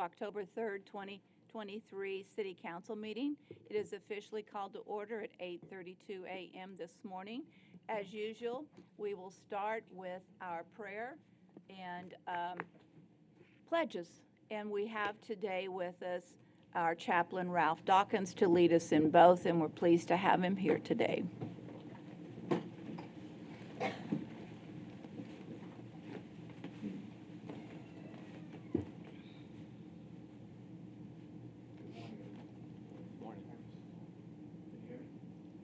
October 3rd, 2023 City Council meeting. It is officially called to order at 8:32 a.m. this morning. As usual, we will start with our prayer and pledges. And we have today with us our chaplain, Ralph Dawkins, to lead us in both, and we're pleased to have him here today.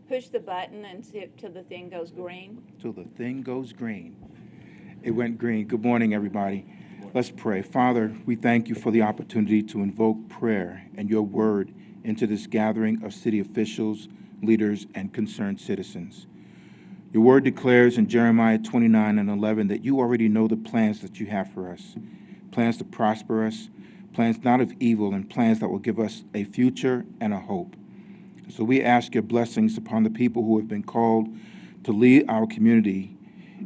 Push the button and see it till the thing goes green. Till the thing goes green. It went green. Good morning, everybody. Let's pray. Father, we thank you for the opportunity to invoke prayer and your word into this gathering of city officials, leaders, and concerned citizens. Your word declares in Jeremiah 29:11 that you already know the plans that you have for us, plans to prosper us, plans not of evil, and plans that will give us a future and a hope. So we ask your blessings upon the people who have been called to lead our community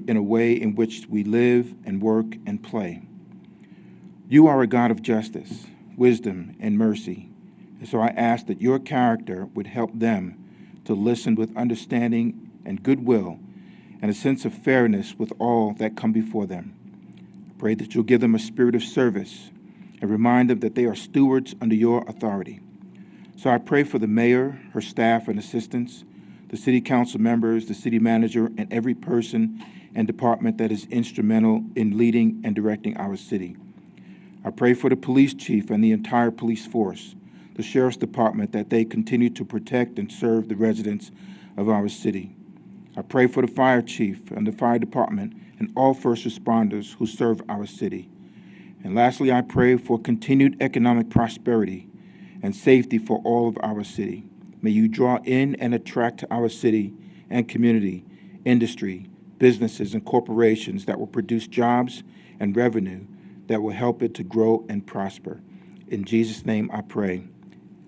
in a way in which we live and work and play. You are a God of justice, wisdom, and mercy. And so I ask that your character would help them to listen with understanding and goodwill and a sense of fairness with all that come before them. I pray that you'll give them a spirit of service and remind them that they are stewards under your authority. So I pray for the mayor, her staff and assistants, the city council members, the city manager, and every person and department that is instrumental in leading and directing our city. I pray for the police chief and the entire police force, the sheriff's department, that they continue to protect and serve the residents of our city. I pray for the fire chief and the fire department and all first responders who serve our city. And lastly, I pray for continued economic prosperity and safety for all of our city. May you draw in and attract to our city and community, industry, businesses, and corporations that will produce jobs and revenue that will help it to grow and prosper. In Jesus' name I pray.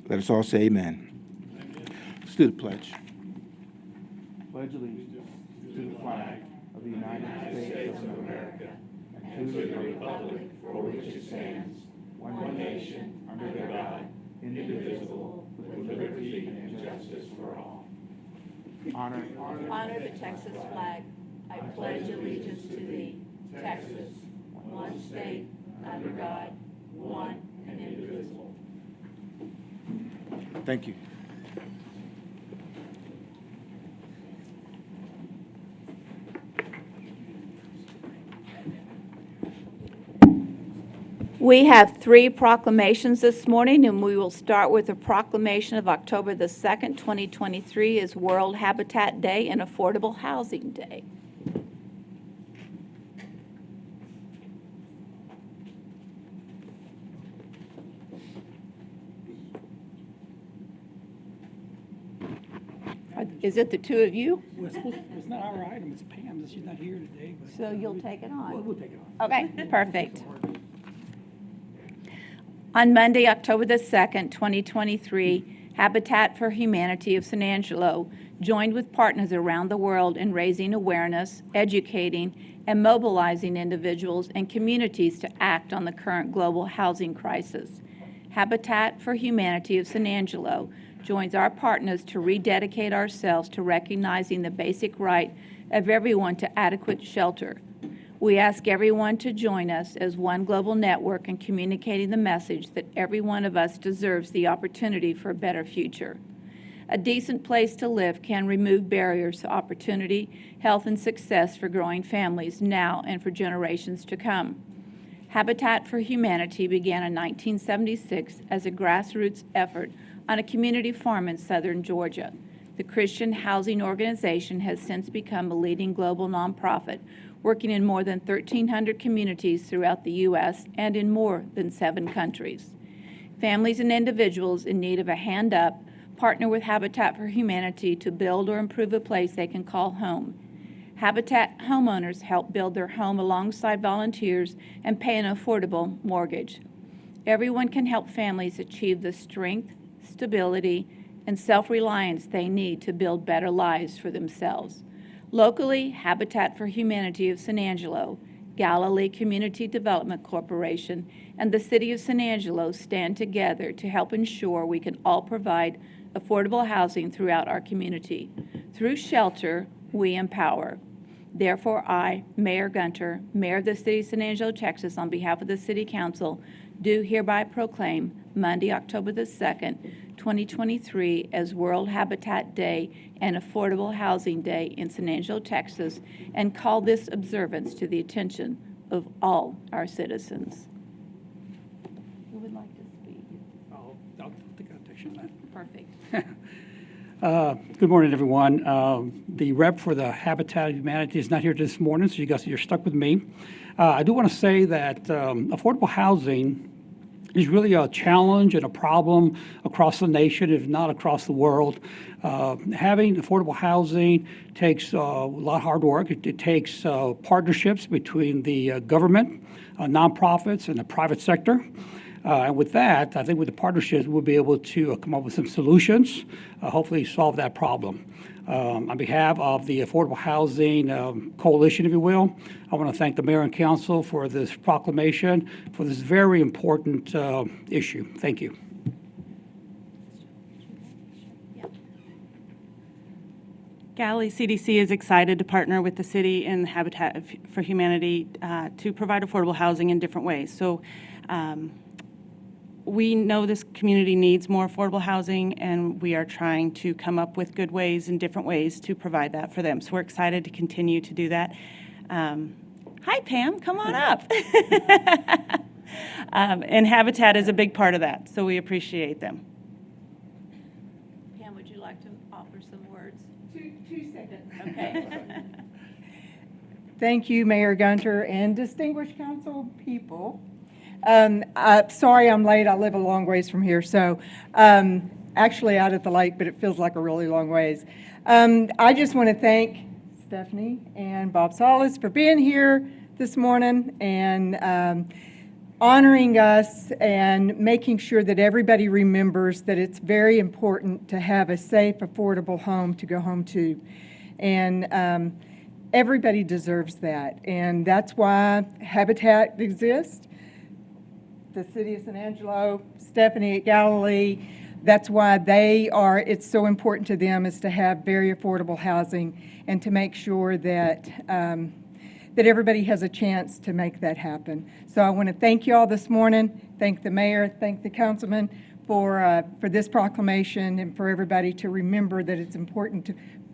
Let us all say amen. Let's do the pledge. Pledge allegiance to the flag of the United States of America and to the republic for which it stands, one nation, under God, indivisible, with liberty and justice for all. Honor the Texas flag. I pledge allegiance to thee, Texas, one state, under God, one and indivisible. Thank you. We have three proclamations this morning, and we will start with the proclamation of October the 2nd, 2023 as World Habitat Day and Affordable Housing Day. Is it the two of you? Well, it's not our item, it's Pam's. She's not here today. But So you'll take it on? We'll take it on. Okay, perfect. On Monday, October the 2nd, 2023, Habitat for Humanity of San Angelo joined with partners around the world in raising awareness, educating, and mobilizing individuals and communities to act on the current global housing crisis. Habitat for Humanity of San Angelo joins our partners to rededicate ourselves to recognizing the basic right of everyone to adequate shelter. We ask everyone to join us as one global network in communicating the message that every one of us deserves the opportunity for a better future. A decent place to live can remove barriers to opportunity, health, and success for growing families now and for generations to come. Habitat for Humanity began in 1976 as a grassroots effort on a community farm in southern Georgia. The Christian Housing Organization has since become a leading global nonprofit, working in more than 1,300 communities throughout the U.S. and in more than 7 countries. Families and individuals in need of a hand up partner with Habitat for Humanity to build or improve a place they can call home. Habitat homeowners help build their home alongside volunteers and pay an affordable mortgage. Everyone can help families achieve the strength, stability, and self-reliance they need to build better lives for themselves. Locally, Habitat for Humanity of San Angelo Galilee Community Development Corporation, and the City of San Angelo stand together to help ensure we can all provide affordable housing throughout our community. Through shelter, we empower. Therefore, I, Mayor Gunter, Mayor of the City of San Angelo, Texas, on behalf of the City Council, do hereby proclaim Monday, October the 2nd, 2023 as World Habitat Day and Affordable Housing Day in San Angelo, Texas, and call this observance to the attention of all our citizens. Who would like to speak? I'll take a picture of that. Perfect. Good morning, everyone. The rep for the Habitat of Humanity is not here this morning, so you guys, you're stuck with me. I do want to say that affordable housing is really a challenge and a problem across the nation, if not across the world. Having affordable housing takes a lot of hard work. It takes partnerships between the government, nonprofits, and the private sector. And with that, I think with the partnerships, we'll be able to come up with some solutions, hopefully solve that problem. On behalf of the Affordable Housing Coalition, if you will, I want to thank the Mayor and Council for this proclamation, for this very important issue. Thank you. Galilee CDC is excited to partner with the city and Habitat for Humanity to provide affordable housing in different ways. So we know this community needs more affordable housing, and we are trying to come up with good ways and different ways to provide that for them. So we're excited to continue to do that. Hi, Pam, come on up. And Habitat is a big part of that, so we appreciate them. Pam, would you like to offer some words? Two seconds. Okay. Thank you, Mayor Gunter and distinguished council people. Sorry I'm late. I live a long ways from here, so actually out at the lake, but it feels like a really long ways. I just want to thank Stephanie and Bob Solis for being here this morning and honoring us and making sure that everybody remembers that it's very important to have a safe, affordable home to go home to. And everybody deserves that. And that's why Habitat exists. The City of San Angelo, Stephanie at Galilee, that's why it's so important to them is to have very affordable housing and to make sure that that everybody has a chance to make that happen. So I want to thank you all this morning, thank the mayor, thank the councilman for this proclamation and for everybody to remember that it's important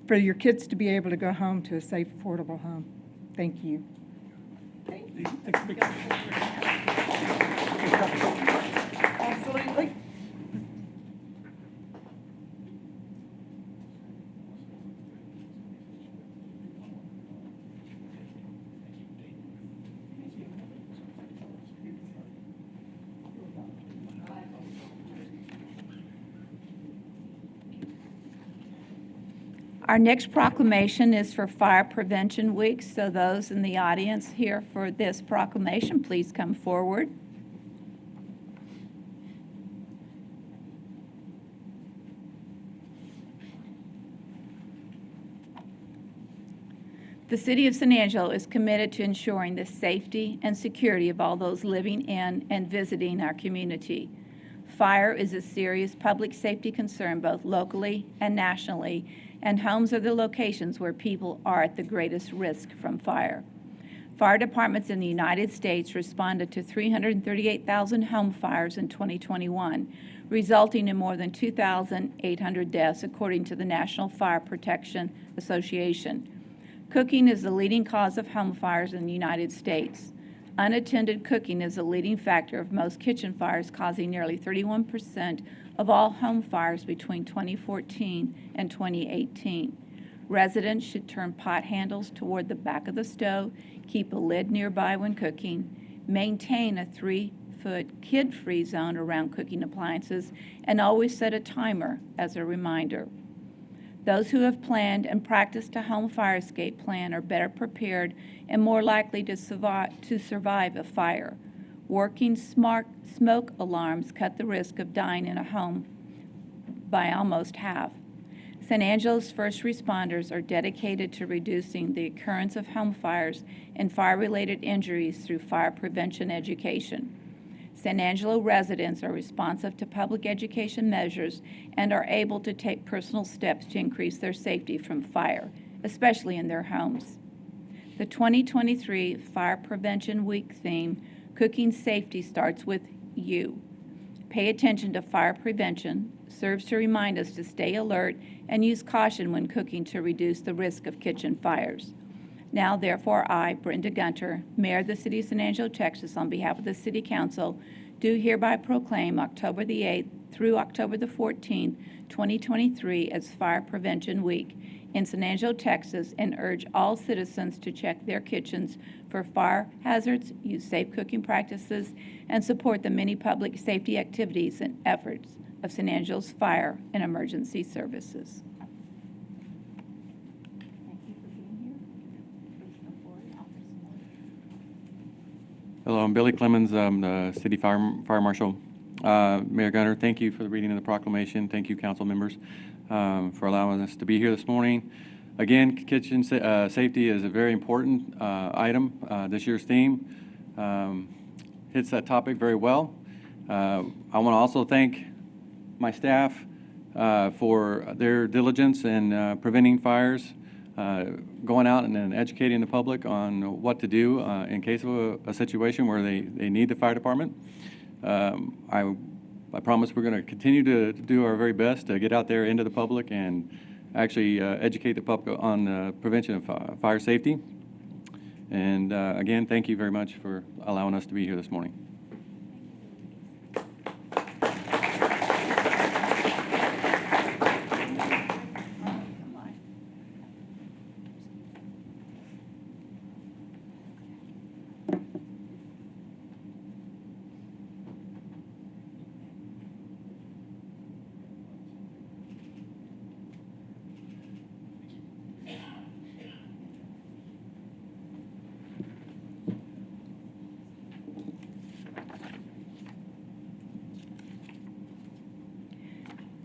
for your kids to be able to go home to a safe, affordable home. Thank you. Absolutely. Our next proclamation is for Fire Prevention Week, so those in the audience here for this proclamation, please come forward. The City of San Angelo is committed to ensuring the safety and security of all those living in and visiting our community. Fire is a serious public safety concern both locally and nationally, and homes are the locations where people are at the greatest risk from fire. Fire departments in the United States responded to 338,000 home fires in 2021, resulting in more than 2,800 deaths, according to the National Fire Protection Association. Cooking is the leading cause of home fires in the United States. Unattended cooking is a leading factor of most kitchen fires, causing nearly 31% of all home fires between 2014 and 2018. Residents should turn pot handles toward the back of the stove, keep a lid nearby when cooking, maintain a 3-foot kid-free zone around cooking appliances, and always set a timer as a reminder. Those who have planned and practiced a home fire escape plan are better prepared and more likely to survive a fire. Working smart smoke alarms cut the risk of dying in a home by almost half. San Angelo's first responders are dedicated to reducing the occurrence of home fires and fire-related injuries through fire prevention education. San Angelo residents are responsive to public education measures and are able to take personal steps to increase their safety from fire, especially in their homes. The 2023 Fire Prevention Week theme, Cooking Safety Starts With You. Pay attention to fire prevention, serves to remind us to stay alert and use caution when cooking to reduce the risk of kitchen fires. Now, therefore, I, Brenda Gunter, Mayor of the City of San Angelo, Texas, on behalf of the City Council, do hereby proclaim October the 8th through October the 14th, 2023 as Fire Prevention Week in San Angelo, Texas, and urge all citizens to check their kitchens for fire hazards, use safe cooking practices, and support the many public safety activities and efforts of San Angelo's fire and emergency services. Hello, I'm Billy Clemens. I'm the City Fire Marshal. Mayor Gunter, thank you for the reading of the proclamation. Thank you, council members, for allowing us to be here this morning. Again, kitchen safety is a very important item. This year's theme hits that topic very well. I want to also thank my staff for their diligence in preventing fires, going out and then educating the public on what to do in case of a situation where they need the fire department. I promise we're going to continue to do our very best to get out there into the public and actually educate the public on the prevention of fire safety. And again, thank you very much for allowing us to be here this morning.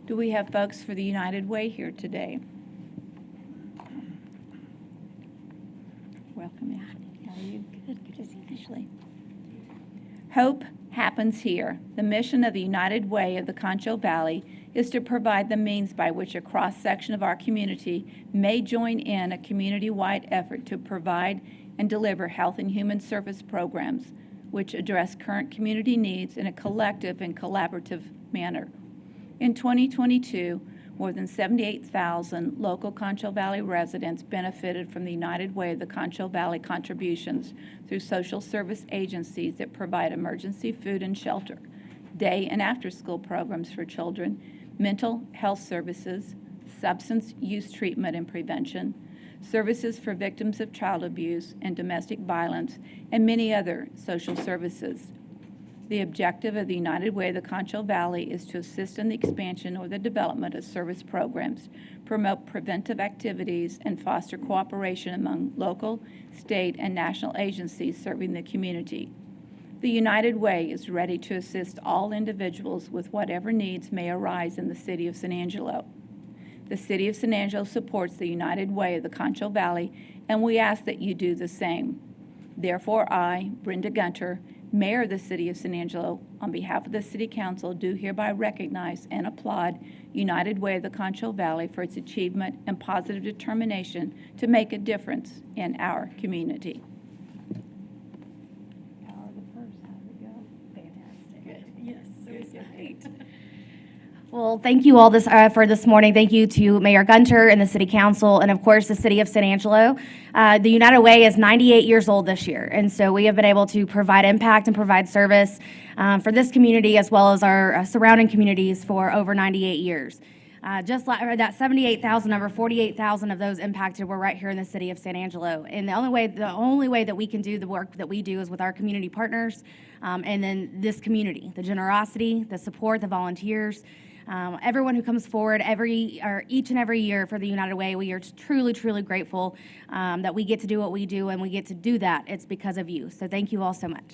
Do we have folks for the United Way here today? Welcome, Ashley. How are you? Good to see you, Ashley. Hope happens here. The mission of the United Way of the Concho Valley is to provide the means by which a cross-section of our community may join in a community-wide effort to provide and deliver health and human service programs which address current community needs in a collective and collaborative manner. In 2022, more than 78,000 local Concho Valley residents benefited from the United Way of the Concho Valley contributions through social service agencies that provide emergency food and shelter, day and after-school programs for children, mental health services, substance use treatment and prevention, services for victims of child abuse and domestic violence, and many other social services. The objective of the United Way of the Concho Valley is to assist in the expansion or the development of service programs, promote preventive activities, and foster cooperation among local, state, and national agencies serving the community. The United Way is ready to assist all individuals with whatever needs may arise in the City of San Angelo. The City of San Angelo supports the United Way of the Concho Valley, and we ask that you do the same. Therefore, I, Brenda Gunter, Mayor of the City of San Angelo, on behalf of the City Council, do hereby recognize and applaud United Way of the Concho Valley for its achievement and positive determination to make a difference in our community. Well, thank you all for this morning. Thank you to Mayor Gunter and the City Council, and of course the City of San Angelo. The United Way is 98 years old this year, and so we have been able to provide impact and provide service for this community as well as our surrounding communities for over 98 years. Just like that 78,000 number, 48,000 of those impacted were right here in the City of San Angelo. And the only way that we can do the work that we do is with our community partners, and then this community, the generosity, the support, the volunteers. Everyone who comes forward each and every year for the United Way, we are truly, truly grateful that we get to do what we do, and we get to do that. It's because of you. So thank you all so much.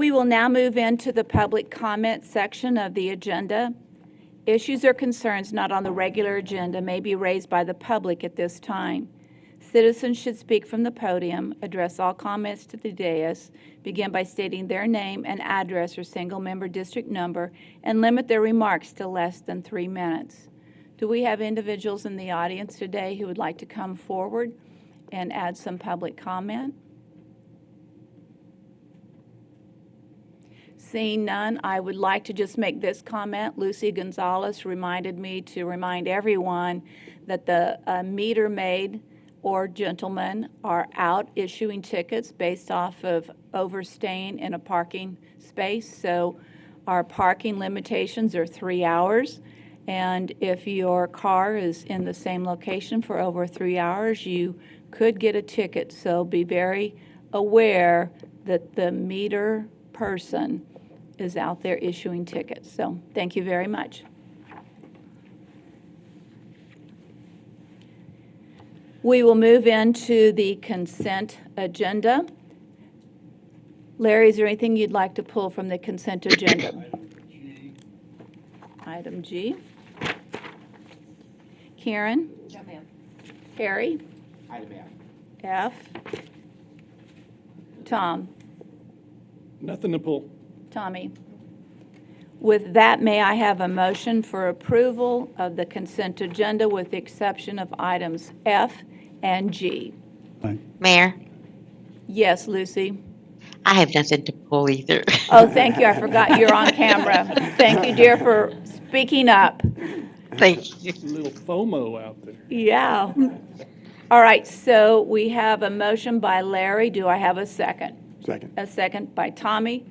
We will now move into the public comment section of the agenda. Issues or concerns not on the regular agenda may be raised by the public at this time. Citizens should speak from the podium, address all comments to the dais, begin by stating their name and address or single-member district number, and limit their remarks to less than 3 minutes. Do we have individuals in the audience today who would like to come forward and add some public comment? Seeing none, I would like to just make this comment. Lucy Gonzalez reminded me to remind everyone that the meter maid or gentlemen are out issuing tickets based off of overstaying in a parking space. So our parking limitations are 3 hours. And if your car is in the same location for over 3 hours, you could get a ticket. So be very aware that the meter person is out there issuing tickets. So thank you very much. We will move into the consent agenda. Larry, is there anything you'd like to pull from the consent agenda? Item G. Karen? No, ma'am. Harry? Item F. F. Tom? Nothing to pull. Tommy? With that, may I have a motion for approval of the consent agenda with the exception of items F and G? Mayor, Yes, Lucy? I have nothing to pull either. Oh, thank you. I forgot you're on camera. Thank you, dear, for speaking up. Thank you. A little FOMO out there. Yeah. All right, so we have a motion by Larry. Do I have a second? Second. A second by Tommy.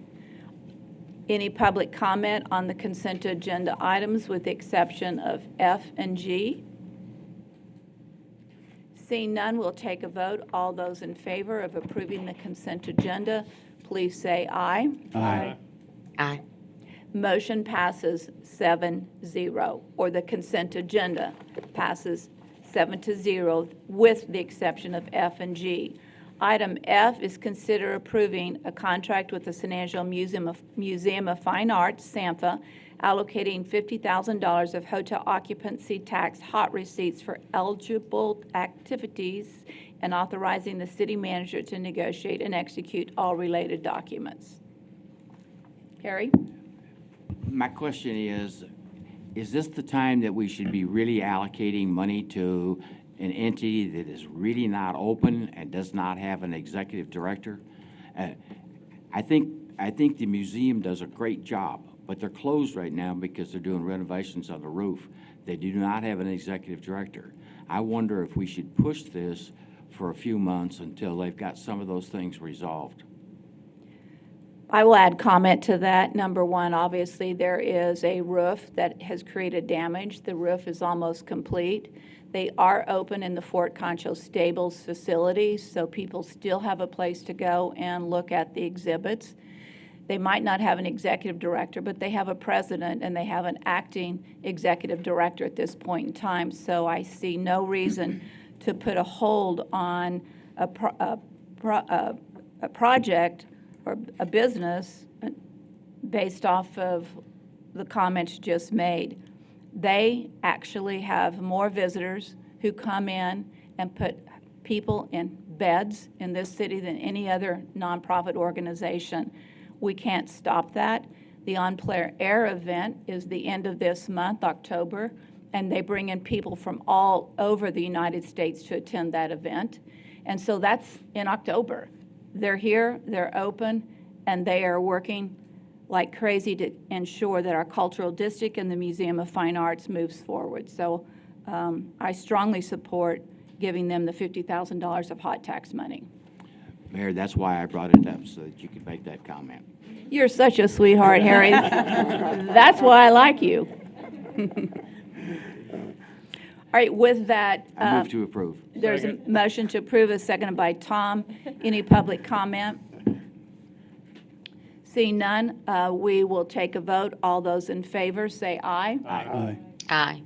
Any public comment on the consent agenda items with the exception of F and G? Seeing none, we'll take a vote. All those in favor of approving the consent agenda, please say aye. Aye. Aye. Motion passes 7-0, or the consent agenda passes 7-0 with the exception of F and G. Item F is consider approving a contract with the San Angelo Museum of Fine Arts, SAMFA, allocating $50,000 of hotel occupancy tax hot receipts for eligible activities and authorizing the city manager to negotiate and execute all related documents. Harry? My question is this the time that we should be really allocating money to an entity that is really not open and does not have an executive director? I think the museum does a great job, but they're closed right now because they're doing renovations on the roof. They do not have an executive director. I wonder if we should push this for a few months until they've got some of those things resolved. I will add comment to that. Number one, obviously, there is a roof that has created damage. The roof is almost complete. They are open in the Fort Concho Stables facility, so people still have a place to go and look at the exhibits. They might not have an executive director, but they have a president and they have an acting executive director at this point in time. So I see no reason to put a hold on a project or a business based off of the comments just made. They actually have more visitors who come in and put people in beds in this city than any other nonprofit organization. We can't stop that. The On Player Air event is the end of this month, October, and they bring in people from all over the United States to attend that event. And so that's in October. They're here, they're open, and they are working like crazy to ensure that our cultural district and the Museum of Fine Arts moves forward. So I strongly support giving them the $50,000 of hot tax money. Mayor, that's why I brought it up, so that you could make that comment. You're such a sweetheart, Harry. That's why I like you. All right, with that, I move to approve. there's a motion to approve, a second by Tom. Any public comment? Seeing none, we will take a vote. All those in favor, say aye. Aye. Aye.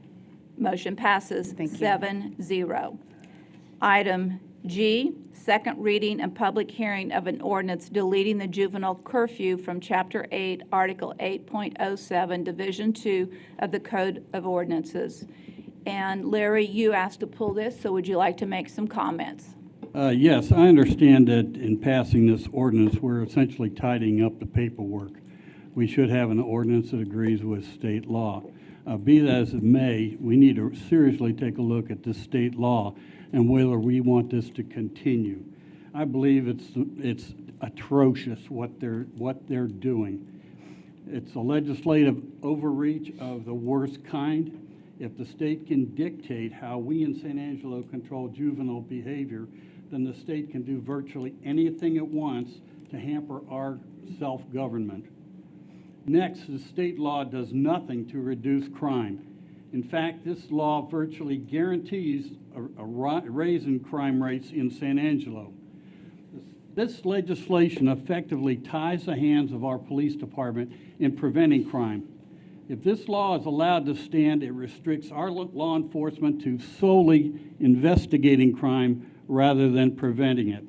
Motion passes 7-0. Item G, second reading and public hearing of an ordinance deleting the juvenile curfew from Chapter 8, Article 8.07, Division 2 of the Code of Ordinances. And Larry, you asked to pull this, so would you like to make some comments? Yes, I understand that in passing this ordinance, we're essentially tidying up the paperwork. We should have an ordinance that agrees with state law. Be that as it may, we need to seriously take a look at this state law and whether we want this to continue. I believe it's atrocious what they're doing. It's a legislative overreach of the worst kind. If the state can dictate how we in San Angelo control juvenile behavior, then the state can do virtually anything it wants to hamper our self-government. Next, the state law does nothing to reduce crime. In fact, this law virtually guarantees a raise in crime rates in San Angelo. This legislation effectively ties the hands of our police department in preventing crime. If this law is allowed to stand, it restricts our law enforcement to solely investigating crime rather than preventing it.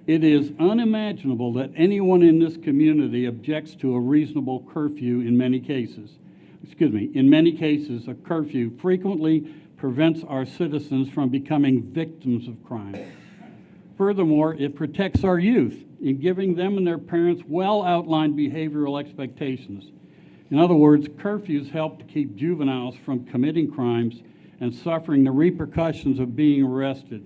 It is unimaginable that anyone in this community objects to a reasonable curfew in many cases. In many cases, a curfew frequently prevents our citizens from becoming victims of crime. Furthermore, it protects our youth in giving them and their parents well-outlined behavioral expectations. In other words, curfews help to keep juveniles from committing crimes and suffering the repercussions of being arrested.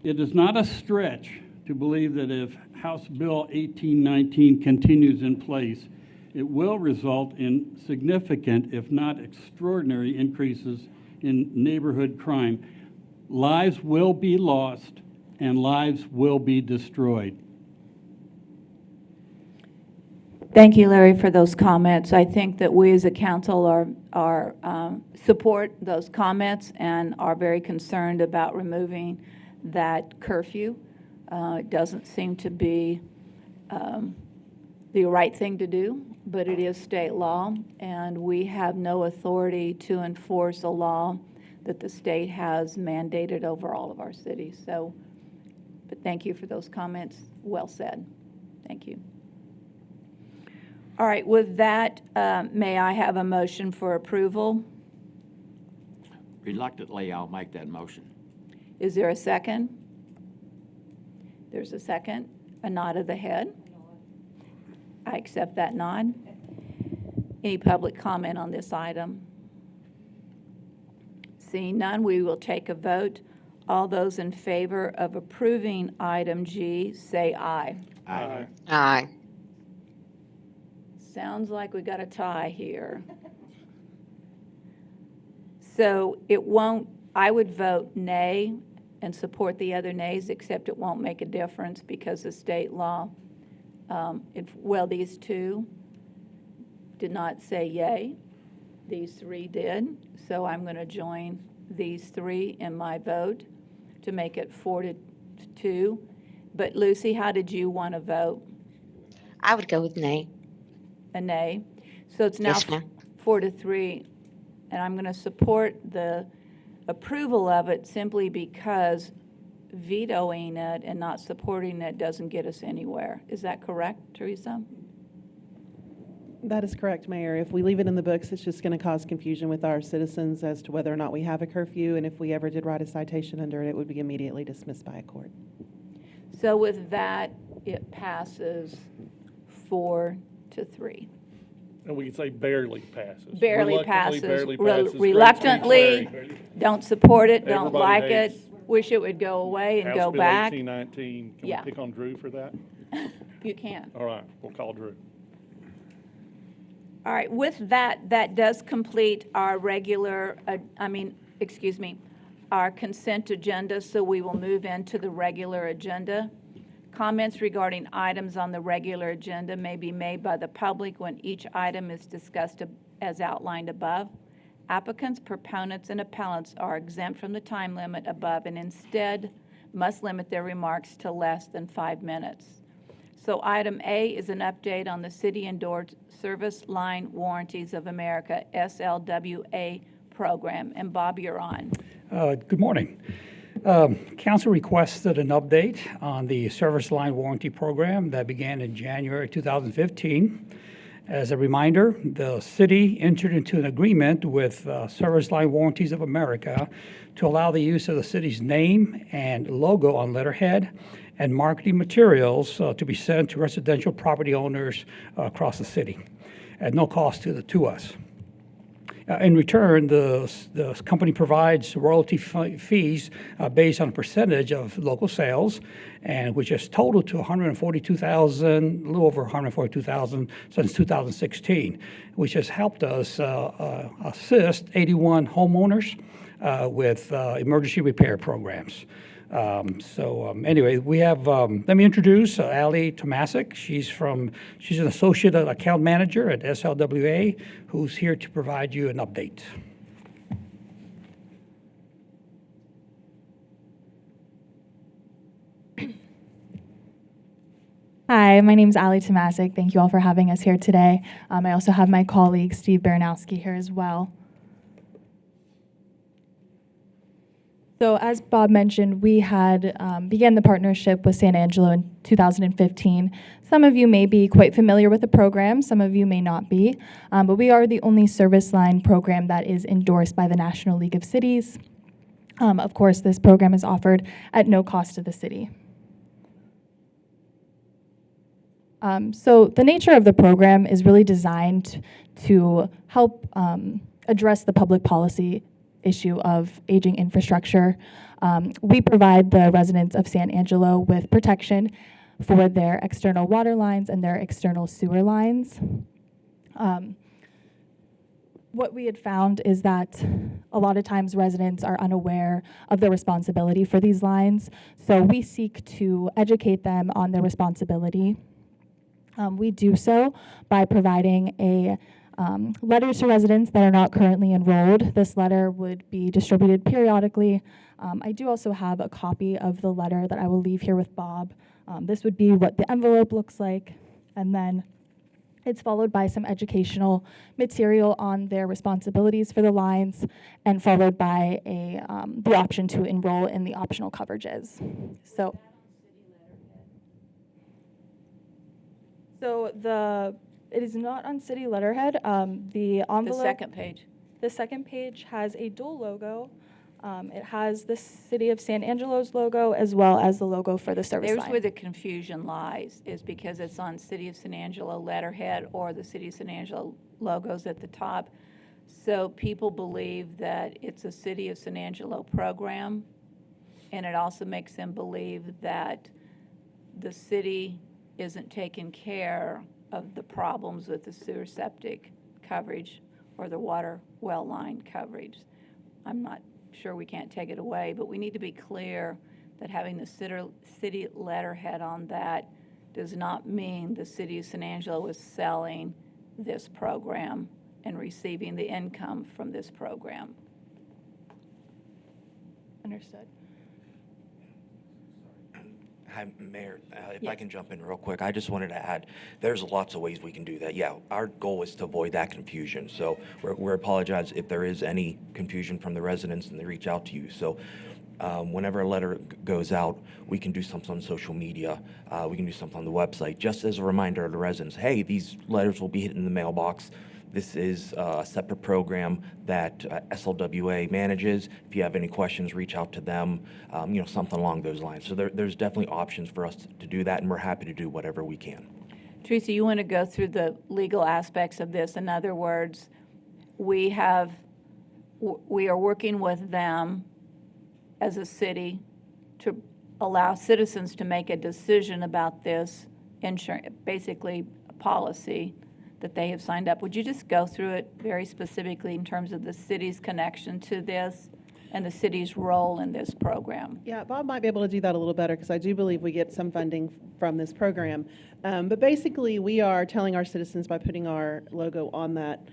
It is not a stretch to believe that if House Bill 1819 continues in place, it will result in significant, if not extraordinary, increases in neighborhood crime. Lives will be lost and lives will be destroyed. Thank you, Larry, for those comments. I think that we as a council support those comments and are very concerned about removing that curfew. It doesn't seem to be the right thing to do, but it is state law, and we have no authority to enforce a law that the state has mandated over all of our cities. So, but thank you for those comments. Well said. Thank you. All right, with that, may I have a motion for approval? Reluctantly, I'll make that motion. Is there a second? There's a second. A nod of the head. I accept that nod. Any public comment on this item? Seeing none, we will take a vote. All those in favor of approving item G, say aye. Aye. Aye. Sounds like we got a tie here. So it won't, I would vote nay and support the other nays, except it won't make a difference because the state law, these two did not say yay. These three did. So I'm going to join these three in my vote to make it 4-2. But Lucy, how did you want to vote? I would go with nay. A nay. So it's now Yes, ma'am. 4-3, and I'm going to support the approval of it simply because vetoing it and not supporting it doesn't get us anywhere. Is that correct, Teresa? That is correct, Mayor. If we leave it in the books, it's just going to cause confusion with our citizens as to whether or not we have a curfew, and if we ever did write a citation under it, it would be immediately dismissed by a court. So with that, it passes 4-3. And we can say barely passes. Barely Reluctantly, passes. barely passes. Great Reluctantly, speech, Larry. don't support it, don't Everybody like hates it, wish it would go away and House go Bill back. 1819. Can Yeah. we pick on Drew for that? You can. All right, we'll call Drew. All right, with that, that does complete our our consent agenda, so we will move into the regular agenda. Comments regarding items on the regular agenda may be made by the public when each item is discussed as outlined above. Applicants, proponents, and appellants are exempt from the time limit above and instead must limit their remarks to less than 5 minutes. So item A is an update on the city-endorsed Service Line Warranties of America, SLWA program. And Bob, you're on. Good morning. Council requested an update on the service line warranty program that began in January 2015. As a reminder, the city entered into an agreement with Service Line Warranties of America to allow the use of the city's name and logo on letterhead and marketing materials to be sent to residential property owners across the city at no cost to us. In return, the company provides royalty fees based on a percentage of local sales, and which has totaled to 142,000, a little over 142,000 since 2016, which has helped us assist 81 homeowners with emergency repair programs. Anyway, we have, let me introduce Ali Tomasic. She's an associate account manager at SLWA, who's here to provide you an update. Hi, my name is Ali Tomasic. Thank you all for having us here today. I also have my colleague Steve Baranowski here as well. So as Bob mentioned, we had began the partnership with San Angelo in 2015. Some of you may be quite familiar with the program, some of you may not be, but we are the only service line program that is endorsed by the National League of Cities. Of course, this program is offered at no cost to the city. So the nature of the program is really designed to help address the public policy issue of aging infrastructure. We provide the residents of San Angelo with protection for their external water lines and their external sewer lines. What we had found is that a lot of times residents are unaware of their responsibility for these lines, so we seek to educate them on their responsibility. We do so by providing a letter to residents that are not currently enrolled. This letter would be distributed periodically. I do also have a copy of the letter that I will leave here with Bob. This would be what the envelope looks like, and then it's followed by some educational material on their responsibilities for the lines, and followed by the option to enroll in the optional coverages. It is not on city letterhead. The envelope. The second page. The second page has a dual logo. It has the City of San Angelo's logo as well as the logo for the service There's line. where the confusion lies, is because it's on City of San Angelo letterhead or the City of San Angelo logos at the top. So people believe that it's a City of San Angelo program, and it also makes them believe that the city isn't taking care of the problems with the sewer septic coverage or the water well line coverage. I'm not sure we can't take it away, but we need to be clear that having the city letterhead on that does not mean the city of San Angelo is selling this program and receiving the income from this program. Understood. Hi, Mayor. If Yes. I can jump in real quick, I just wanted to add, there's lots of ways we can do that. Yeah, our goal is to avoid that confusion. So we apologize if there is any confusion from the residents and they reach out to you. So whenever a letter goes out, we can do something on social media. We can do something on the website, just as a reminder to the residents, hey, these letters will be hitting the mailbox. This is a separate program that SLWA manages. If you have any questions, reach out to them, something along those lines. So there's definitely options for us to do that, and we're happy to do whatever we can. Teresa, you want to go through the legal aspects of this? In other words, we are working with them as a city to allow citizens to make a decision about this insurance, basically a policy that they have signed up. Would you just go through it very specifically in terms of the city's connection to this and the city's role in this program? Yeah, Bob might be able to do that a little better because I do believe we get some funding from this program. But basically, we are telling our citizens by putting our logo on that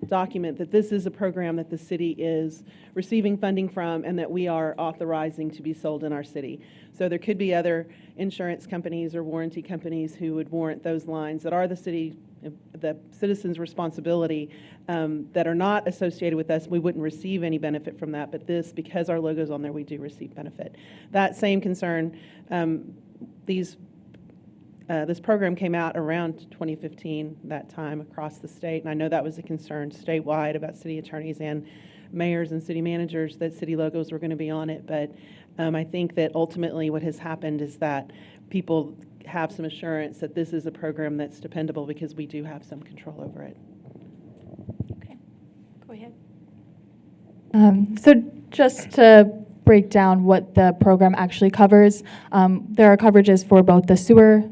document that this is a program that the city is receiving funding from and that we are authorizing to be sold in our city. So there could be other insurance companies or warranty companies who would warrant those lines that are the city the citizens' responsibility that are not associated with us, we wouldn't receive any benefit from that. But this, because our logo's on there, we do receive benefit. That same concern, this program came out around 2015, that time across the state, and I know that was a concern statewide about city attorneys and mayors and city managers that city logos were going to be on it. But I think that ultimately what has happened is that people have some assurance that this is a program that's dependable because we do have some control over it. Okay, go ahead. So just to break down what the program actually covers, there are coverages for both the sewer,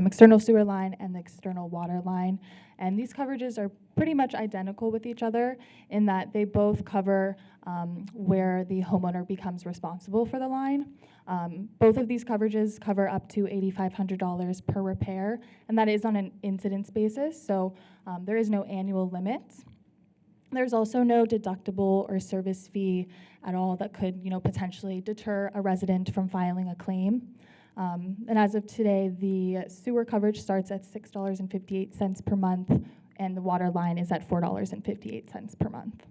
external sewer line and the external water line. And these coverages are pretty much identical with each other in that they both cover where the homeowner becomes responsible for the line. Both of these coverages cover up to $8,500 per repair, and that is on an incidence basis, so there is no annual limit. There's also no deductible or service fee at all that could, potentially deter a resident from filing a claim. And as of today, the sewer coverage starts at $6.58 per month, and the water line is at $4.58 per month.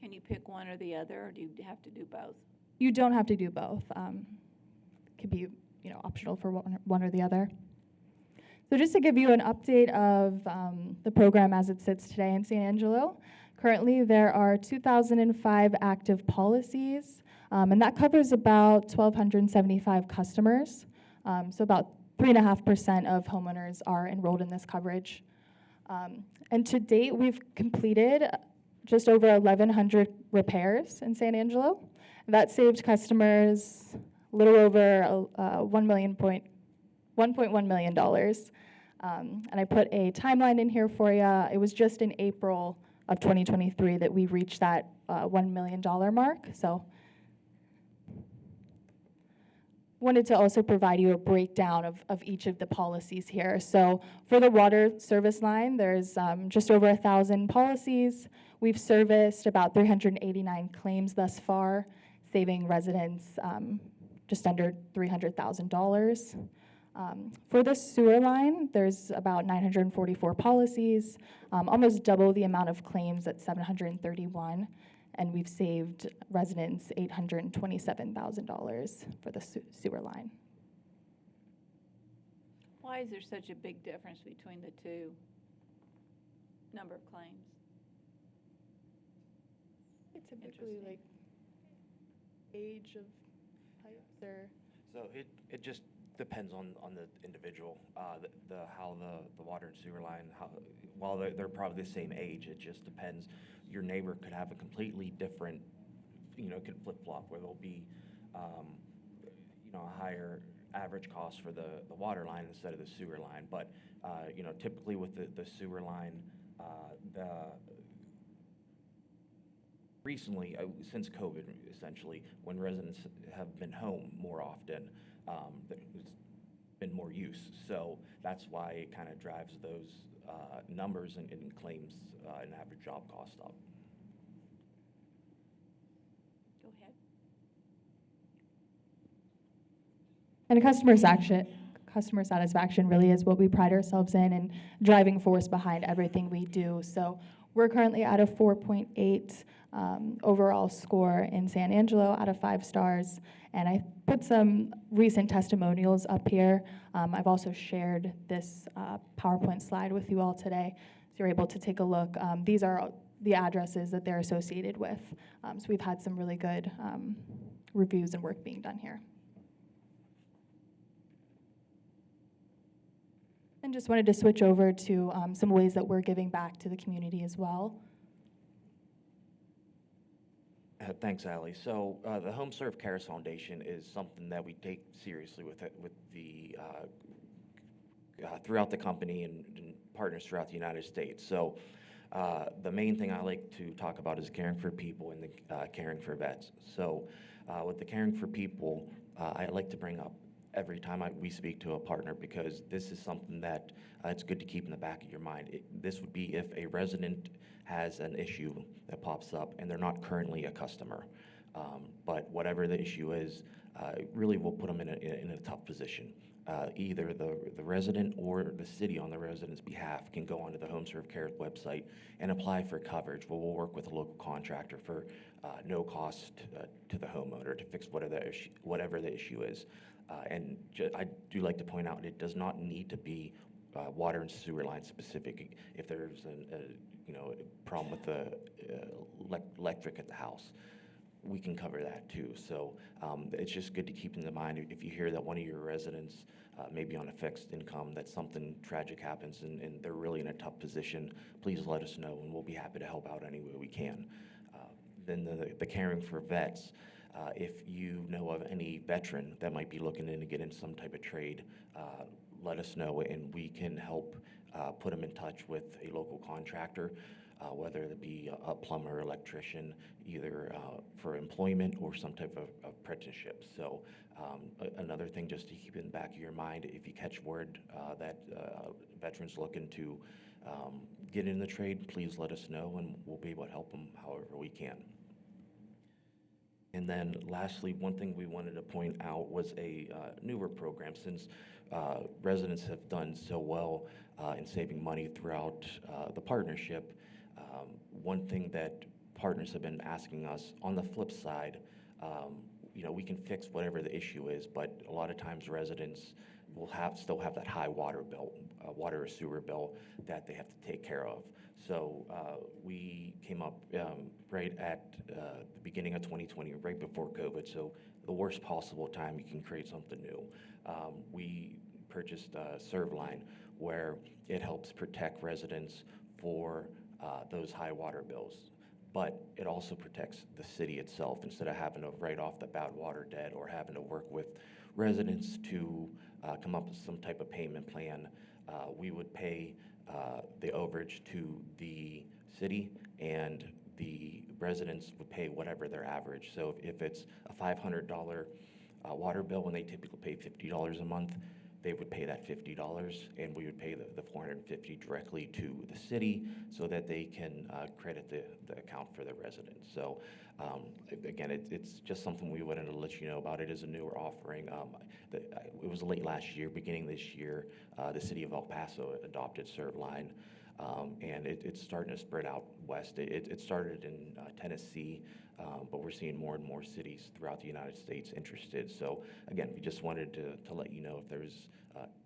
Can you pick one or the other, or do you have to do both? You don't have to do both. It could be, optional for one or the other. So just to give you an update of the program as it sits today in San Angelo, currently there are 2,005 active policies, and that covers about 1,275 customers. So about 3.5% of homeowners are enrolled in this coverage. And to date, we've completed just over 1,100 repairs in San Angelo. That saved customers a little over $1.1 million. And I put a timeline in here for you. It was just in April of 2023 that we reached that $1 million mark. So wanted to also provide you a breakdown of each of the policies here. So for the water service line, there's just over 1,000 policies. We've serviced about 389 claims thus far, saving residents just under $300,000. For the sewer line, there's about 944 policies, almost double the amount of claims at 731. And we've saved residents $827,000 for the sewer line. Why is there such a big difference between the two number of claims? It's typically like age of pipes or. So it just depends on the individual, how the water and sewer line, while they're probably the same age, it just depends. Your neighbor could have a completely different, could flip-flop where there'll be, a higher average cost for the water line instead of the sewer line. But, typically with the sewer line, recently, since COVID, essentially, when residents have been home more often, there's been more use. So that's why it kind of drives those numbers and claims an average job cost up. Go ahead. And customer satisfaction really is what we pride ourselves in and driving force behind everything we do. So we're currently at a 4.8 overall score in San Angelo out of 5 stars. And I put some recent testimonials up here. I've also shared this PowerPoint slide with you all today, so you're able to take a look. These are the addresses that they're associated with. So we've had some really good reviews and work being done here. And just wanted to switch over to some ways that we're giving back to the community as well. Thanks, Allie. So the Home Serve Cares Foundation is something that we take seriously with the throughout the company and partners throughout the United States. So the main thing I like to talk about is caring for people and the caring for vets. So with the caring for people, I like to bring up every time we speak to a partner, because this is something that it's good to keep in the back of your mind. This would be if a resident has an issue that pops up and they're not currently a customer. But whatever the issue is, really will put them in a tough position. either the resident or the city on the resident's behalf can go onto the Home Serve Care website and apply for coverage. We'll work with a local contractor for no cost to the homeowner to fix whatever the issue is. I do like to point out, it does not need to be water and sewer line specific. If there's a problem with the electric at the house, we can cover that too. So it's just good to keep in mind if you hear that one of your residents may be on a fixed income, that something tragic happens and they're really in a tough position, please let us know and we'll be happy to help out any way we can. Then the caring for vets. If you know of any veteran that might be looking to get into some type of trade, let us know and we can help put them in touch with a local contractor, whether it be a plumber, electrician, either for employment or some type of apprenticeship. So another thing just to keep in the back of your mind, if you catch word that veterans looking to get in the trade, please let us know and we'll be able to help them however we can. And then lastly, one thing we wanted to point out was a newer program. Since residents have done so well in saving money throughout the partnership, one thing that partners have been asking us, on the flip side, we can fix whatever the issue is, but a lot of times residents will still have that high water bill, water or sewer bill that they have to take care of. So we came up right at the beginning of 2020, right before COVID, so the worst possible time you can create something new. We purchased a serve line where it helps protect residents for those high water bills, but it also protects the city itself instead of having to write off the bad water debt or having to work with residents to come up with some type of payment plan. We would pay the overage to the city and the residents would pay whatever their average. So if it's a $500 water bill and they typically pay $50 a month, they would pay that $50 and we would pay the $450 directly to the city so that they can credit the account for the residents. So again, it's just something we wanted to let you know about. It is a newer offering. It was late last year, beginning this year, the city of El Paso adopted ServLine, and it's starting to spread out west. It started in Tennessee, but we're seeing more and more cities throughout the United States interested. So again, we just wanted to let you know if there's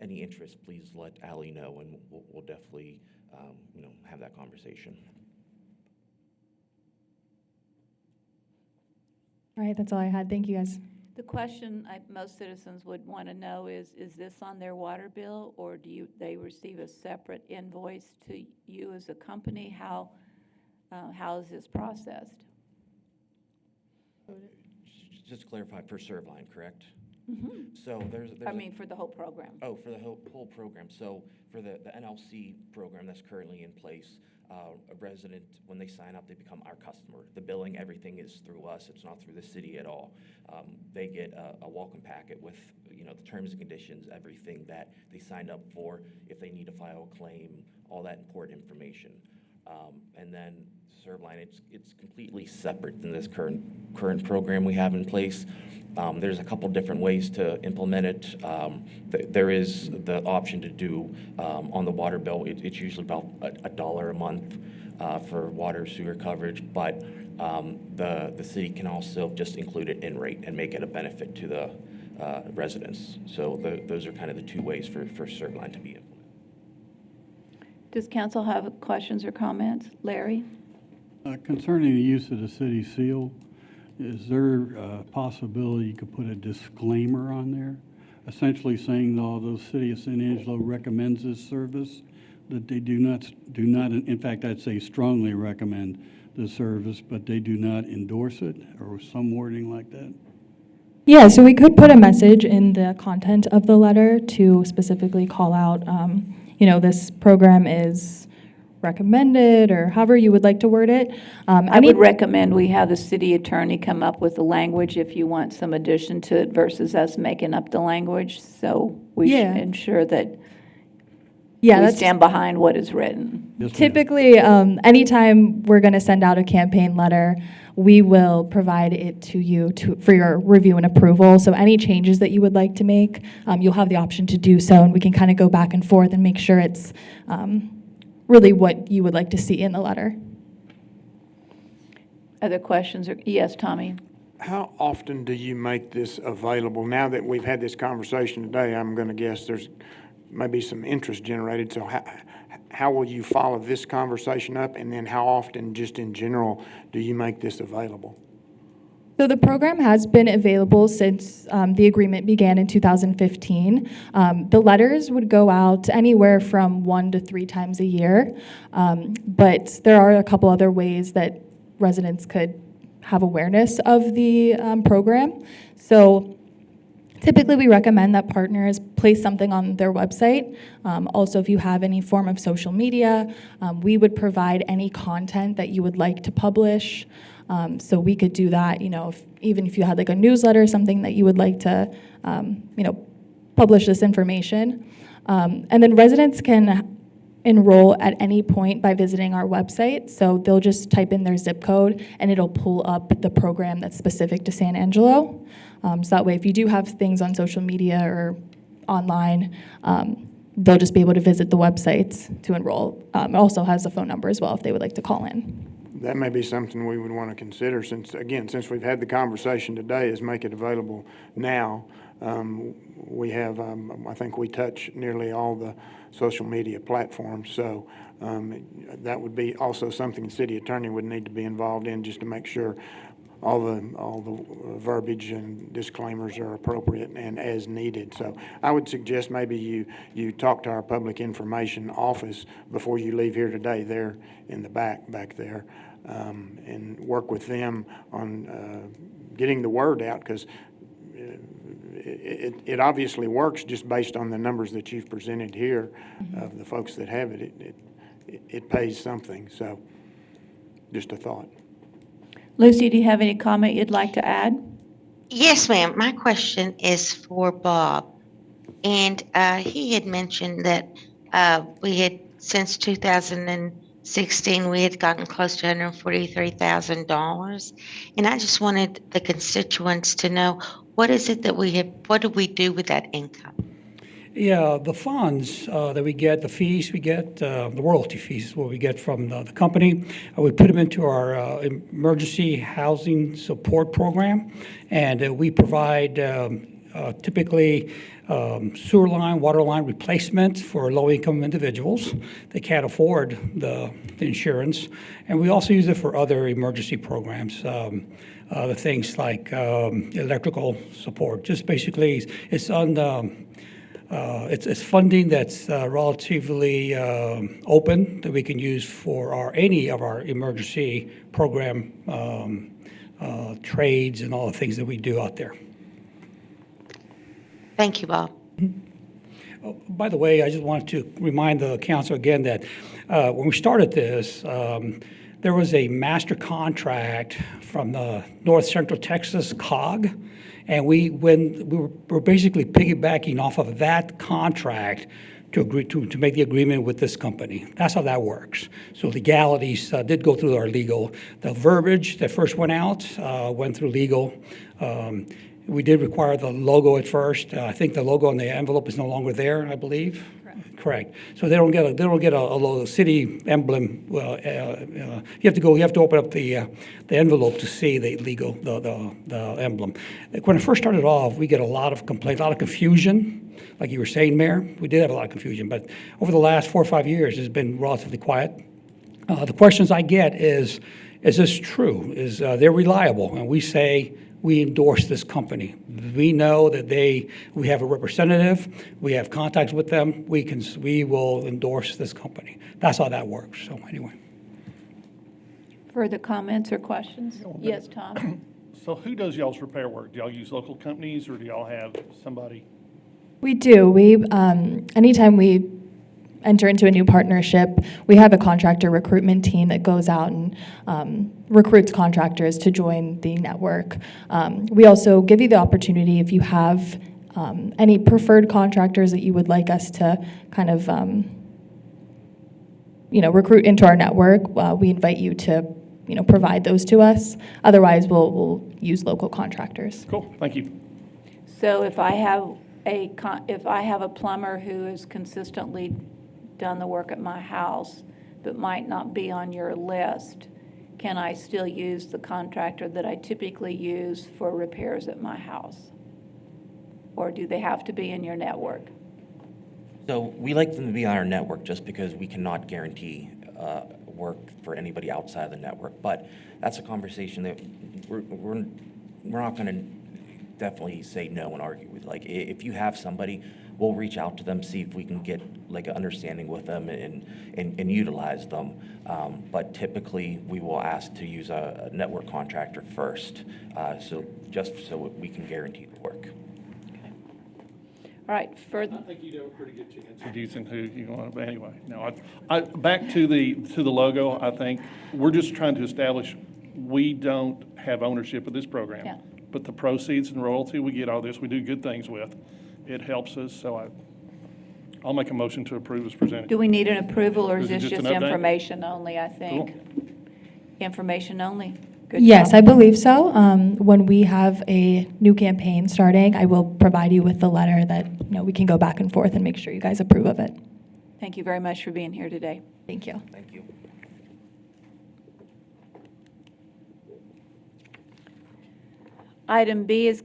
any interest, please let Allie know, and we'll definitely have that conversation. All right, that's all I had. Thank you, guys. The question most citizens would want to know is this on their water bill, or do they receive a separate invoice to you as a company? How is this processed? Just to clarify, for ServLine, correct? Mm-hmm. So there's I mean, for the whole program. Oh, for the whole program. So for the NLC program that's currently in place, a resident, when they sign up, they become our customer. The billing, everything is through us. It's not through the city at all. They get a welcome packet with the terms and conditions, everything that they signed up for, if they need to file a claim, all that important information. And then ServLine, it's completely separate than this current program we have in place. There's a couple different ways to implement it. There is the option to do on the water bill. It's usually about $1 a month for water sewer coverage, but the city can also just include it in rate and make it a benefit to the residents. So those are kind of the two ways for ServLine to be implemented. Does council have questions or comments? Larry? Concerning the use of the city seal, is there a possibility you could put a disclaimer on there, essentially saying that although the city of San Angelo recommends this service, that they do not, in fact, I'd say strongly recommend the service, but they do not endorse it, or some wording like that? Yeah, so we could put a message in the content of the letter to specifically call out, this program is recommended, or however you would like to word it. I would recommend we have the city attorney come up with the language if you want some addition to it versus us making up the language. So we should ensure that Yeah, We that's stand behind what is written. Yes, ma'am. typically, anytime we're going to send out a campaign letter, we will provide it to you for your review and approval. So any changes that you would like to make, you'll have the option to do so, and we can kind of go back and forth and make sure it's really what you would like to see in the letter. Other questions? Yes, Tommy? How often do you make this available? Now that we've had this conversation today, I'm going to guess there's maybe some interest generated. So how will you follow this conversation up? And then how often, just in general, do you make this available? So the program has been available since the agreement began in 2015. The letters would go out anywhere from 1 to 3 times a year, but there are a couple other ways that residents could have awareness of the program. So typically we recommend that partners place something on their website. Also, if you have any form of social media, we would provide any content that you would like to publish. So we could do that, even if you had like a newsletter, something that you would like to, publish this information. And then residents can enroll at any point by visiting our website. So they'll just type in their zip code and it'll pull up the program that's specific to San Angelo. So that way, if you do have things on social media or online, they'll just be able to visit the website to enroll. It also has a phone number as well if they would like to call in. That may be something we would want to consider since we've had the conversation today, is make it available now. We have, I think we touch nearly all the social media platforms, so that would be also something the city attorney would need to be involved in, just to make sure all the verbiage and disclaimers are appropriate and as needed. So I would suggest maybe you talk to our public information office before you leave here today, there in the back there, and work with them on getting the word out, because it obviously works just based on the numbers that you've presented here of the folks that have it. It pays something. So just a thought. Lucy, do you have any comment you'd like to add? Yes, ma'am. My question is for Bob. And he had mentioned that we had, since 2016, we had gotten close to $143,000. And I just wanted the constituents to know, what is it that what do we do with that income? Yeah, the funds that we get, the fees we get, the royalty fees is what we get from the company. We put them into our emergency housing support program, and we provide typically sewer line, water line replacement for low-income individuals. They can't afford the insurance. And we also use it for other emergency programs. The things like electrical support. Just basically, it's on it's funding that's relatively open that we can use for any of our emergency program trades and all the things that we do out there. Thank you, Bob. Oh, by the way, I just wanted to remind the council again that when we started this, there was a master contract from the North Central Texas COG, and we were basically piggybacking off of that contract to agree to make the agreement with this company. That's how that works. So legalities did go through our legal. The verbiage that first went out went through legal. We did require the logo at first. I think the logo on the envelope is no longer there, I believe. Correct. So they don't get a city emblem. You have to open up the envelope to see the emblem. Like when it first started off, we get a lot of complaints, a lot of confusion. Like you were saying, Mayor, we did have a lot of confusion. But over the last 4 or 5 years, it's been relatively quiet. The questions I get is this true? Is they're reliable? And we say, we endorse this company. We know that we have a representative, we have contacts with them, we will endorse this company. That's how that works, so anyway. Further comments or questions? Yes, Tom? So who does y'all's repair work? Do y'all use local companies, or do y'all have somebody? We do. Anytime we enter into a new partnership, we have a contractor recruitment team that goes out and recruits contractors to join the network. We also give you the opportunity, if you have any preferred contractors that you would like us to kind of recruit into our network, we invite you to, provide those to us. Otherwise, we'll use local contractors. Cool, thank you. So if I have a plumber who has consistently done the work at my house, but might not be on your list, can I still use the contractor that I typically use for repairs at my house? Or do they have to be in your network? So we like them to be on our network just because we cannot guarantee work for anybody outside of the network. But that's a conversation that we're not going to definitely say no and argue with. Like, if you have somebody, we'll reach out to them, see if we can get like an understanding with them and utilize them. But typically, we will ask to use a network contractor first, so we can guarantee the work. All right, I think you'd have a pretty good chance of using who you want, but anyway, no, I back to the logo, I think we're just trying to establish we don't have ownership of this program. Yeah. But the proceeds and royalty we get, all this, we do good things with. It helps us, so I'll make a motion to approve as presented. do we need an approval, or is Is it this just just an update? information only, I think? Information only? Good Yes, job. I believe so. When we have a new campaign starting, I will provide you with the letter that, we can go back and forth and make sure you guys approve of it. Thank you very much for being here today. Thank you. Thank you. Item B is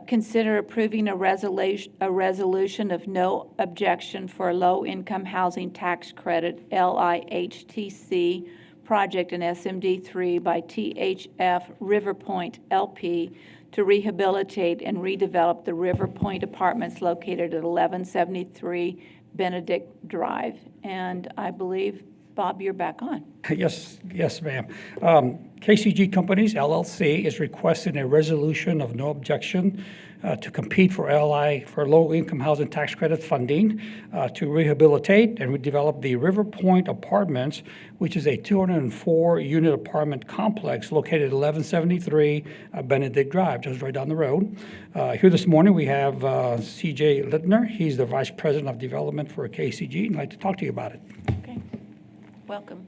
consider approving a resolution of no objection for a low-income housing tax credit, LIHTC, project in SMD3 by THF River Point LP to rehabilitate and redevelop the River Point Apartments located at 1173 Benedict Drive. And I believe, Bob, you're back on. Yes, ma'am. KCG Companies, LLC, is requesting a resolution of no objection to compete for low-income housing tax credit funding to rehabilitate and redevelop the River Point Apartments, which is a 204-unit apartment complex located at 1173 Benedict Drive, just right down the road. Here this morning, we have CJ Littner. He's the Vice President of Development for KCG, and I'd like to talk to you about it. Okay. Welcome.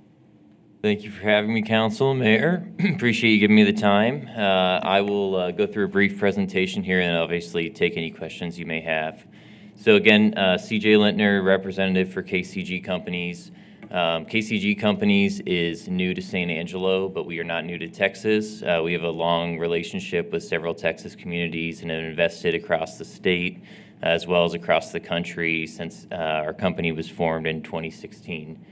Thank you for having me, Council, Mayor. Appreciate you giving me the time. I will go through a brief presentation here and obviously take any questions you may have. So again, CJ Lintner, representative for KCG Companies. KCG Companies is new to San Angelo, but we are not new to Texas. We have a long relationship with several Texas communities and have invested across the state as well as across the country since our company was formed in 2015.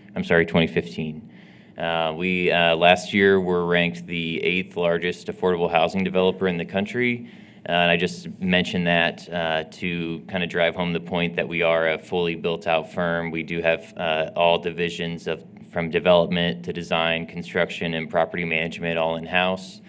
We last year were ranked the 8th largest affordable housing developer in the country. And I just mentioned that to kind of drive home the point that we are a fully built-out firm. We do have all divisions from development to design, construction, and property management all in-house.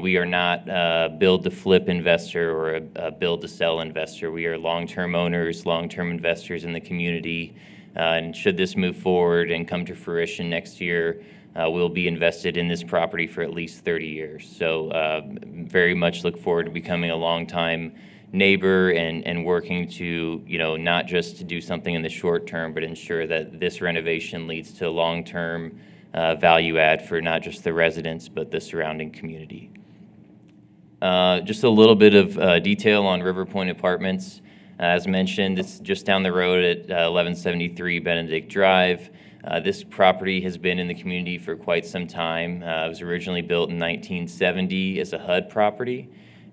We are not a build-to-flip investor or a build-to-sell investor. We are long-term owners, long-term investors in the community. And should this move forward and come to fruition next year, we'll be invested in this property for at least 30 years. So very much look forward to becoming a longtime neighbor and working to, not just to do something in the short term, but ensure that this renovation leads to long-term value add for not just the residents, but the surrounding community. Just a little bit of detail on River Point Apartments. As mentioned, it's just down the road at 1173 Benedict Drive. This property has been in the community for quite some time. It was originally built in 1970 as a HUD property,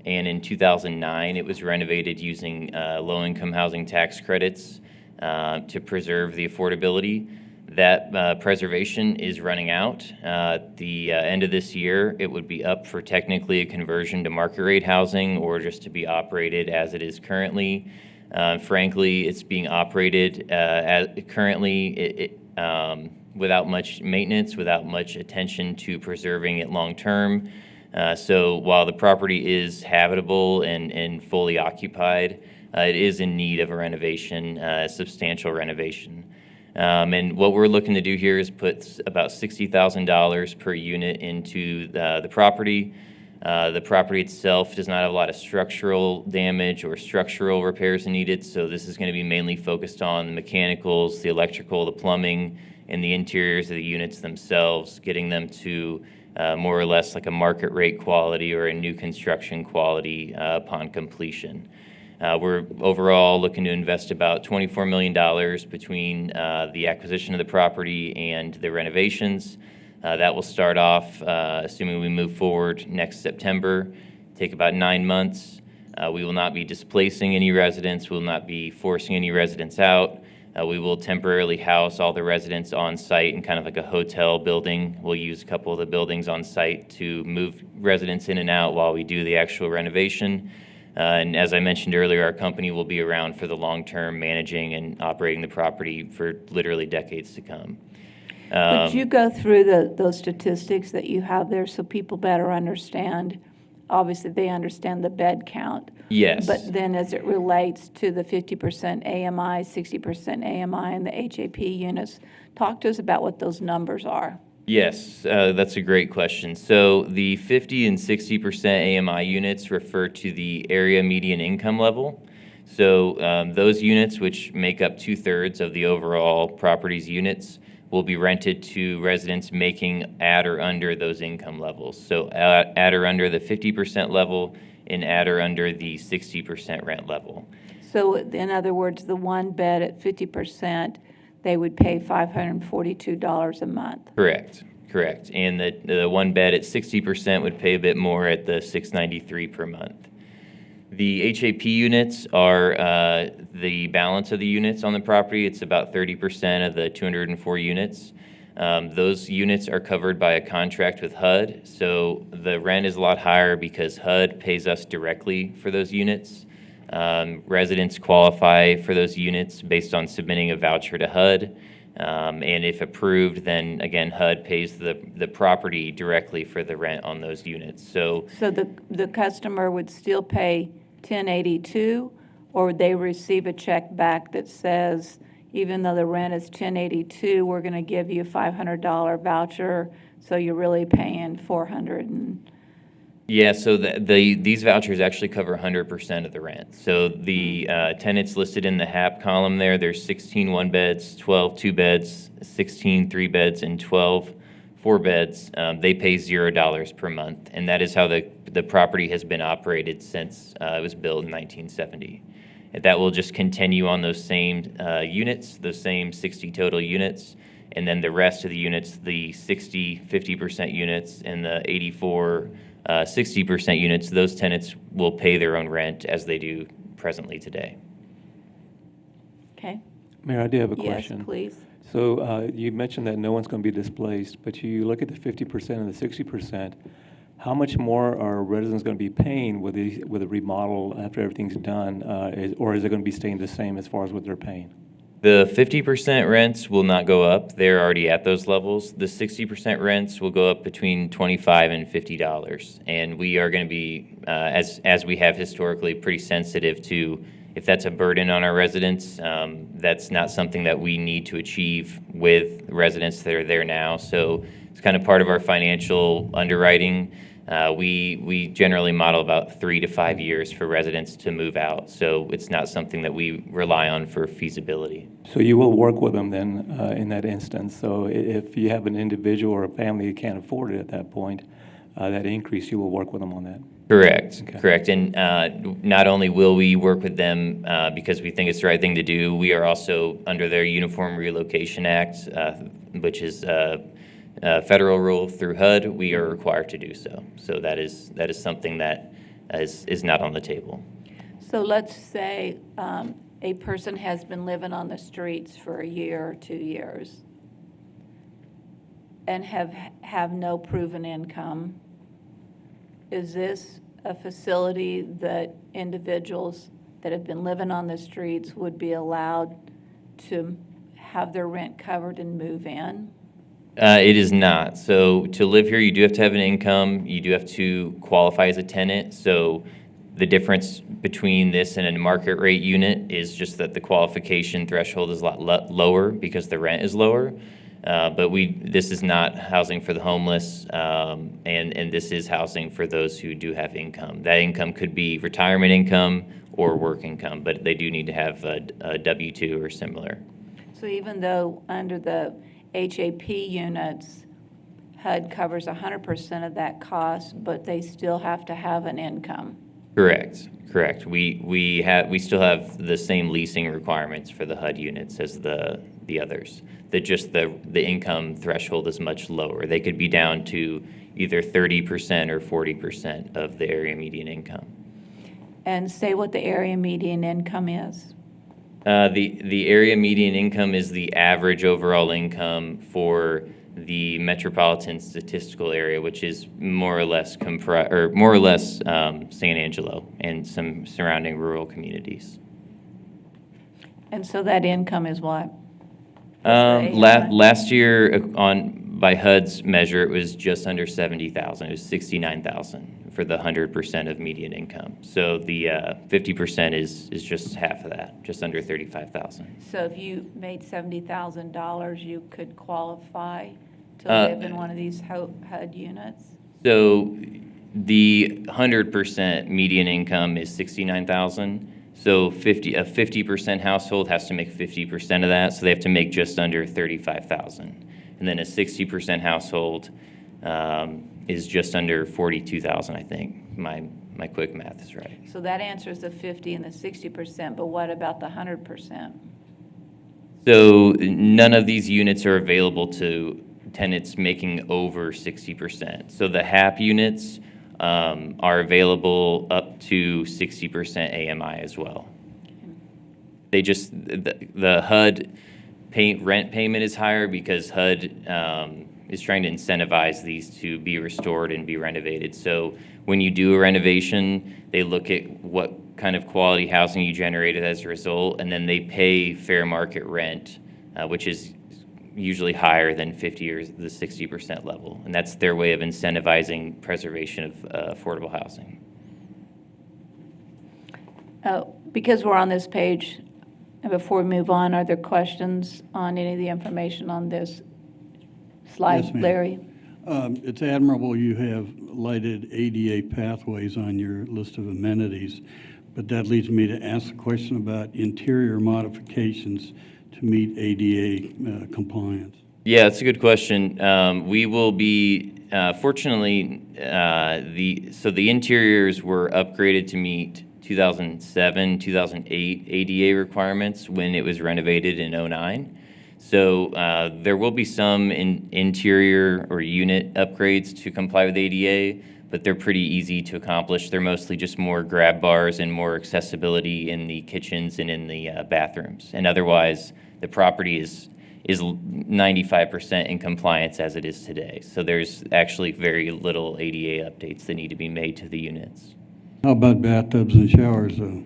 and in 2009 it was renovated using low-income housing tax credits to preserve the affordability. That preservation is running out. At the end of this year, it would be up for technically a conversion to market rate housing or just to be operated as it is currently. Frankly, it's being operated currently without much maintenance, without much attention to preserving it long term. So while the property is habitable and fully occupied, it is in need of a renovation, a substantial renovation. And what we're looking to do here is put about $60,000 per unit into the property. The property itself does not have a lot of structural damage or structural repairs needed, so this is going to be mainly focused on the mechanicals, the electrical, the plumbing, and the interiors of the units themselves, getting them to more or less like a market rate quality or a new construction quality upon completion. We're overall looking to invest about $24 million between the acquisition of the property and the renovations. That will start off, assuming we move forward, next September, take about 9 months. We will not be displacing any residents. We will not be forcing any residents out. We will temporarily house all the residents on site in kind of like a hotel building. We'll use a couple of the buildings on site to move residents in and out while we do the actual renovation. And as I mentioned earlier, our company will be around for the long term, managing and operating the property for literally decades to come. Would you go through those statistics that you have there so people better understand? Obviously, they understand the bed count. Yes. But then as it relates to the 50% AMI, 60% AMI, and the HAP units, talk to us about what those numbers are. Yes, that's a great question. So the 50 and 60% AMI units refer to the area median income level. So those units, which make up 2/3 of the overall property's units, will be rented to residents making at or under those income levels. So at or under the 50% level and at or under the 60% rent level. So in other words, the one bed at 50%, they would pay $542 a month. Correct. And the one bed at 60% would pay a bit more at the $693 per month. The HAP units are the balance of the units on the property. It's about 30% of the 204 units. Those units are covered by a contract with HUD, so the rent is a lot higher because HUD pays us directly for those units. Residents qualify for those units based on submitting a voucher to HUD, and if approved, then again, HUD pays the property directly for the rent on those units. So the customer would still pay $1,082, or would they receive a check back that says, even though the rent is $1,082, we're going to give you a $500 voucher, so you're really paying $400? Yeah, so these vouchers actually cover 100% of the rent. So the tenants listed in the HAP column there's 16 one beds, 12 two beds, 16 three beds, and 12 four beds. They pay $0 per month, and that is how the property has been operated since it was built in 1970. And that will just continue on those same units, those same 60 total units, and then the rest of the units, the 60, 50% units, and the 84, 60% units, those tenants will pay their own rent as they do presently today. Okay. Mayor, I do have a question. Yes, please. So you mentioned that no one's going to be displaced, but you look at the 50% and the 60%, how much more are residents going to be paying with a remodel after everything's done, or is it going to be staying the same as far as what they're paying? The 50% rents will not go up. They're already at those levels. The 60% rents will go up between $25 and $50. And we are going to be, as we have historically, pretty sensitive to if that's a burden on our residents. That's not something that we need to achieve with residents that are there now. So it's kind of part of our financial underwriting. We generally model about 3 to 5 years for residents to move out. So it's not something that we rely on for feasibility. So you will work with them then in that instance. So if you have an individual or a family that can't afford it at that point, that increase, you will work with them on that. Correct. Okay. Correct. And not only will we work with them because we think it's the right thing to do, we are also under their Uniform Relocation Act, which is federal rule through HUD. We are required to do so. So that is something that is not on the table. So let's say a person has been living on the streets for a year or 2 years and have no proven income. Is this a facility that individuals that have been living on the streets would be allowed to have their rent covered and move in? It is not. So to live here, you do have to have an income. You do have to qualify as a tenant. So the difference between this and a market rate unit is just that the qualification threshold is a lot lower because the rent is lower. But this is not housing for the homeless, and this is housing for those who do have income. That income could be retirement income or work income, but they do need to have a W-2 or similar. So even though under the HAP units, HUD covers 100% of that cost, but they still have to have an income. Correct. We still have the same leasing requirements for the HUD units as the others. That just the income threshold is much lower. They could be down to either 30% or 40% of the area median income. And say what the area median income is. The area median income is the average overall income for the metropolitan statistical area, which is more or less San Angelo and some surrounding rural communities. And so that income is what? Last year, by HUD's measure, it was just under 70,000. It was 69,000 for the 100% of median income. So the 50% is just half of that, just under 35,000. So if you made $70,000, you could qualify to live in one of these HUD units? So the 100% median income is 69,000. So a 50% household has to make 50% of that, so they have to make just under 35,000. And then a 60% household is just under 42,000, I think. My quick math is right. So that answers the 50 and the 60%, but what about the 100%? So none of these units are available to tenants making over 60%. So the HAP units are available up to 60% AMI as well. They just, the HUD rent payment is higher because HUD is trying to incentivize these to be restored and be renovated. So when you do a renovation, they look at what kind of quality housing you generated as a result, and then they pay fair market rent, which is usually higher than 50 or the 60% level. And that's their way of incentivizing preservation of affordable housing. Because we're on this page, and before we move on, are there questions on any of the information on this slide, Yes, ma'am. Larry? It's admirable you have lighted ADA pathways on your list of amenities, but that leads me to ask a question about interior modifications to meet ADA compliance. Yeah, that's a good question. We will be, fortunately, the interiors were upgraded to meet 2007, 2008 ADA requirements when it was renovated in 2009. So there will be some interior or unit upgrades to comply with ADA, but they're pretty easy to accomplish. They're mostly just more grab bars and more accessibility in the kitchens and in the bathrooms. And otherwise, the property is 95% in compliance as it is today. So there's actually very little ADA updates that need to be made to the units. How about bathtubs and showers, though?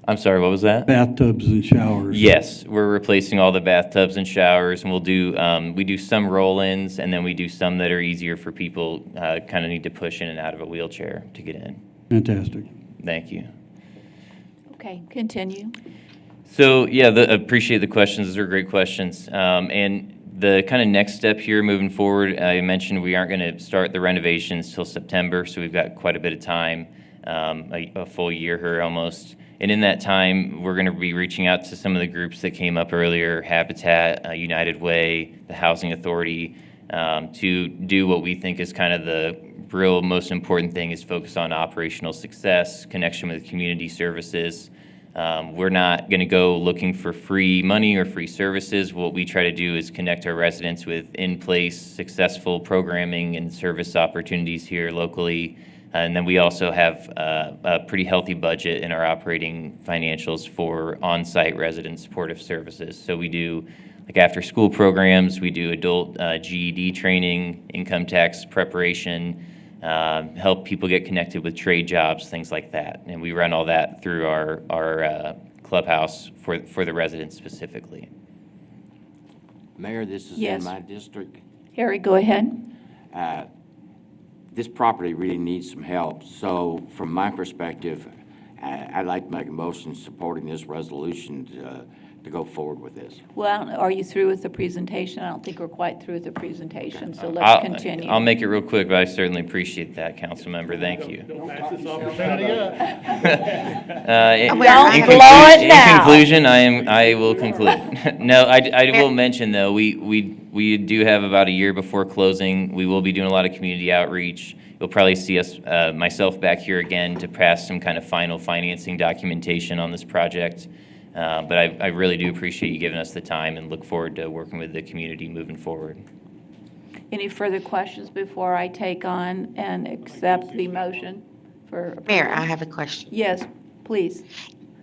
I'm sorry, what was that? Bathtubs and showers. Yes, we're replacing all the bathtubs and showers, and we'll do, we do some roll-ins, and then we do some that are easier for people kind of need to push in and out of a wheelchair to get in. Fantastic. Thank you. Okay, continue. So, yeah, appreciate the questions. Those are great questions. And the kind of next step here moving forward, I mentioned we aren't going to start the renovations till September, so we've got quite a bit of time, a full year here almost. And in that time, we're going to be reaching out to some of the groups that came up earlier, Habitat, United Way, the Housing Authority, to do what we think is kind of the real most important thing is focus on operational success, connection with community services. We're not going to go looking for free money or free services. What we try to do is connect our residents with in-place successful programming and service opportunities here locally. And then we also have a pretty healthy budget in our operating financials for on-site resident supportive services. So we do like after-school programs, we do adult GED training, income tax preparation, help people get connected with trade jobs, things like that. And we run all that through our clubhouse for the residents specifically. Mayor, this is Yes. in my district. Harry, go ahead. This property really needs some help. So from my perspective, I'd like to make a motion supporting this resolution to go forward with this. Well, are you through with the presentation? I don't think we're quite through with the presentation, so let's continue. I'll make it real quick, but I certainly appreciate that, council member. Thank you. Don't pass this opportunity up. In blow it in now. conclusion, I will conclude. No, I will mention though, we we do have about a year before closing. We will be doing a lot of community outreach. You'll probably see us, myself back here again to pass some kind of final financing documentation on this project. But I really do appreciate you giving us the time and look forward to working with the community moving forward. Any further questions before I take on and accept the motion for approval? Mayor, I have a question. Yes, please.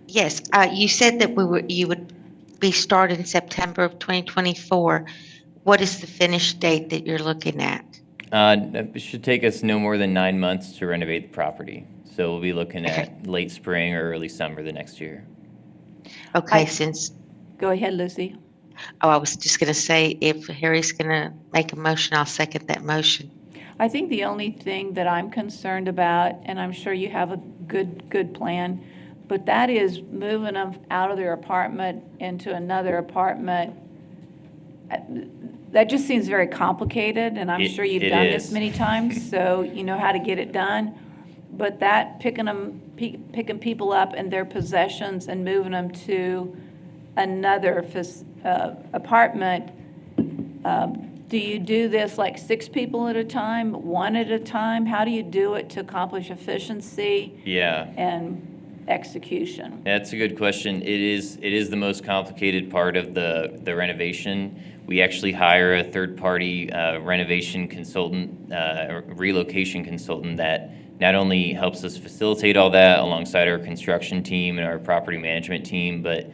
Yes, you said that you would be starting September of 2024. What is the finish date that you're looking at? It should take us no more than 9 months to renovate the property. So we'll be looking at late spring or early summer the next year. Okay, Go ahead, Lucy. I was just going to say, if Harry's going to make a motion, I'll second that motion. I think the only thing that I'm concerned about, and I'm sure you have a good plan, but that is moving them out of their apartment into another apartment. That just seems very complicated, and I'm sure you've done this many times, so you know how to get it done. But that picking people up and their possessions and moving them to another apartment, do you do this like 6 people at a time, 1 at a time? How do you do it to accomplish efficiency? Yeah. And execution? That's a good question. It is the most complicated part of the renovation. We actually hire a third-party renovation consultant, relocation consultant that not only helps us facilitate all that alongside our construction team and our property management team, but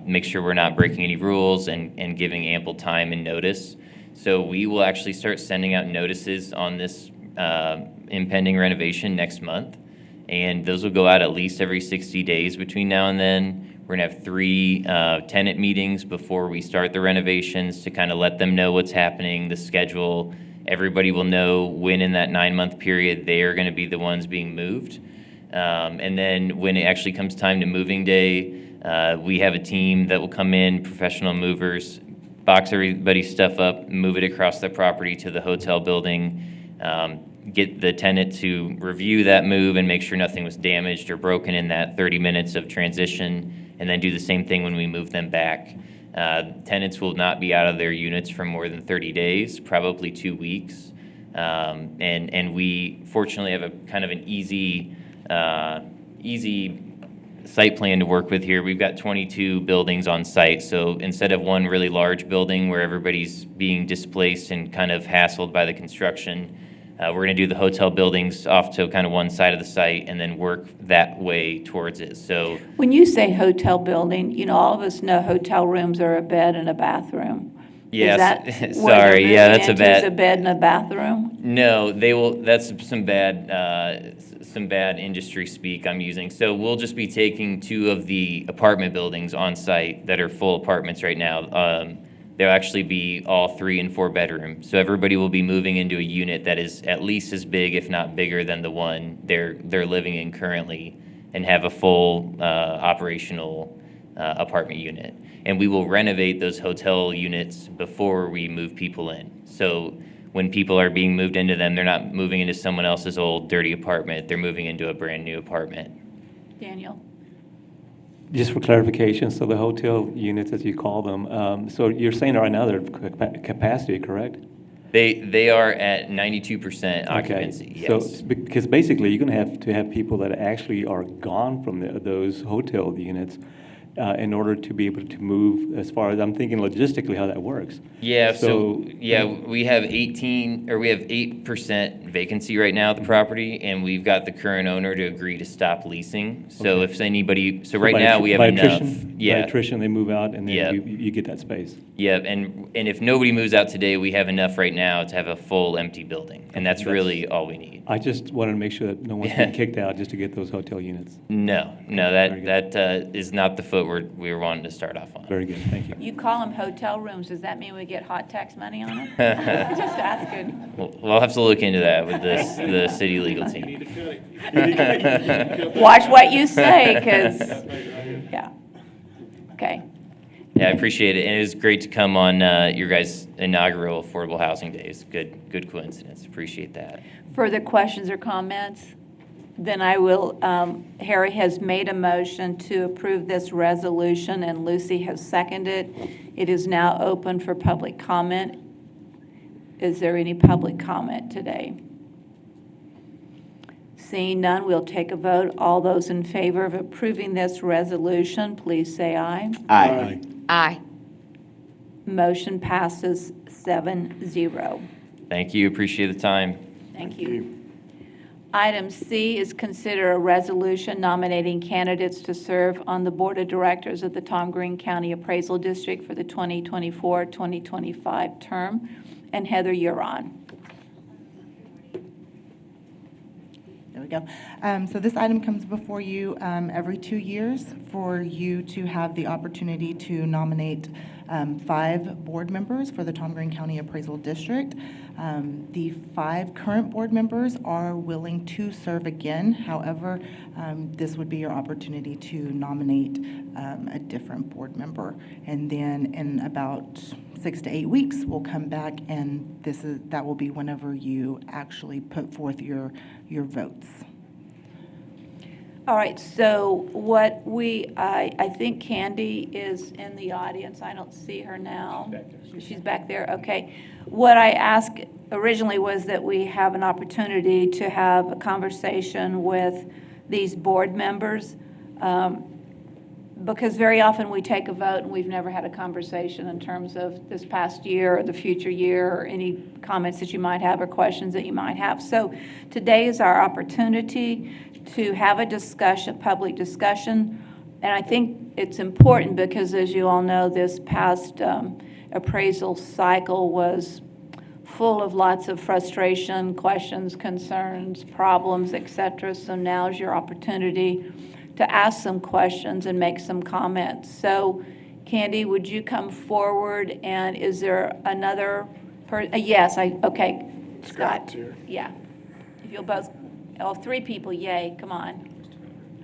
make sure we're not breaking any rules and giving ample time and notice. So we will actually start sending out notices on this impending renovation next month. And those will go out at least every 60 days between now and then. We're going to have 3 tenant meetings before we start the renovations to kind of let them know what's happening, the schedule. Everybody will know when in that 9-month period they are going to be the ones being moved. And then when it actually comes time to moving day, we have a team that will come in, professional movers, box everybody's stuff up, move it across the property to the hotel building, get the tenant to review that move and make sure nothing was damaged or broken in that 30 minutes of transition, and then do the same thing when we move them back. Tenants will not be out of their units for more than 30 days, probably 2 weeks. And we fortunately have a kind of an easy site plan to work with here. We've got 22 buildings on site, so instead of one really large building where everybody's being displaced and kind of hassled by the construction, we're going to do the hotel buildings off to kind of one side of the site and then work that way towards it. So When you say hotel building, you know, all of us know hotel rooms are a bed and a bathroom. yes, Is that sorry, yeah, that's a Is bad. a bed and a bathroom? No, they will. That's some bad industry speak I'm using. So we'll just be taking 2 of the apartment buildings on site that are full apartments right now. There'll actually be all 3 and 4 bedrooms. So everybody will be moving into a unit that is at least as big, if not bigger, than the one they're living in currently, and have a full operational apartment unit. And we will renovate those hotel units before we move people in. So when people are being moved into them, they're not moving into someone else's old dirty apartment. They're moving into a brand new apartment. Daniel? Just for clarification, so the hotel units, as you call them, so you're saying right now they're capacity, correct? They are at 92% occupancy, Okay. yes. So, because basically, you're going to have people that actually are gone from those hotel units in order to be able to move, as far as I'm thinking logistically how that works. Yeah, so we have 8% vacancy right now at the property, and we've got the current owner to agree to stop leasing. So if anybody, so right now we have enough. By attrition, they move out, and then you get that space. Yeah, and if nobody moves out today, we have enough right now to have a full empty building, and that's really all we need. I just wanted to make sure that no one's getting kicked out just to get those hotel units. No, that is not the foot we were wanting to start off on. Very good, thank you. You call them hotel rooms, does that mean we get hot tax money on them? Just asking. We'll have to look into that with the city legal team. Watch what you say, because, yeah. Okay. Yeah, I appreciate it, and it was great to come on your guys' inaugural Affordable Housing Days. Good coincidence. Appreciate that. Further questions or comments? Then I will, Harry has made a motion to approve this resolution, and Lucy has seconded. It is now open for public comment. Is there any public comment today? Seeing none, we'll take a vote. All those in favor of approving this resolution, please say aye. Aye. Aye. Motion passes 7-0. Thank you. Appreciate the time. Thank you. Item C is consider a resolution nominating candidates to serve on the Board of Directors of the Tom Green County Appraisal District for the 2024-2025 term. And Heather, you're on. There we go. So this item comes before you every 2 years for you to have the opportunity to nominate 5 board members for the Tom Green County Appraisal District. The 5 current board members are willing to serve again. However, this would be your opportunity to nominate a different board member. And then in about 6 to 8 weeks, we'll come back, and that will be whenever you actually put forth your votes. All right, so what I think Candy is in the audience. I don't see her now. She's back there, okay. What I asked originally was that we have an opportunity to have a conversation with these board members, because very often we take a vote and we've never had a conversation in terms of this past year or the future year or any comments that you might have or questions that you might have. So today is our opportunity to have a discussion, public discussion. And I think it's important because, as you all know, this past appraisal cycle was full of lots of frustration, questions, concerns, problems, et cetera. So now's your opportunity to ask some questions and make some comments. So, Candy, would you come forward? And is there another person? Yes, okay. Scott. Here. Yeah. If you'll both, 3 people, yay, come on.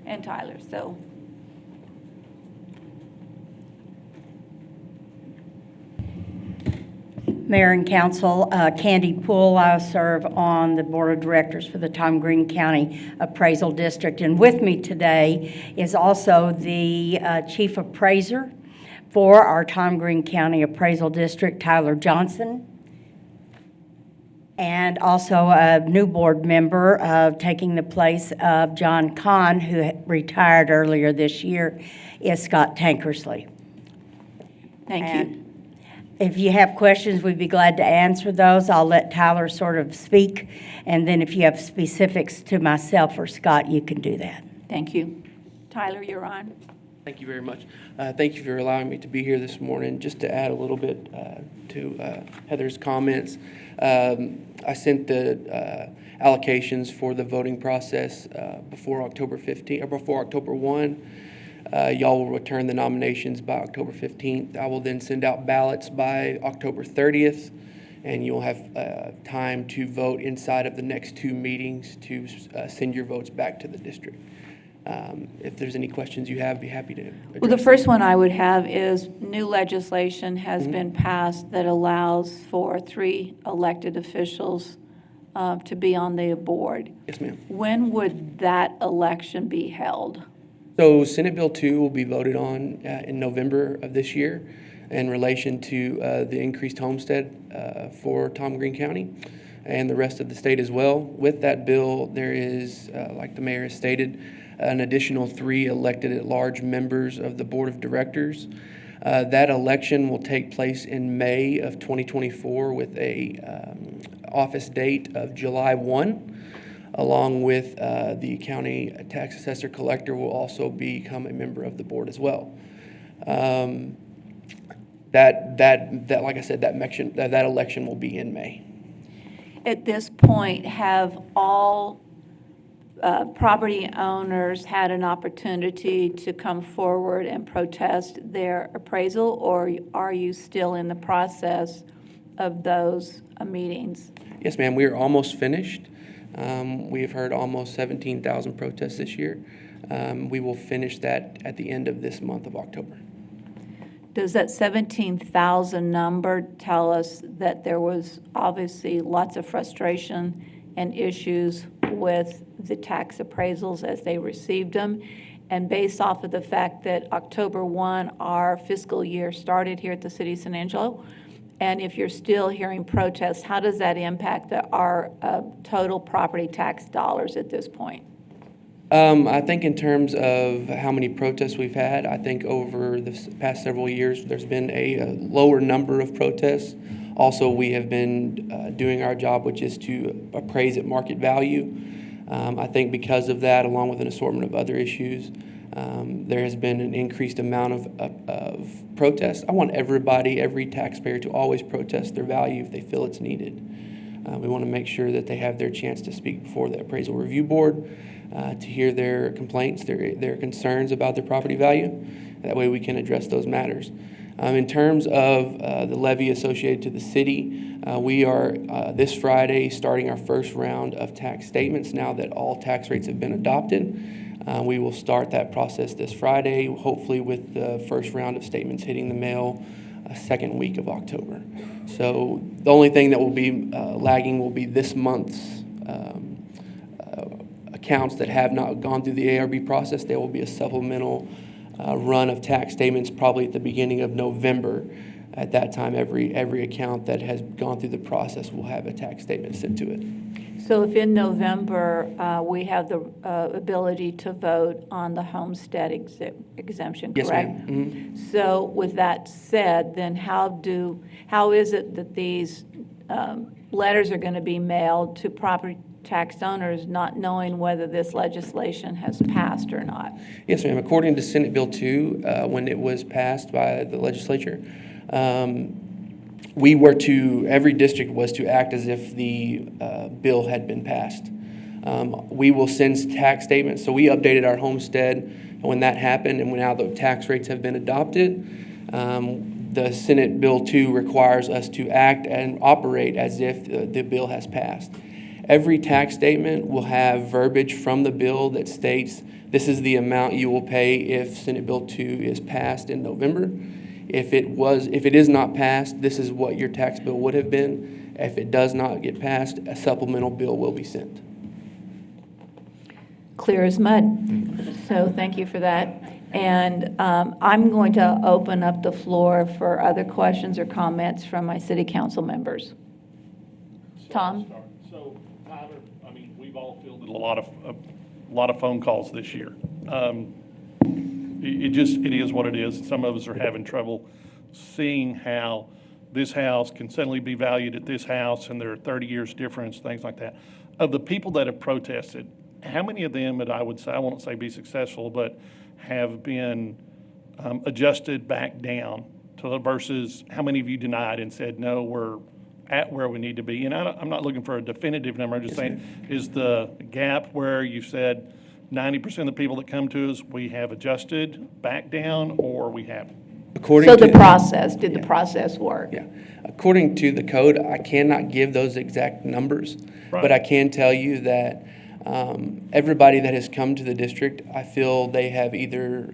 And Tyler, so. Mayor and Council, Candy Poole. I serve on the Board of Directors for the Tom Green County Appraisal District. And with me today is also the Chief Appraiser for our Tom Green County Appraisal District, Tyler Johnson. And also a new board member taking the place of John Kahn, who retired earlier this year, is Scott Tankersley. Thank you. If you have questions, we'd be glad to answer those. I'll let Tyler sort of speak, and then if you have specifics to myself or Scott, you can do that. Thank you. Tyler, you're on. Thank you very much. Thank you for allowing me to be here this morning. Just to add a little bit to Heather's comments, I sent the allocations for the voting process before October 15 or before October 1. Y'all will return the nominations by October 15th. I will then send out ballots by October 30th, and you'll have time to vote inside of the next 2 meetings to send your votes back to the district. If there's any questions you have, I'd be happy to address Well, the first one I would have is new legislation has been passed that allows for 3 elected officials to be on the board. Yes, ma'am. When would that election be held? So Senate Bill 2 will be voted on in November of this year in relation to the increased homestead for Tom Green County and the rest of the state as well. With that bill, there is, like the mayor has stated, an additional 3 elected at-large members of the Board of Directors. That election will take place in May of 2024 with a office date of July 1. Along with the county tax assessor collector will also become a member of the board as well. That like I said, that election will be in May. At this point, have all property owners had an opportunity to come forward and protest their appraisal, or are you still in the process of those meetings? Yes, ma'am. We are almost finished. We have heard almost 17,000 protests this year. We will finish that at the end of this month of October. Does that 17,000 number tell us that there was obviously lots of frustration and issues with the tax appraisals as they received them. And based off of the fact that October 1, our fiscal year started here at the City of San Angelo, and if you're still hearing protests, how does that impact our total property tax dollars at this point? I think in terms of how many protests we've had, I think over the past several years, there's been a lower number of protests. Also, we have been doing our job, which is to appraise at market value. I think because of that, along with an assortment of other issues, there has been an increased amount of protests. I want everybody, every taxpayer, to always protest their value if they feel it's needed. We want to make sure that they have their chance to speak before the appraisal review board, to hear their complaints, their concerns about their property value. That way we can address those matters. In terms of the levy associated to the city, we are this Friday starting our first round of tax statements now that all tax rates have been adopted. We will start that process this Friday, hopefully with the first round of statements hitting the mail second week of October. So the only thing that will be lagging will be this month's accounts that have not gone through the ARB process. There will be a supplemental run of tax statements probably at the beginning of November. At that time, every account that has gone through the process will have a tax statement sent to it. So if in November, we have the ability to vote on the homestead exemption, correct? Yes, ma'am. Mm-hmm. So with that said, then how is it that these letters are going to be mailed to property tax owners not knowing whether this legislation has passed or not? Yes, ma'am. According to Senate Bill 2, when it was passed by the legislature, every district was to act as if the bill had been passed. We will send tax statements. So we updated our homestead when that happened, and when now the tax rates have been adopted, the Senate Bill 2 requires us to act and operate as if the bill has passed. Every tax statement will have verbiage from the bill that states this is the amount you will pay if Senate Bill 2 is passed in November. If it is not passed, this is what your tax bill would have been. If it does not get passed, a supplemental bill will be sent. Clear as mud. So thank you for that. And I'm going to open up the floor for other questions or comments from my city council members. Tom? So Tyler, I mean, we've all fielded a lot of phone calls this year. It is what it is. Some of us are having trouble seeing how this house can suddenly be valued at this house and there are 30 years difference, things like that. Of the people that have protested, how many of them, I would say, I won't say be successful, but have been adjusted back down to versus how many of you denied and said, no, we're at where we need to be? And I'm not looking for a definitive number. I'm just saying, is the gap where you said 90% of the people that come to us, we have adjusted back down, or we haven't? So the process, did the process work? Yeah. According to the code, I cannot give those exact numbers, but I can tell you that everybody that has come to the district, I feel they have either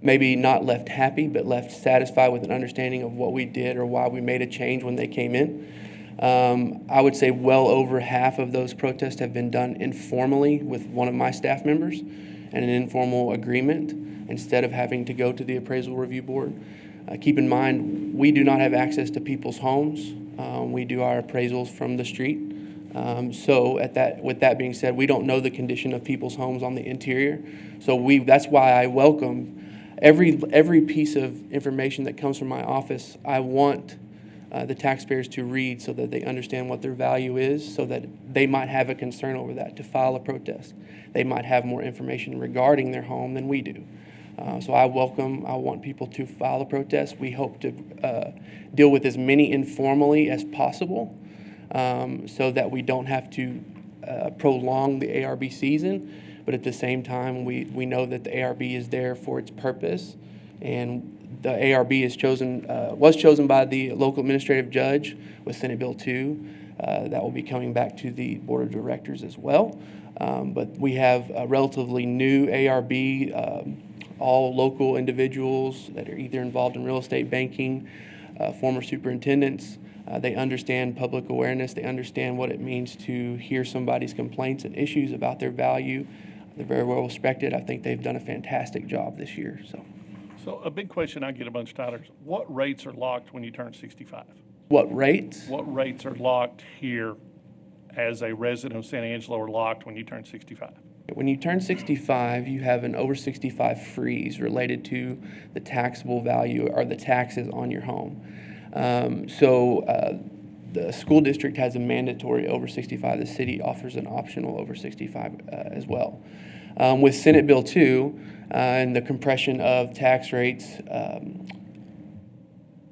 maybe not left happy, but left satisfied with an understanding of what we did or why we made a change when they came in. I would say well over half of those protests have been done informally with one of my staff members and an informal agreement instead of having to go to the appraisal review board. Keep in mind, we do not have access to people's homes. We do our appraisals from the street. So with that being said, we don't know the condition of people's homes on the interior. So that's why I welcome every piece of information that comes from my office. I want the taxpayers to read so that they understand what their value is, so that they might have a concern over that, to file a protest. They might have more information regarding their home than we do. So I want people to file a protest. We hope to deal with as many informally as possible so that we don't have to prolong the ARB season. But at the same time, we know that the ARB is there for its purpose, and the ARB was chosen by the local administrative judge with Senate Bill 2. That will be coming back to the board of directors as well. But we have a relatively new ARB, all local individuals that are either involved in real estate banking, former superintendents. They understand public awareness. They understand what it means to hear somebody's complaints and issues about their value. They're very well respected. I think they've done a fantastic job this year. So a big question I get a bunch of times, what rates are locked when you turn 65? What rates? What rates are locked here as a resident of San Angelo are locked when you turn 65? When you turn 65, you have an over 65 freeze related to the taxable value or the taxes on your home. The school district has a mandatory over 65. The city offers an optional over 65 as well. With Senate Bill 2 and the compression of tax rates,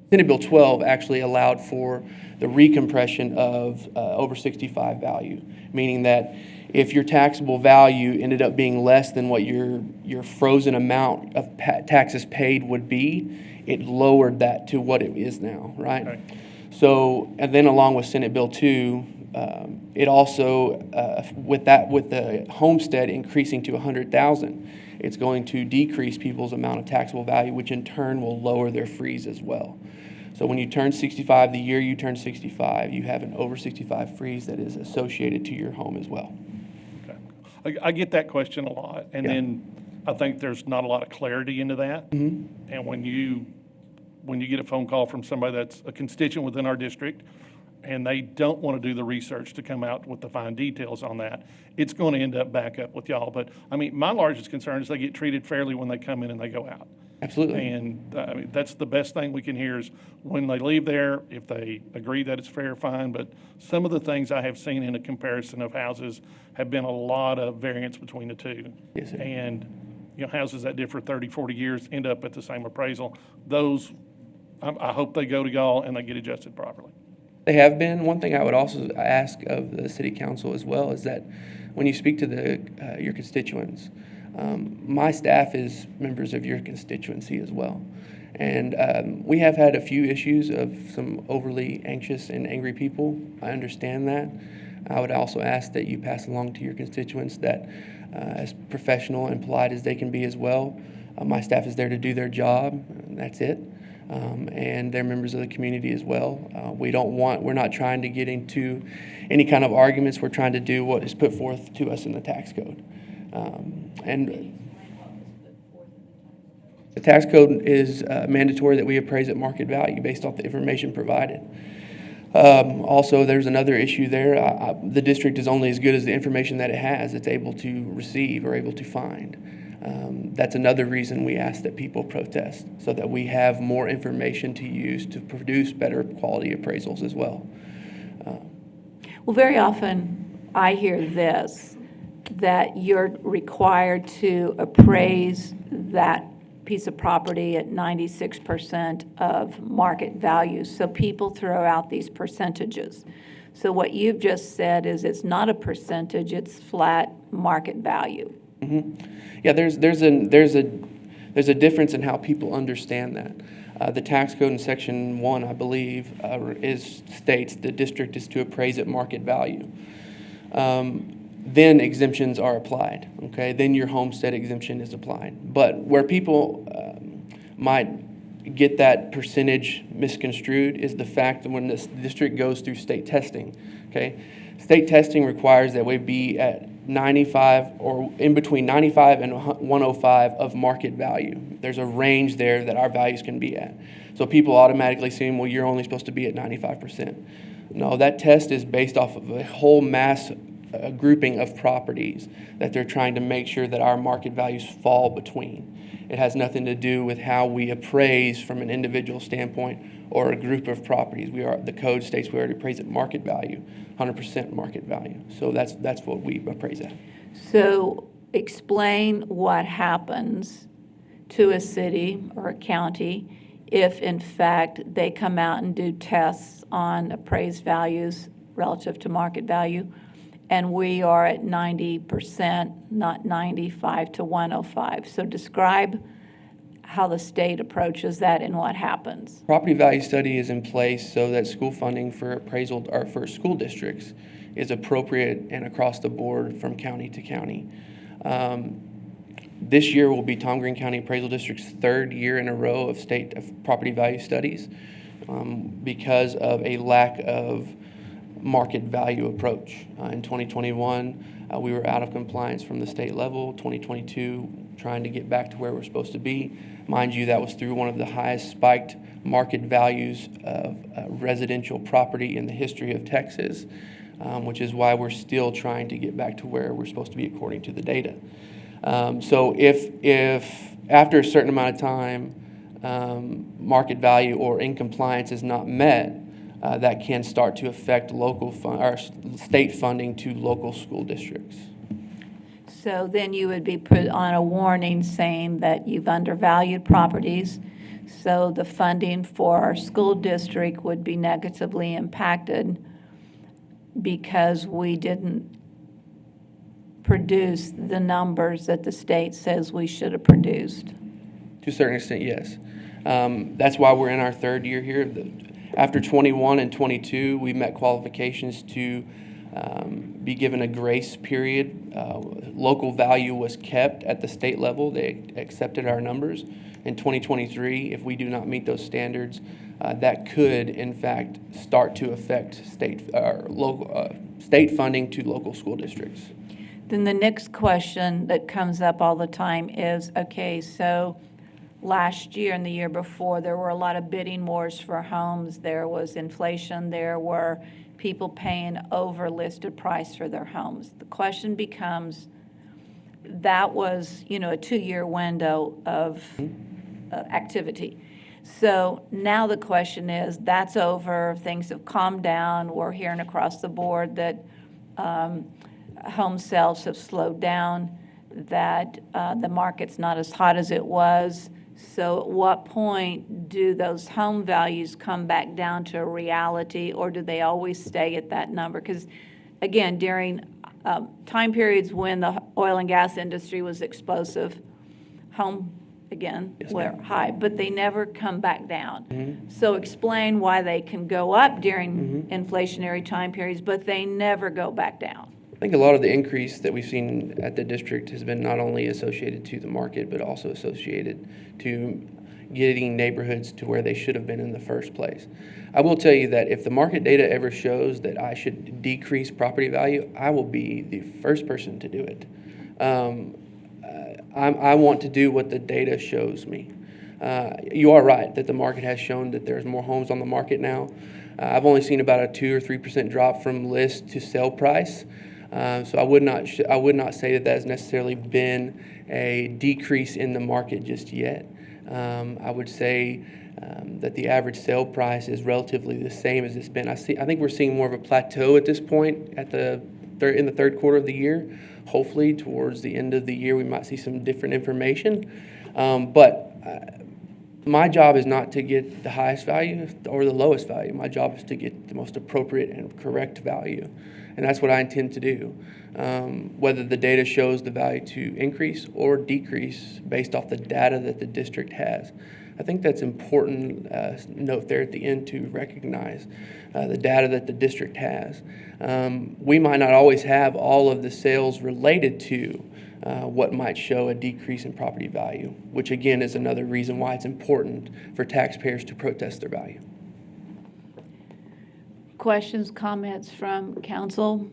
Senate Bill 12 actually allowed for the recompression of over 65 value, meaning that if your taxable value ended up being less than what your frozen amount of taxes paid would be, it lowered that to what it is now, right? Okay. So, and then along with Senate Bill 2, it also, with the homestead increasing to 100,000, it's going to decrease people's amount of taxable value, which in turn will lower their freeze as well. So when you turn 65, the year you turn 65, you have an over 65 freeze that is associated to your home as well. Okay. I get that question a lot, and then I think there's not a lot of clarity into that. Mm-hmm. And when you get a phone call from somebody that's a constituent within our district, and they don't want to do the research to come out with the fine details on that, it's going to end up back up with y'all. But I mean, my largest concern is they get treated fairly when they come in and they go out. Absolutely. And I mean, that's the best thing we can hear is when they leave there, if they agree that it's fair, fine. But some of the things I have seen in a comparison of houses have been a lot of variance between the two. Yes, sir. And, houses that differ 30, 40 years end up at the same appraisal. Those, I hope they go to y'all and they get adjusted properly. They have been. One thing I would also ask of the city council as well is that when you speak to your constituents, my staff is members of your constituency as well. And we have had a few issues of some overly anxious and angry people. I understand that. I would also ask that you pass along to your constituents that as professional and polite as they can be as well, my staff is there to do their job, and that's it. And they're members of the community as well. We're not trying to get into any kind of arguments. We're trying to do what is put forth to us in the tax code. And the tax code is mandatory that we appraise at market value based off the information provided. Also, there's another issue there. The district is only as good as the information that it has, it's able to receive or able to find. That's another reason we ask that people protest, so that we have more information to use to produce better quality appraisals as well. Well, very often I hear this, that you're required to appraise that piece of property at 96% of market value. So people throw out these percentages. So what you've just said is it's not a percentage, it's flat market value. Mm-hmm. Yeah, there's a difference in how people understand that. The tax code in section 1, I believe, states the district is to appraise at market value. Then exemptions are applied, okay? Then your homestead exemption is applied. But where people might get that percentage misconstrued is the fact that when this district goes through state testing, okay? State testing requires that we be at 95 or in between 95 and 105 of market value. There's a range there that our values can be at. So people automatically assume, well, you're only supposed to be at 95%. No, that test is based off of a whole mass grouping of properties that they're trying to make sure that our market values fall between. It has nothing to do with how we appraise from an individual standpoint or a group of properties. The code states we already appraise at market value, 100% market value. So that's what we appraise at. So explain what happens to a city or a county if in fact they come out and do tests on appraised values relative to market value, and we are at 90%, not 95 to 105. So describe how the state approaches that and what happens. Property value study is in place so that school funding for appraisal or for school districts is appropriate and across the board from county to county. This year will be Tom Green County Appraisal District's third year in a row of property value studies. because of a lack of market value approach. In 2021, we were out of compliance from the state level. 2022, trying to get back to where we're supposed to be. Mind you, that was through one of the highest spiked market values of residential property in the history of Texas, which is why we're still trying to get back to where we're supposed to be according to the data. So if after a certain amount of time, market value or in compliance is not met, that can start to affect local or state funding to local school districts. So then you would be put on a warning saying that you've undervalued properties, so the funding for our school district would be negatively impacted because we didn't produce the numbers that the state says we should have produced. To a certain extent, yes. That's why we're in our third year here. After 21 and 22, we met qualifications to be given a grace period. Local value was kept at the state level. They accepted our numbers. In 2023, if we do not meet those standards, that could, in fact, start to affect state funding to local school districts. Then the next question that comes up all the time is, okay, so last year and the year before, there were a lot of bidding wars for homes. There was inflation. There were people paying over listed price for their homes. The question becomes, that was, a 2-year window of activity. So now the question is, that's over. Things have calmed down. We're hearing across the board that home sales have slowed down, that the market's not as hot as it was. So at what point do those home values come back down to a reality, or do they always stay at that number? Because, again, during time periods when the oil and gas industry was explosive, home, again, were high, but they never come back down. Mm-hmm. So explain why they can go up during inflationary time periods, but they never go back down. I think a lot of the increase that we've seen at the district has been not only associated to the market, but also associated to getting neighborhoods to where they should have been in the first place. I will tell you that if the market data ever shows that I should decrease property value, I will be the first person to do it. I want to do what the data shows me. You are right that the market has shown that there's more homes on the market now. I've only seen about a 2 or 3% drop from list to sale price. So I would not say that has necessarily been a decrease in the market just yet. I would say that the average sale price is relatively the same as it's been. I think we're seeing more of a plateau at this point in the third quarter of the year. Hopefully, towards the end of the year, we might see some different information. But my job is not to get the highest value or the lowest value. My job is to get the most appropriate and correct value. And that's what I intend to do. Whether the data shows the value to increase or decrease based off the data that the district has. I think that's important note there at the end to recognize the data that the district has. We might not always have all of the sales related to what might show a decrease in property value, which again is another reason why it's important for taxpayers to protest their value. Questions, comments from council?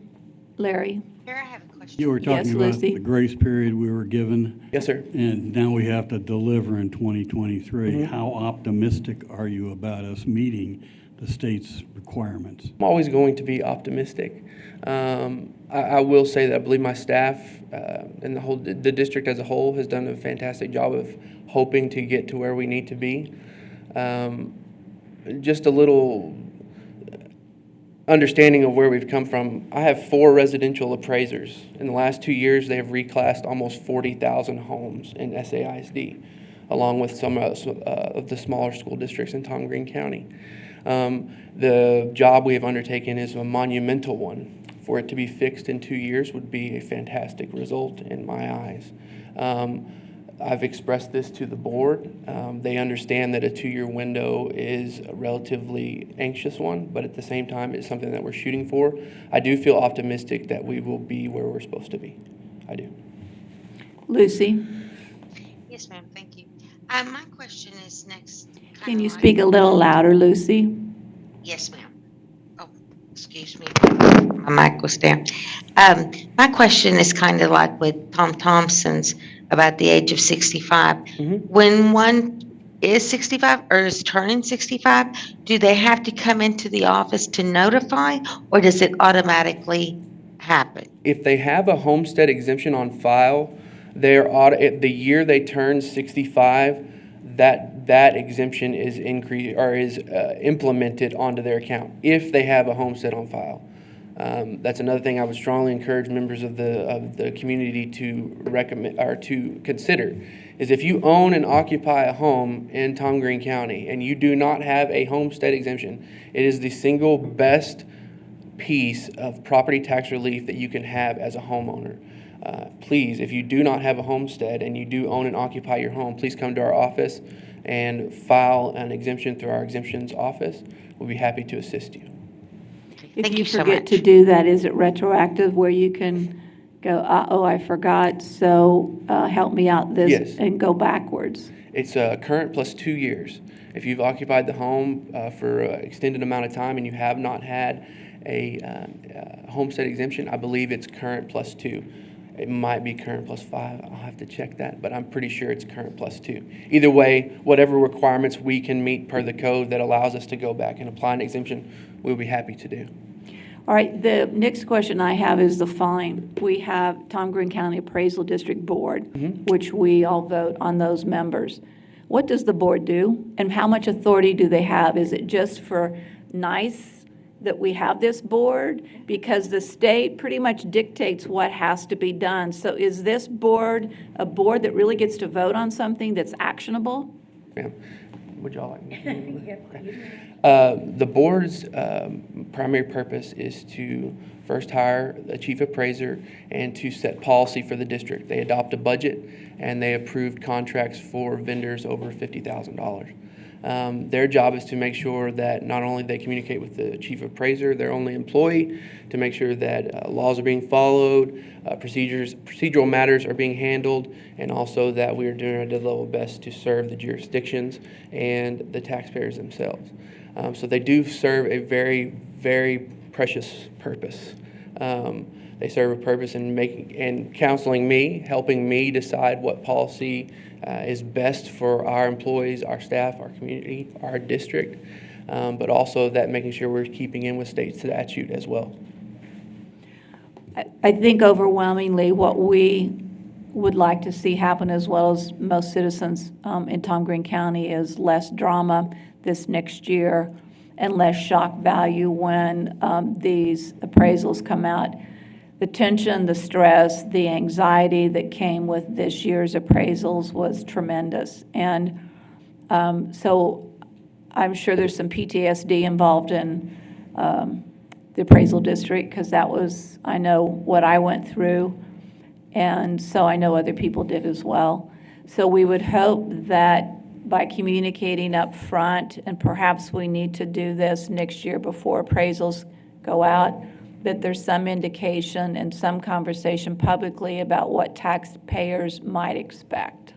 Larry? Here, I have a question. You were talking about Lucy. the grace period we were given. Yes, sir. And now we have to deliver in 2023. Mm-hmm. How optimistic are you about us meeting the state's requirements? I'm always going to be optimistic. I will say that I believe my staff and the district as a whole has done a fantastic job of hoping to get to where we need to be. Just a little understanding of where we've come from. I have 4 residential appraisers. In the last 2 years, they have reclassed almost 40,000 homes in SAISD, along with some of the smaller school districts in Tom Green County. The job we have undertaken is a monumental one. For it to be fixed in 2 years would be a fantastic result in my eyes. I've expressed this to the board. They understand that a 2-year window is a relatively anxious one, but at the same time, it's something that we're shooting for. I do feel optimistic that we will be where we're supposed to be. I do. Lucy? Yes, ma'am. Thank you. My question is next. Can you speak a little louder, Lucy? Yes, ma'am. Oh, excuse me. My mic was down. My question is kind of like with Tom Thompson's about the age of 65. When one is 65 or is turning 65, do they have to come into the office to notify, or does it automatically happen? If they have a homestead exemption on file, the year they turn 65, that exemption is implemented onto their account if they have a homestead on file. That's another thing I would strongly encourage members of the community to recommend or to consider is if you own and occupy a home in Tom Green County and you do not have a homestead exemption, it is the single best piece of property tax relief that you can have as a homeowner. Please, if you do not have a homestead and you do own and occupy your home, please come to our office and file an exemption through our exemptions office. We'll be happy to assist you. If you forget to do that, is it retroactive where you can go, uh-oh, I forgot, so help me out this, Yes. and go backwards? It's current plus 2 years. If you've occupied the home for an extended amount of time and you have not had a homestead exemption, I believe it's current plus 2. It might be current plus 5. I'll have to check that, but I'm pretty sure it's current plus 2. Either way, whatever requirements we can meet per the code that allows us to go back and apply an exemption, we'll be happy to do. All right, the next question I have is the fine. We have Tom Green County Appraisal District Board, which we all vote on those members. What does the board do, and how much authority do they have? Is it just for nice that we have this board? Because the state pretty much dictates what has to be done. So is this board a board that really gets to vote on something that's actionable? Ma'am, would y'all like me? The board's primary purpose is to first hire a chief appraiser and to set policy for the district. They adopt a budget and they approved contracts for vendors over $50,000. Their job is to make sure that not only they communicate with the chief appraiser, their only employee, to make sure that laws are being followed, procedural matters are being handled, and also that we are doing our level best to serve the jurisdictions and the taxpayers themselves. So they do serve a very, very precious purpose. They serve a purpose in counseling me, helping me decide what policy is best for our employees, our staff, our community, our district, but also that making sure we're keeping in with state statute as well. I think overwhelmingly what we would like to see happen, as well as most citizens in Tom Green County, is less drama this next year and less shock value when these appraisals come out. The tension, the stress, the anxiety that came with this year's appraisals was tremendous. And so I'm sure there's some PTSD involved in the appraisal district, because that was, I know, what I went through. And so I know other people did as well. So we would hope that by communicating up front, and perhaps we need to do this next year before appraisals go out, that there's some indication and some conversation publicly about what taxpayers might expect.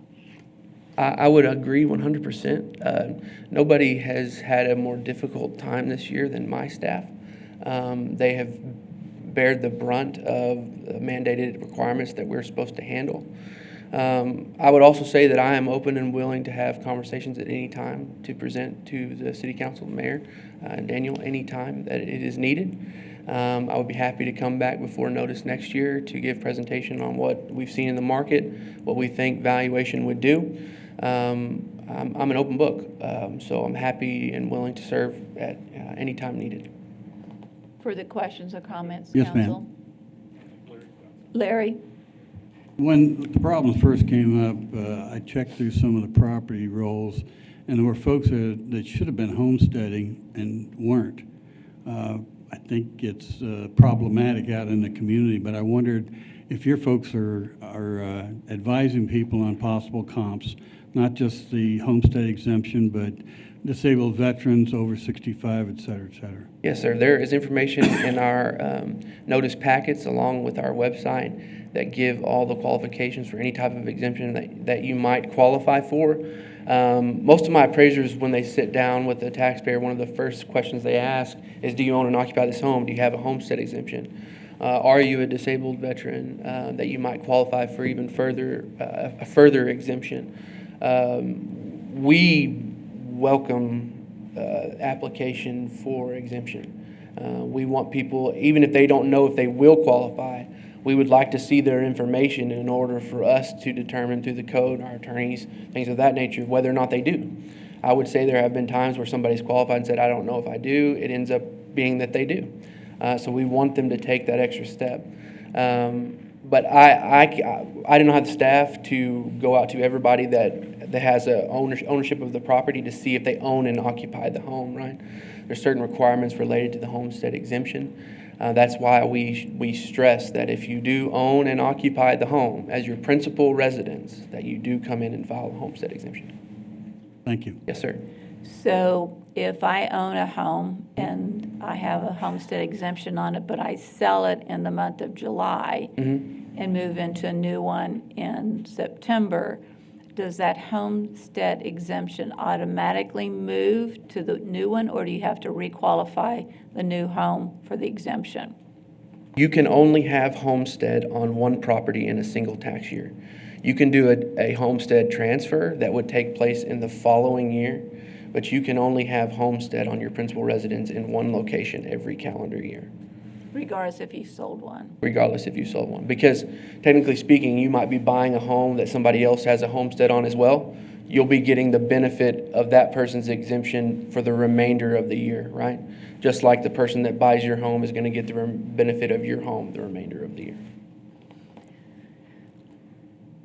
I would agree 100%. Nobody has had a more difficult time this year than my staff. They have bared the brunt of mandated requirements that we're supposed to handle. I would also say that I am open and willing to have conversations at any time to present to the City Council, Mayor, Daniel, any time that it is needed. I would be happy to come back before notice next year to give presentation on what we've seen in the market, what we think valuation would do. I'm an open book, so I'm happy and willing to serve at any time needed. Further questions or comments, Yes, Council? Larry? When the problems first came up, I checked through some of the property rolls, and there were folks that should have been homesteading and weren't. I think it's problematic out in the community, but I wondered if your folks are advising people on possible comps, not just the homestead exemption, but disabled veterans over 65, et cetera, et cetera. Yes, sir. There is information in our notice packets along with our website that give all the qualifications for any type of exemption that you might qualify for. Most of my appraisers, when they sit down with the taxpayer, one of the first questions they ask is, do you own and occupy this home? Do you have a homestead exemption? Are you a disabled veteran that you might qualify for even a further exemption? We welcome application for exemption. We want people, even if they don't know if they will qualify, we would like to see their information in order for us to determine through the code, our attorneys, things of that nature, whether or not they do. I would say there have been times where somebody's qualified and said, I don't know if I do. It ends up being that they do. So we want them to take that extra step. But I don't have the staff to go out to everybody that has a ownership of the property to see if they own and occupy the home, right? There's certain requirements related to the homestead exemption. That's why we stress that if you do own and occupy the home as your principal residence, that you do come in and file a homestead exemption. Thank you. Yes, sir. So if I own a home and I have a homestead exemption on it, but I sell it in the month of July and move into a new one in September, does that homestead exemption automatically move to the new one, or do you have to requalify the new home for the exemption? You can only have homestead on one property in a single tax year. You can do a homestead transfer that would take place in the following year, but you can only have homestead on your principal residence in one location every calendar year. Regardless if you sold one. Regardless if you sold one. Because technically speaking, you might be buying a home that somebody else has a homestead on as well. You'll be getting the benefit of that person's exemption for the remainder of the year, right? Just like the person that buys your home is going to get the benefit of your home the remainder of the year.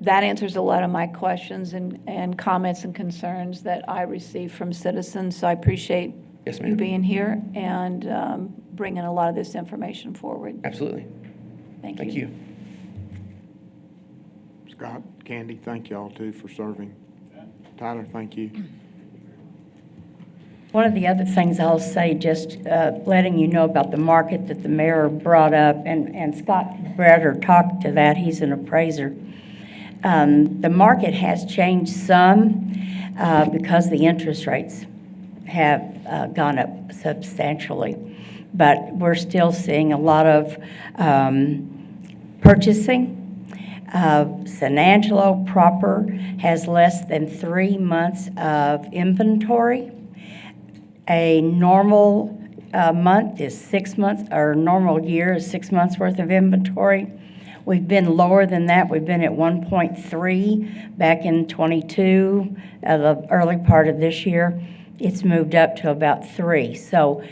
That answers a lot of my questions and comments and concerns that I receive from citizens. So I appreciate Yes, you ma'am. being here and bringing a lot of this information forward. Absolutely. Thank Thank you. Scott, Candy, thank y'all too for serving. Tyler, thank you. One of the other things I'll say, just letting you know about the market that the mayor brought up, and Scott Breder talked to that, he's an appraiser. The market has changed some because the interest rates have gone up substantially, but we're still seeing a lot of purchasing. San Angelo proper has less than 3 months of inventory. A normal month is 6 months, or normal year is 6 months worth of inventory. We've been lower than that. We've been at 1.3 back in 22, the early part of this year. It's moved up to about 3. So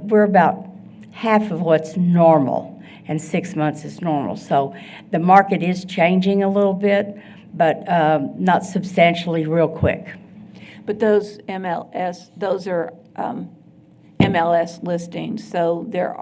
we're about half of what's normal, and 6 months is normal. So the market is changing a little bit, but not substantially real quick. But those are MLS listings. So there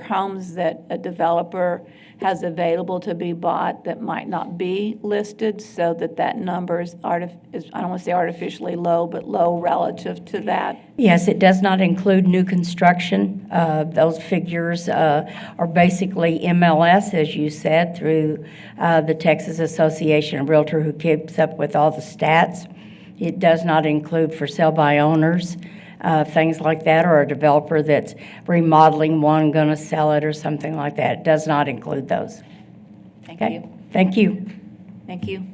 homes that a developer has available to be bought that might not be listed, so that number is I don't want to say artificially low, but low relative to that. Yes, it does not include new construction. Those figures are basically MLS, as you said, through the Texas Association of Realtors, who keeps up with all the stats. It does not include for sale by owners, things like that, or a developer that's remodeling one, going to sell it or something like that. It does not include those. Thank Okay? you. Thank you. Thank you.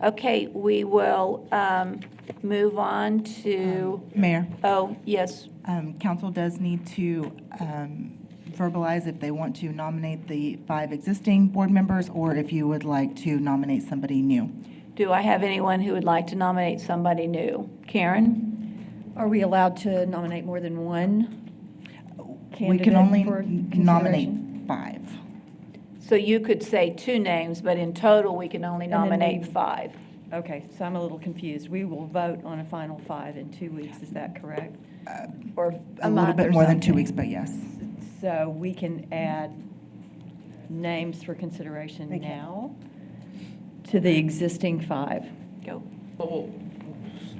Okay, we will move on to. Mayor. Oh, yes. Council does need to verbalize if they want to nominate the 5 existing board members, or if you would like to nominate somebody new. Do I have anyone who would like to nominate somebody new? Karen? Are we allowed to nominate more than one We can candidate only for nominate consideration? 5. So you could say 2 names, but in total, we can only And then nominate we- 5. Okay, so I'm a little confused. We will vote on a final 5 in 2 weeks, is that correct? Or A little month bit or more than 2 something? weeks, but yes. So we can add names for consideration now to the existing 5. Go. Well,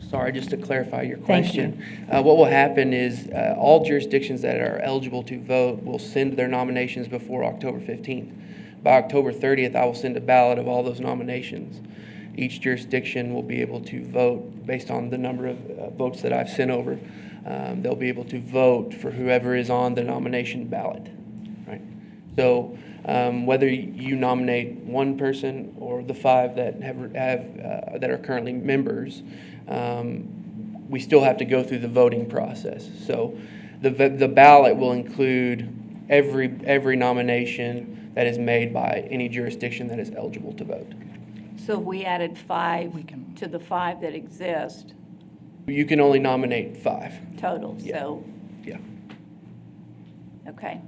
sorry, just to clarify your Thank you. question. What will happen is all jurisdictions that are eligible to vote will send their nominations before October 15th. By October 30th, I will send a ballot of all those nominations. Each jurisdiction will be able to vote based on the number of votes that I've sent over. They'll be able to vote for whoever is on the nomination ballot, right? So whether you nominate one person or the 5 that that are currently members, we still have to go through the voting process. So the ballot will include every nomination that is made by any jurisdiction that is eligible to vote. So if we added 5 to the 5 that exist You can only nominate 5. total, Yeah. so, Yeah. okay.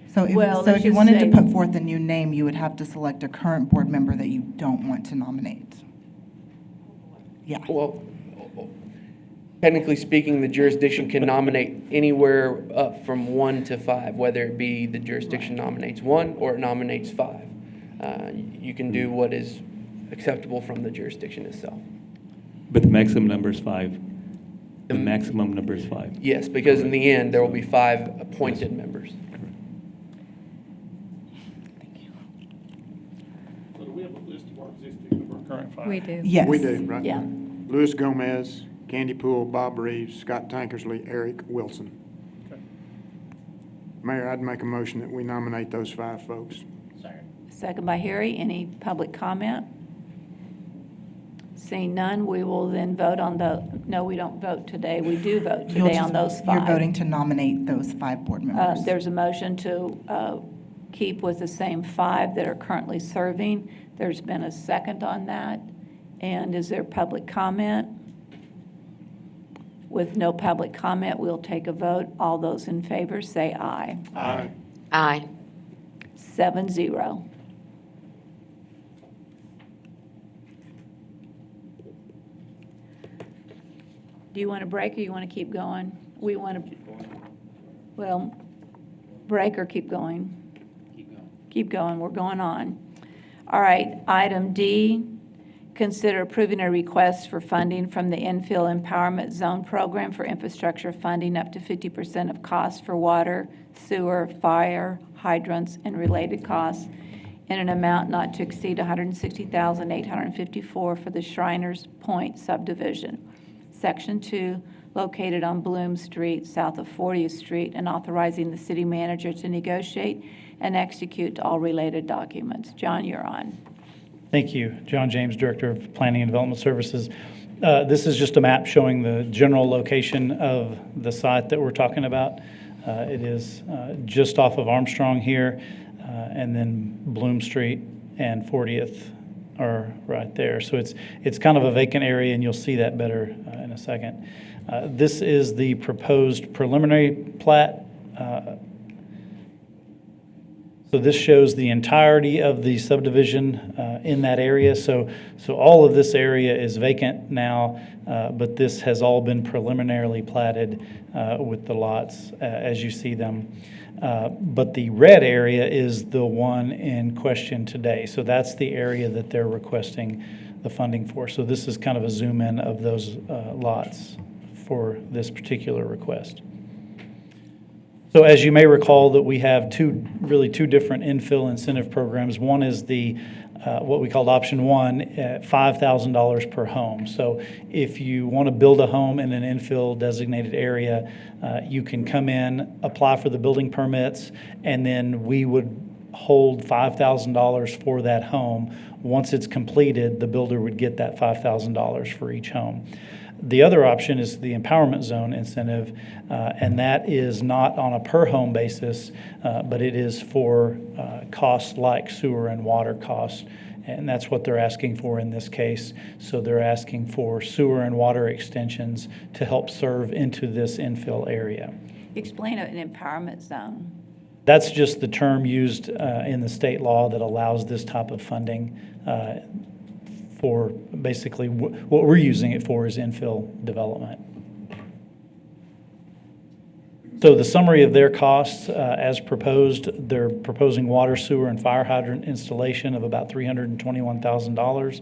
So if, Well, so let's if you just wanted say- to put forth a new name, you would have to select a current board member that you don't want to nominate. Yeah. Well, technically speaking, the jurisdiction can nominate anywhere up from 1 to 5, whether it be the jurisdiction nominates 1 or it nominates 5. You can do what is acceptable from the jurisdiction itself. But the maximum number is 5. The maximum number is 5. Yes, because in the end, there will be 5 appointed members. So do we have a list of our existing, of our current 5? We do. Yes. We do, right? Yeah. Luis Gomez, Candy Poole, Bob Reeves, Scott Tankersley, Eric Wilson. Okay. Mayor, I'd make a motion that we nominate those 5 folks. Second by Harry. Any public comment? Seeing none, we will then vote on no, we don't vote today. We do vote You'll today on just- those 5. You're voting to nominate those 5 board members. There's a motion to keep with the same 5 that are currently serving. There's been a second on that. And is there public comment? With no public comment, we'll take a vote. All those in favor say aye. Aye. Aye. 7-0. Do you want to break or you want to keep going? We want to, well, break or keep going? Keep going, we're going on. All right, item D, consider approving a request for funding from the Infill Empowerment Zone Program for infrastructure funding up to 50% of costs for water, sewer, fire, hydrants, and related costs in an amount not to exceed $160,854 for the Shriners Point subdivision. Section 2, located on Bloom Street, south of 40th Street, and authorizing the city manager to negotiate and execute all related documents. John, you're on. Thank you. John James, Director of Planning and Development Services. This is just a map showing the general location of the site that we're talking about. It is just off of Armstrong here, and then Bloom Street and 40th are right there. So it's kind of a vacant area, and you'll see that better in a second. This is the proposed preliminary plat. So this shows the entirety of the subdivision in that area. So all of this area is vacant now, but this has all been preliminarily platted with the lots as you see them. But the red area is the one in question today. So that's the area that they're requesting the funding for. So this is kind of a zoom in of those lots for this particular request. So as you may recall, that we have two different infill incentive programs. One is the what we called option 1 at $5,000 per home. So if you want to build a home in an infill designated area, you can come in, apply for the building permits, and then we would hold $5,000 for that home. Once it's completed, the builder would get that $5,000 for each home. The other option is the empowerment zone incentive, and that is not on a per home basis, but it is for costs like sewer and water costs, and that's what they're asking for in this case. So they're asking for sewer and water extensions to help serve into this infill area. Explain an empowerment zone. That's just the term used in the state law that allows this type of funding for basically what we're using it for is infill development. So the summary of their costs, as proposed, they're proposing water, sewer, and fire hydrant installation of about $321,000.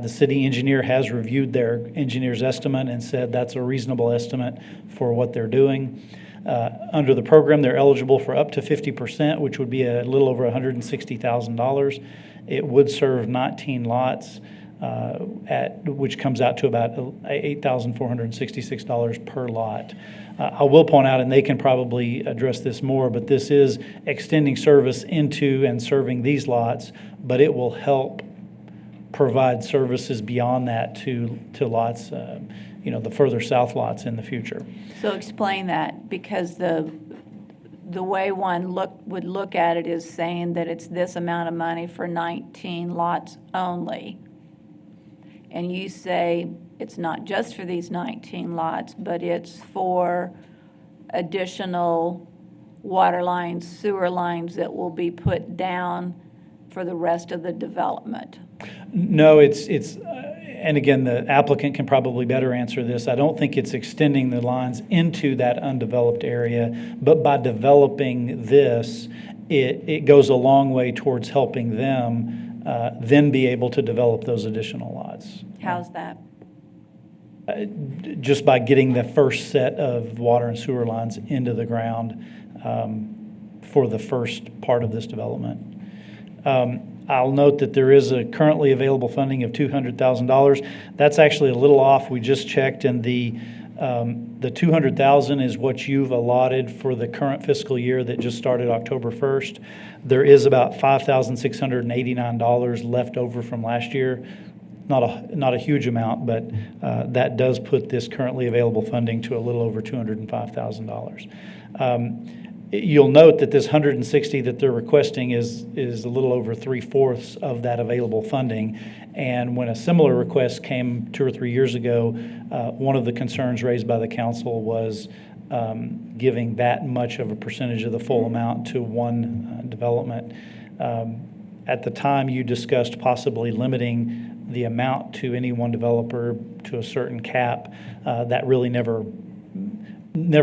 The city engineer has reviewed their engineer's estimate and said that's a reasonable estimate for what they're doing. Under the program, they're eligible for up to 50%, which would be a little over $160,000. It would serve 19 lots, which comes out to about $8,466 per lot. I will point out, and they can probably address this more, but this is extending service into and serving these lots, but it will help provide services beyond that to lots, the further south lots in the future. So explain that, because the way one would look at it is saying that it's this amount of money for 19 lots only. And you say it's not just for these 19 lots, but it's for additional water lines, sewer lines that will be put down for the rest of the development. No, and again, the applicant can probably better answer this. I don't think it's extending the lines into that undeveloped area, but by developing this, it goes a long way towards helping them then be able to develop those additional lots. How's that? Just by getting the first set of water and sewer lines into the ground for the first part of this development. I'll note that there is a currently available funding of $200,000. That's actually a little off. We just checked, and the $200,000 is what you've allotted for the current fiscal year that just started October 1st. There is about $5,689 left over from last year. Not a huge amount, but that does put this currently available funding to a little over $205,000. You'll note that this 160 that they're requesting is a little over 3/4 of that available funding. And when a similar request came 2 or 3 years ago, one of the concerns raised by the council was giving that much of a percentage of the full amount to one development. At the time, you discussed possibly limiting the amount to any one developer to a certain cap. That really never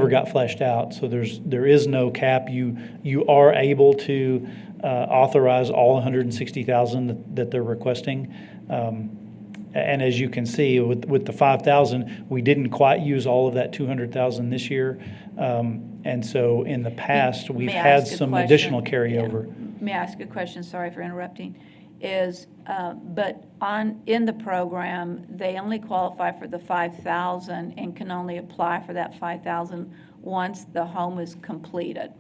got fleshed out. So there is no cap. You are able to authorize all 160,000 that they're requesting. And as you can see, with the 5,000, we didn't quite use all of that 200,000 this year. And so in the past, we've had some additional carryover. May I ask a question? Sorry for interrupting. But in the program, they only qualify for the 5,000 and can only apply for that 5,000 once the home is completed.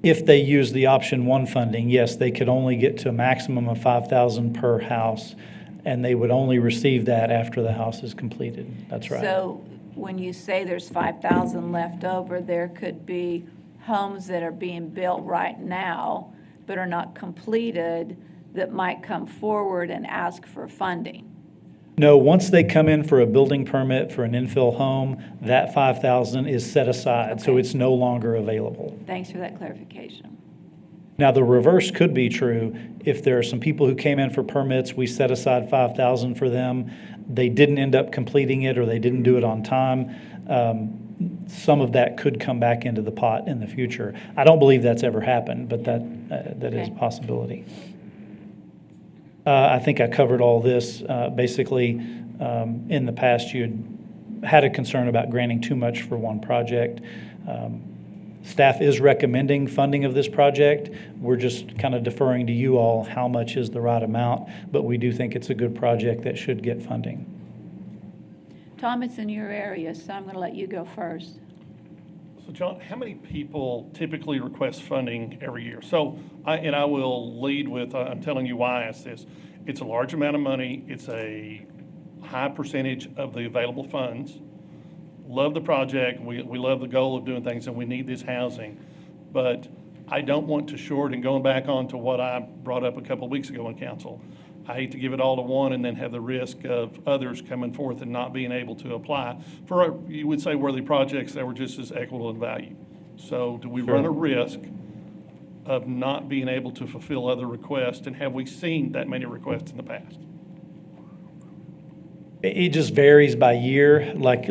If they use the option 1 funding, yes, they could only get to a maximum of 5,000 per house, and they would only receive that after the house is completed. That's right. So when you say there's 5,000 left over, there could be homes that are being built right now but are not completed that might come forward and ask for funding. No, once they come in for a building permit for an infill home, that 5,000 is set aside, so it's no longer available. Thanks for that clarification. Now, the reverse could be true. If there are some people who came in for permits, we set aside 5,000 for them. They didn't end up completing it, or they didn't do it on time. Some of that could come back into the pot in the future. I don't believe that's ever happened, but that is a possibility. I think I covered all this. Basically, in the past, you had a concern about granting too much for one project. Staff is recommending funding of this project. We're just kind of deferring to you all how much is the right amount, but we do think it's a good project that should get funding. Tom, it's in your area, so I'm going to let you go first. So John, how many people typically request funding every year? So, I will lead with, I'm telling you why I asked this. It's a large amount of money. It's a high percentage of the available funds. Love the project. We love the goal of doing things, and we need this housing. But I don't want to short, and going back on to what I brought up a couple of weeks ago in council, I hate to give it all to one and then have the risk of others coming forth and not being able to apply for, you would say, worthy projects that were just as equitable in value. So do we run a risk of not being able to fulfill other requests, and have we seen that many requests in the past? It just varies by year. Like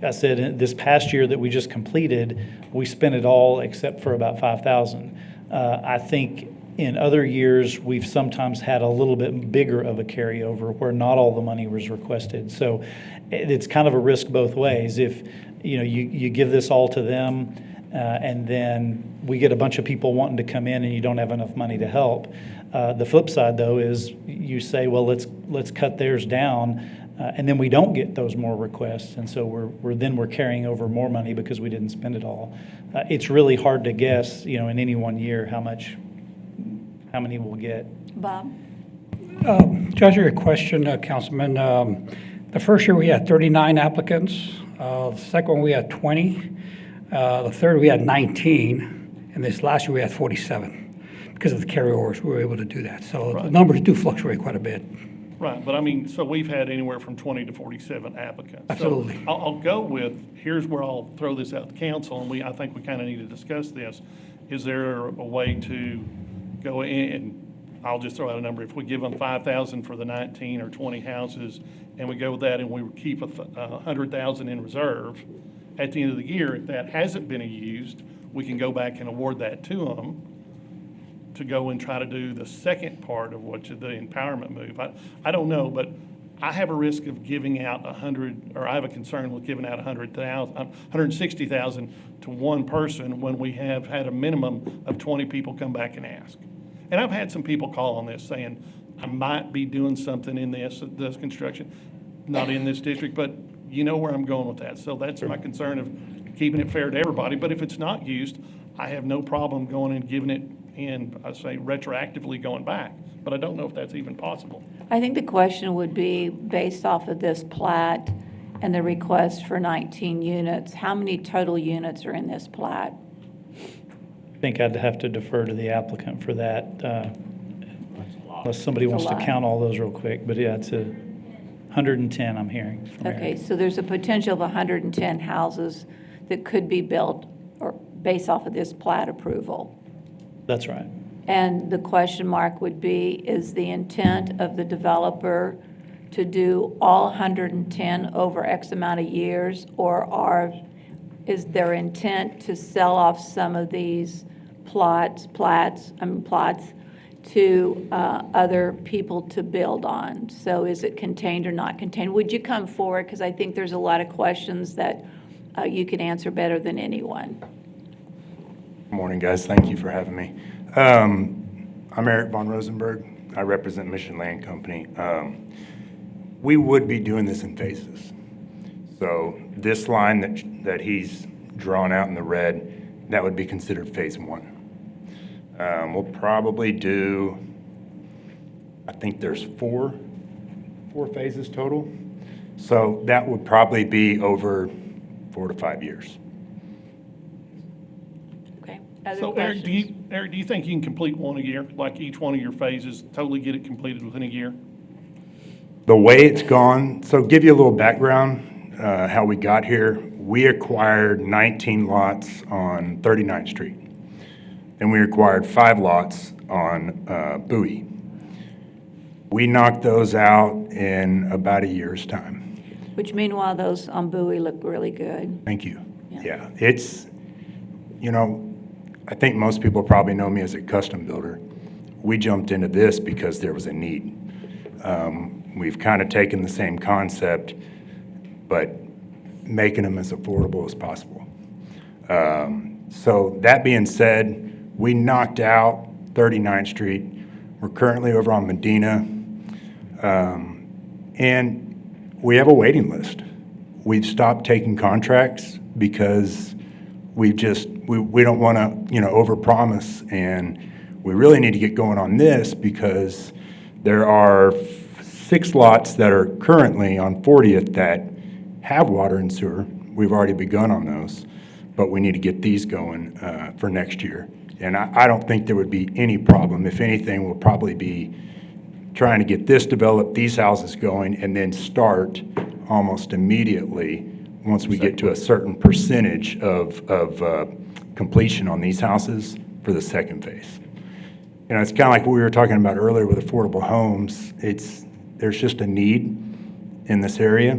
I said, this past year that we just completed, we spent it all except for about 5,000. I think in other years, we've sometimes had a little bit bigger of a carryover where not all the money was requested. So it's kind of a risk both ways. If, you give this all to them, and then we get a bunch of people wanting to come in and you don't have enough money to help. The flip side, though, is you say, well, let's cut theirs down, and then we don't get those more requests, and so we're carrying over more money because we didn't spend it all. It's really hard to guess, in any one year how many we'll get. Bob? To answer your question, Councilman, the first year we had 39 applicants. The second one we had 20. The third we had 19. And this last year we had 47. Because of the carryovers, we were able to do that. So the numbers do fluctuate quite a bit. Right, but I mean, so we've had anywhere from 20 to 47 applicants. Absolutely. So I'll go with, here's where I'll throw this out to council, and I think we kind of need to discuss this. Is there a way to go in, I'll just throw out a number, if we give them 5,000 for the 19 or 20 houses, and we go with that and we keep 100,000 in reserve, at the end of the year, if that hasn't been used, we can go back and award that to them to go and try to do the second part of the empowerment move. I don't know, but I have a risk of giving out I have a concern with giving out 160,000 to one person when we have had a minimum of 20 people come back and ask. And I've had some people call on this saying, I might be doing something in this construction, not in this district, but you know where I'm going with that. So that's my concern of keeping it fair to everybody. But if it's not used, I have no problem going and giving it in, I say, retroactively going back. But I don't know if that's even possible. I think the question would be, based off of this plat and the request for 19 units, how many total units are in this plat? I think I'd have to defer to the applicant for that, unless somebody wants to count all those real quick. But yeah, it's 110, I'm hearing from Eric. Okay, so there's a potential of 110 houses that could be built or based off of this plat approval. That's right. And the question mark would be, is the intent of the developer to do all 110 over X amount of years, or is their intent to sell off some of these plots to other people to build on? So is it contained or not contained? Would you come forward? Because I think there's a lot of questions that you can answer better than anyone. Good morning, guys. Thank you for having me. I'm Eric Von Rosenberg. I represent Mission Land Company. We would be doing this in phases. So this line that he's drawn out in the red, that would be considered phase one. We'll probably do, I think there's four phases total. So that would probably be over 4 to 5 years. Other Eric, questions? do you think you can complete one a year, like each one of your phases, totally get it completed within a year? The way it's gone, so give you a little background, how we got here. We acquired 19 lots on 39th Street. And we acquired 5 lots on Bowie. We knocked those out in about a year's time. Which meanwhile, those on Bowie look really good. Thank you. Yeah, it's, I think most people probably know me as a custom builder. We jumped into this because there was a need. We've kind of taken the same concept, but making them as affordable as possible. So that being said, we knocked out 39th Street. We're currently over on Medina. And we have a waiting list. We've stopped taking contracts because we don't want to, overpromise, and we really need to get going on this because there are 6 lots that are currently on 40th that have water and sewer. We've already begun on those, but we need to get these going for next year. And I don't think there would be any problem. If anything, we'll probably be trying to get this developed, these houses going, and then start almost immediately once we get to a certain percentage of completion on these houses for the second phase. It's kind of like what we were talking about earlier with affordable homes. There's just a need, in this area,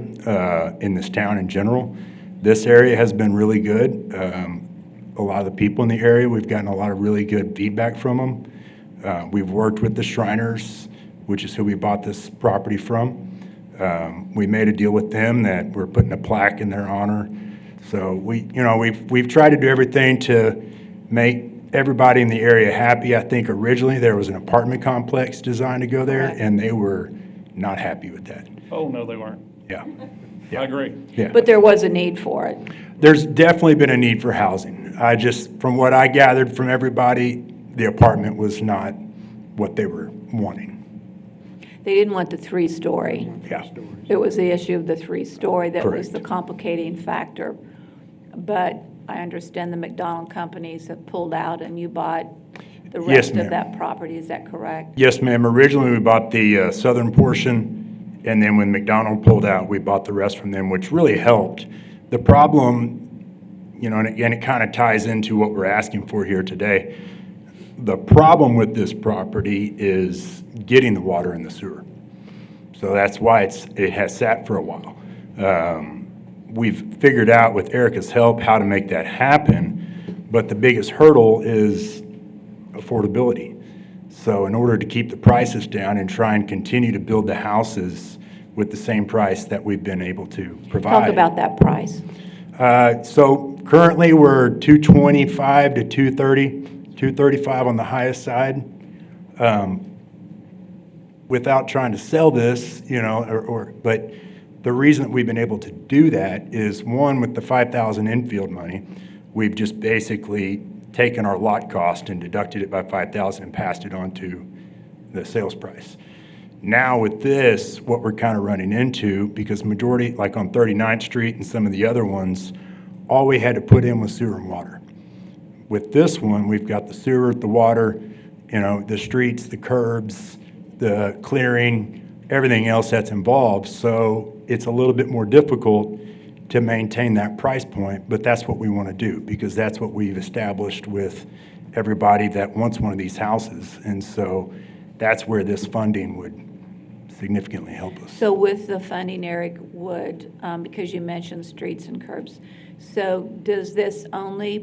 in this town in general. This area has been really good. A lot of the people in the area, we've gotten a lot of really good feedback from them. We've worked with the Shriners, which is who we bought this property from. We made a deal with them that we're putting a plaque in their honor. So we've tried to do everything to make everybody in the area happy. I think originally there was an apartment complex designed to go there, Correct. and they were not happy with that. Oh, no, they weren't. Yeah. I agree. Yeah. But there was a need for it. There's definitely been a need for housing. From what I gathered from everybody, the apartment was not what they were wanting. They didn't want the three-story. Yeah. It was the issue of the three-story that was Correct. the complicating factor. But I understand the McDonald companies have pulled out and you bought the Yes, rest ma'am. of that property, is that correct? Yes, ma'am. Originally, we bought the southern portion, and then when McDonald pulled out, we bought the rest from them, which really helped. The problem, and again, it kind of ties into what we're asking for here today. The problem with this property is getting the water and the sewer. So that's why it has sat for a while. We've figured out with Erica's help how to make that happen, but the biggest hurdle is affordability. So in order to keep the prices down and try and continue to build the houses with the same price that we've been able to provide. Talk about that price. So currently, we're 225 to 230, 235 on the highest side. Without trying to sell this, but the reason that we've been able to do that is, one, with the 5,000 infield money, we've just basically taken our lot cost and deducted it by 5,000 and passed it on to the sales price. Now with this, what we're kind of running into, because majority, like on 39th Street and some of the other ones, all we had to put in was sewer and water. With this one, we've got the sewer, the water, the streets, the curbs, the clearing, everything else that's involved. So it's a little bit more difficult to maintain that price point, but that's what we want to do, because that's what we've established with everybody that wants one of these houses. And so that's where this funding would significantly help us. So with the funding, Eric, because you mentioned streets and curbs, so does this only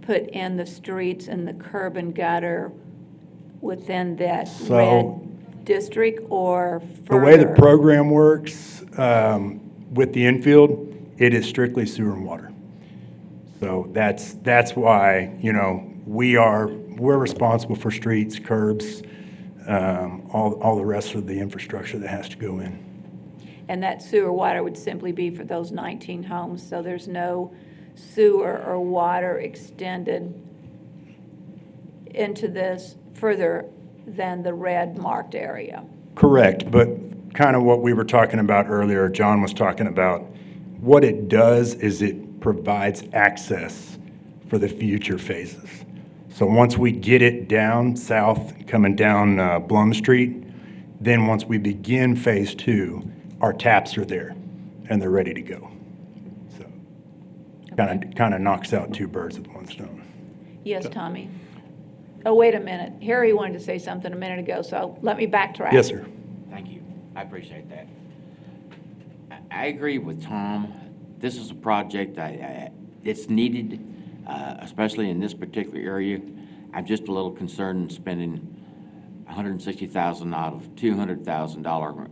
put in the streets and the curb and gutter within that red district, or The way the further? program works with the infield, it is strictly sewer and water. So that's why, we're responsible for streets, curbs, all the rest of the infrastructure that has to go in. And that sewer water would simply be for those 19 homes, so there's no sewer or water extended into this further than the red marked area. Correct, but kind of what we were talking about earlier, John was talking about, what it does is it provides access for the future phases. So once we get it down south, coming down Blum Street, then once we begin phase 2, our taps are there and they're ready to go. So kind of knocks out two birds with one stone. Yes, Tommy? Oh, wait a minute. Harry wanted to say something a minute ago, so let me backtrack. Yes, sir. Thank you. I appreciate that. I agree with Tom. This is a project it's needed, especially in this particular area. I'm just a little concerned spending $160,000 out of $200,000.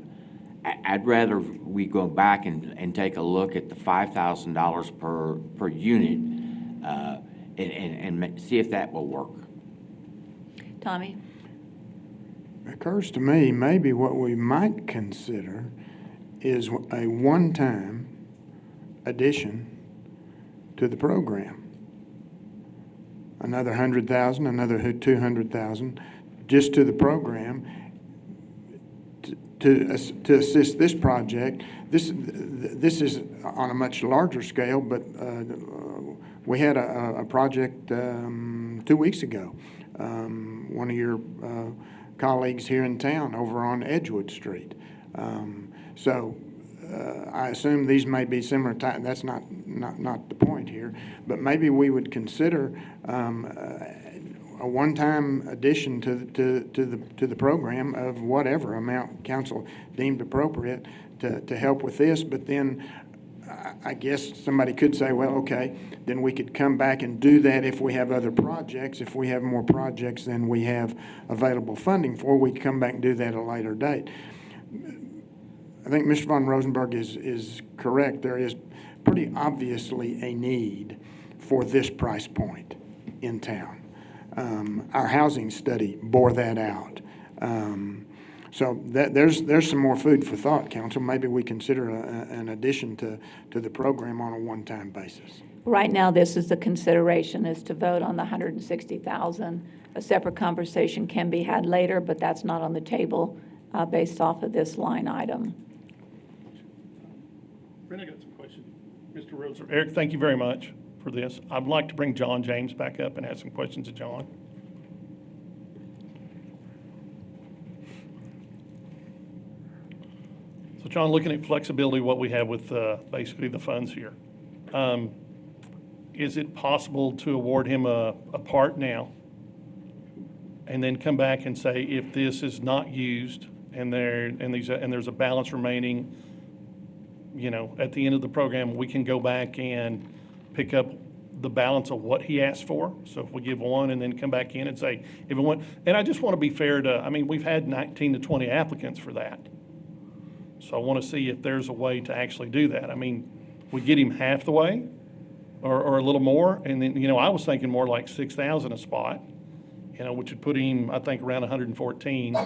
I'd rather we go back and take a look at the $5,000 per unit and see if that will work. Tommy? It occurs to me, maybe what we might consider is a one-time addition to the program. Another 100,000, another 200,000, just to the program to assist this project. This is on a much larger scale, but we had a project 2 weeks ago. One of your colleagues here in town over on Edgewood Street. So I assume these may be similar time. That's not the point here, but maybe we would consider a one-time addition to the program of whatever amount council deemed appropriate to help with this. But then I guess somebody could say, well, okay, then we could come back and do that if we have other projects. If we have more projects than we have available funding for, we can come back and do that at a later date. I think Mr. Von Rosenberg is correct. There is pretty obviously a need for this price point in town. Our housing study bore that out. So there's some more food for thought, council. Maybe we consider an addition to the program on a one-time basis. Right now, this is the consideration, is to vote on the 160,000. A separate conversation can be had later, but that's not on the table based off of this line item. Brenda got some questions. Mr. Rhodes, Eric, thank you very much for this. I'd like to bring John James back up and ask some questions of John. So John, looking at flexibility, what we have with basically the funds here, is it possible to award him a part now and then come back and say, if this is not used and there's a balance remaining, you know, at the end of the program, we can go back and pick up the balance of what he asked for? So if we give one and then come back in and say, if it went, and I just want to be fair to, I mean, we've had 19 to 20 applicants for that. So I want to see if there's a way to actually do that. I mean, we get him half the way or a little more. And then, you know, I was thinking more like 6,000 a spot, you know, which would put him, I think, around 114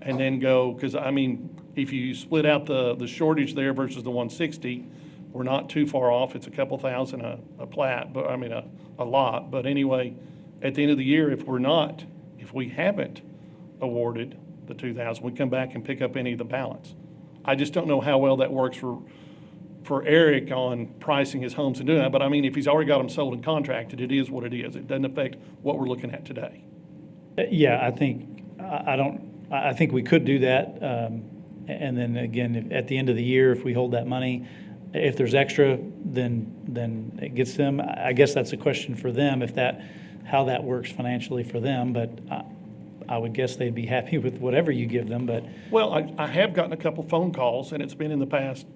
and then go, because I mean, if you split out the shortage there versus the 160, we're not too far off. It's a couple thousand a plat, but I mean, a lot. But anyway, at the end of the year, if we haven't awarded the 2,000, we come back and pick up any of the balance. I just don't know how well that works for Eric on pricing his homes and doing that. But I mean, if he's already got them sold and contracted, it is what it is. It doesn't affect what we're looking at today. Yeah, I think we could do that. And then again, at the end of the year, if we hold that money, if there's extra, then it gets them. I guess that's a question for them, how that works financially for them. But I would guess they'd be happy with whatever you give them. But well, I have gotten a couple phone calls, and it's been in the past,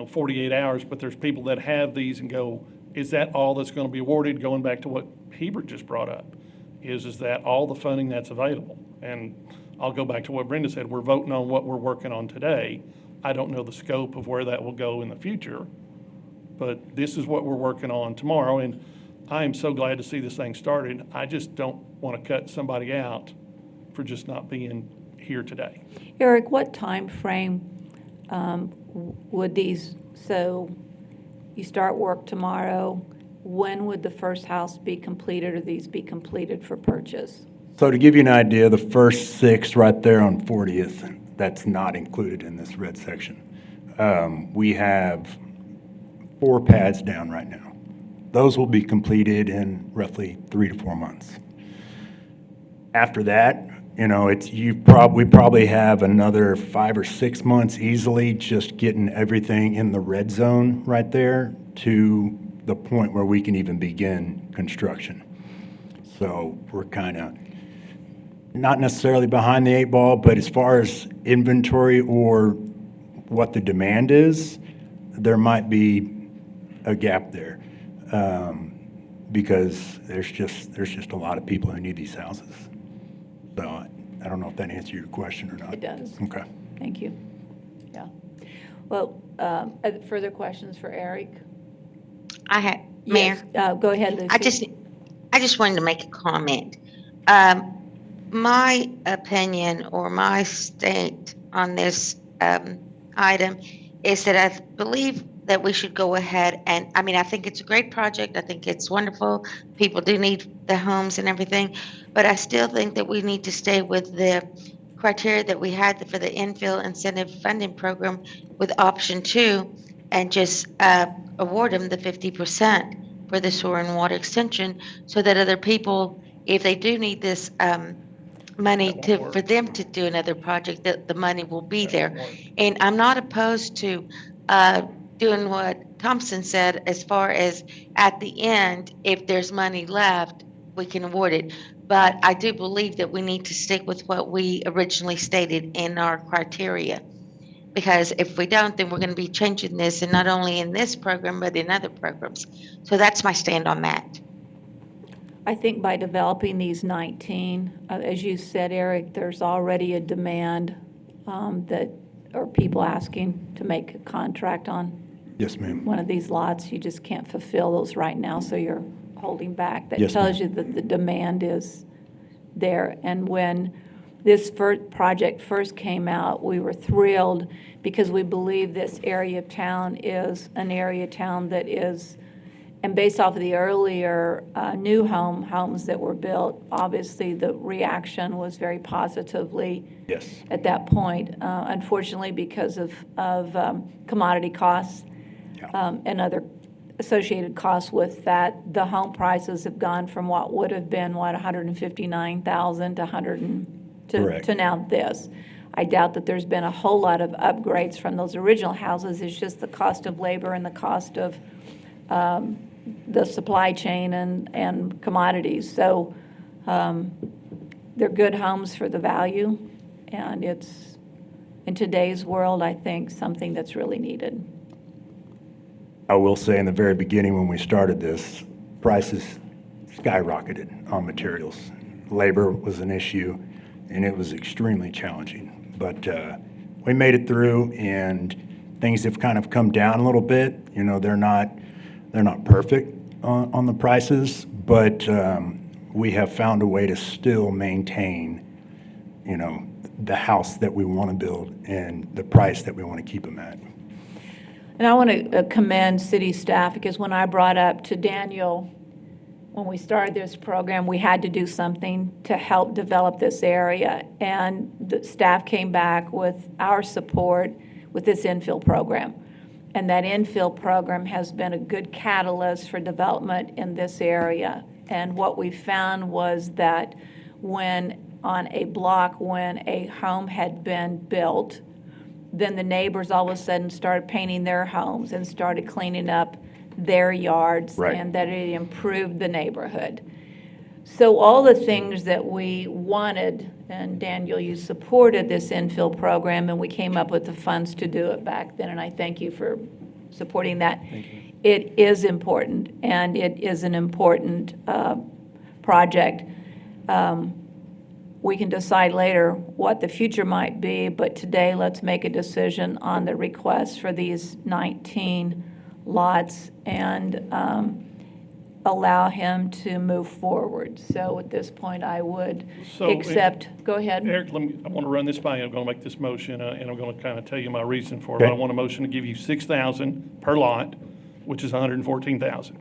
48 hours. But there's people that have these and go, is that all that's going to be awarded? Going back to what Hebert just brought up, is that all the funding that's available? And I'll go back to what Brenda said. We're voting on what we're working on today. I don't know the scope of where that will go in the future, but this is what we're working on tomorrow. And I am so glad to see this thing started. I just don't want to cut somebody out for just not being here today. Eric, what time frame would these, so you start work tomorrow, when would the first house be completed or these be completed for purchase? So to give you an idea, the first 6 right there on 40th, that's not included in this red section. We have 4 pads down right now. Those will be completed in roughly 3 to 4 months. After that, we probably have another 5 or 6 months easily just getting everything in the red zone right there to the point where we can even begin construction. So we're kind of not necessarily behind the 8 ball, but as far as inventory or what the demand is, there might be a gap there because there's just a lot of people who need these houses. So I don't know if that answers your question or not. It does. Okay. Thank you. Yeah. Well, further questions for Eric? Mayor. Yes, go ahead, Lucy. I just wanted to make a comment. My opinion or my state on this item is that I believe that we should go ahead and, I think it's a great project. I think it's wonderful. People do need the homes and everything, but I still think that we need to stay with the criteria that we had for the infill incentive funding program with option 2 and just award them the 50% for the sewer and water extension so that other people, if they do need this money for them to do another project, that the money will be there. And I'm not opposed to doing what Thompson said as far as at the end, if there's money left, we can award it. but I do believe that we need to stick with what we originally stated in our criteria. Because if we don't, then we're going to be changing this, and not only in this program, but in other programs. So that's my stand on that. I think by developing these 19, as you said, Eric, there's already a demand that, or people asking to make a contract on Yes, ma'am. one of these lots. You just can't fulfill those right now, so you're holding back. That Yes, tells you that the demand is there. And when this project first came out, we were thrilled because we believe this area of town is an area of town that is, and based off of the earlier new homes that were built, obviously the reaction was very positively Yes. at that point. Unfortunately, because of commodity costs and other associated costs with that, the home prices have gone from what would have been, what, 159,000 Correct. to now this. I doubt that there's been a whole lot of upgrades from those original houses. It's just the cost of labor and the cost of the supply chain and commodities. So they're good homes for the value, and it's, in today's world, I think, something that's really needed. I will say in the very beginning when we started this, prices skyrocketed on materials. Labor was an issue, and it was extremely challenging. But we made it through, and things have kind of come down a little bit. You know, they're not perfect on the prices, but we have found a way to still maintain, you know, the house that we want to build and the price that we want to keep them at. And I want to commend city staff, because when I brought up to Daniel, when we started this program, we had to do something to help develop this area. And the staff came back with our support with this infill program. And that infill program has been a good catalyst for development in this area. And what we found was that when on a block, when a home had been built, then the neighbors all of a sudden started painting their homes and started cleaning up their yards, Right. and that it improved the neighborhood. So all the things that we wanted, and Daniel, you supported this infill program, and we came up with the funds to do it back then, and I thank you for supporting that. It is important, and it is an important project. We can decide later what the future might be, but today let's make a decision on the request for these 19 lots and allow him to move forward. So at this point, I would accept, go ahead. Eric, I want to run this by you. I'm going to make this motion, and I'm going to kind of tell you my reason for it. Okay. I want a motion to give you $6,000 per lot, which is $114,000.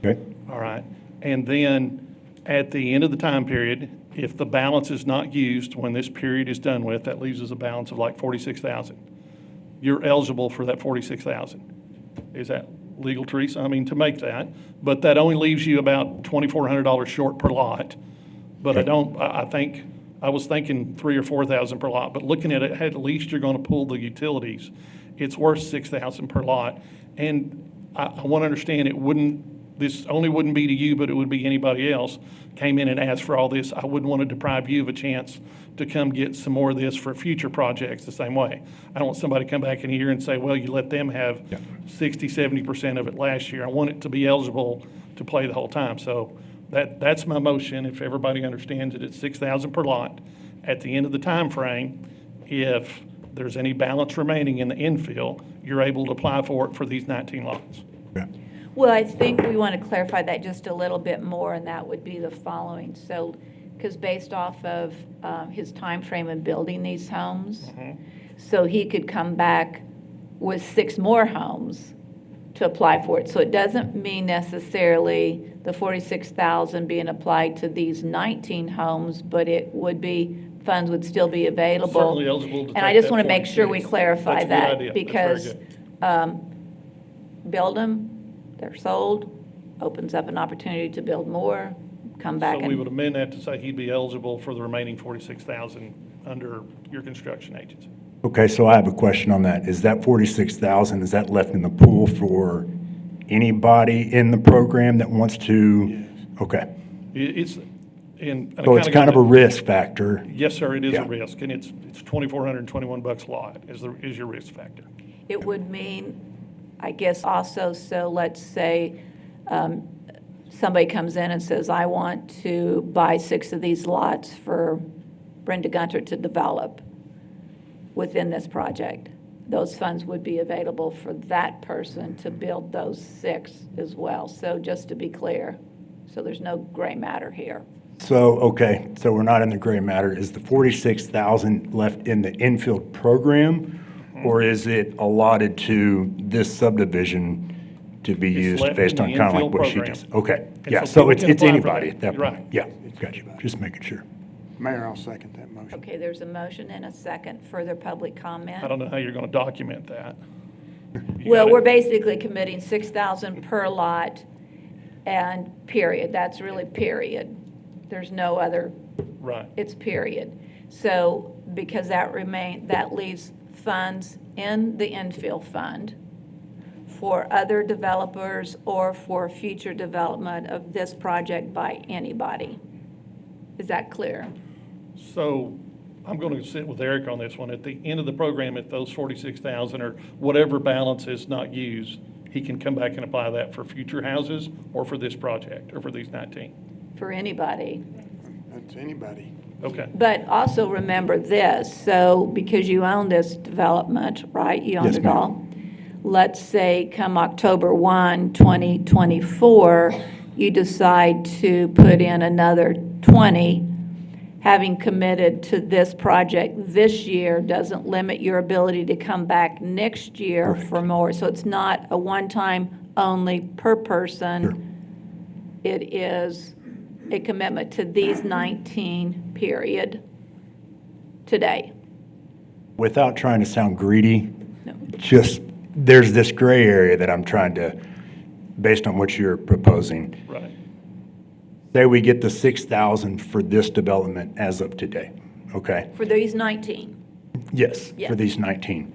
Okay. All right. And then at the end of the time period, if the balance is not used when this period is done with, that leaves us a balance of like $46,000. You're eligible for that $46,000. Is that legal, Teresa? I mean, to make that, but that only leaves you about $2,400 short per lot. But I was thinking $3,000 or $4,000 per lot, but looking at it, at least you're going to pull the utilities. It's worth $6,000 per lot. And I want to understand this only wouldn't be to you, but it would be anybody else came in and asked for all this. I wouldn't want to deprive you of a chance to come get some more of this for future projects the same way. I don't want somebody to come back in here and say, well, you let them have 60, 70% of it last year. I want it to be eligible to play the whole time. So that's my motion. If everybody understands it, it's $6,000 per lot. At the end of the time frame, if there's any balance remaining in the infill, you're able to apply for it for these 19 lots. Well, I think we want to clarify that just a little bit more, and that would be the following. So, because based off of his time frame in building these homes, so he could come back with 6 more homes to apply for it. So it doesn't mean necessarily the $46,000 being applied to these 19 homes, but it would be, funds would still be available. Certainly eligible to And I take just that want to make sure we 46. clarify That's a good that, idea. That's very because build them, they're sold, opens up an opportunity to build more, come back So we would and, amend that to say he'd be eligible for the remaining $46,000 under your construction agency. Okay, so I have a question on that. Is that $46,000, is that left in the pool for anybody in the program that wants to? Yes. Okay. It's And So it's kind of a risk factor. Yes, sir, it is Yeah. a risk, and it's $2,421 a lot is your risk factor. It would mean, I guess also, so let's say somebody comes in and says, I want to buy 6 of these lots for Brenda Gunter to develop within this project. Those funds would be available for that person to build those 6 as well. So just to be clear, so there's no gray matter here. So, okay, so we're not in the gray matter. Is the 46,000 left in the infield program, or is it allotted to this subdivision to be It's used left based in on the kind of like infield what she program. does? Okay, And yeah, so so people it's can apply for anybody that. at that You're point. right. Yeah, got you, just making sure. Mayor, I'll second that motion. Okay, there's a motion and a second. Further public comment? I don't know how you're going to document that. Well, we're basically committing 6,000 per lot and period. That's really period. There's no other, Right. it's period. So because that leaves funds in the infill fund for other developers or for future development of this project by anybody. Is that clear? So I'm going to sit with Eric on this one. At the end of the program, if those 46,000 or whatever balance is not used, he can come back and apply that for future houses or for this project or for these 19. For anybody. That's anybody. Okay. But also remember this, so because you own this development, right? You own Yes, it ma'am. all. Let's say come October 1, 2024, you decide to put in another 20. Having committed to this project this year doesn't limit your ability to come back next year for more. So it's not a one-time only per person. It is a commitment to these 19, period, today. Without trying to sound greedy, just, there's this gray area that I'm trying to, based on what you're proposing. Right. Say we get the 6,000 for this development as of today, okay? For these 19. Yes, Yes. for these 19.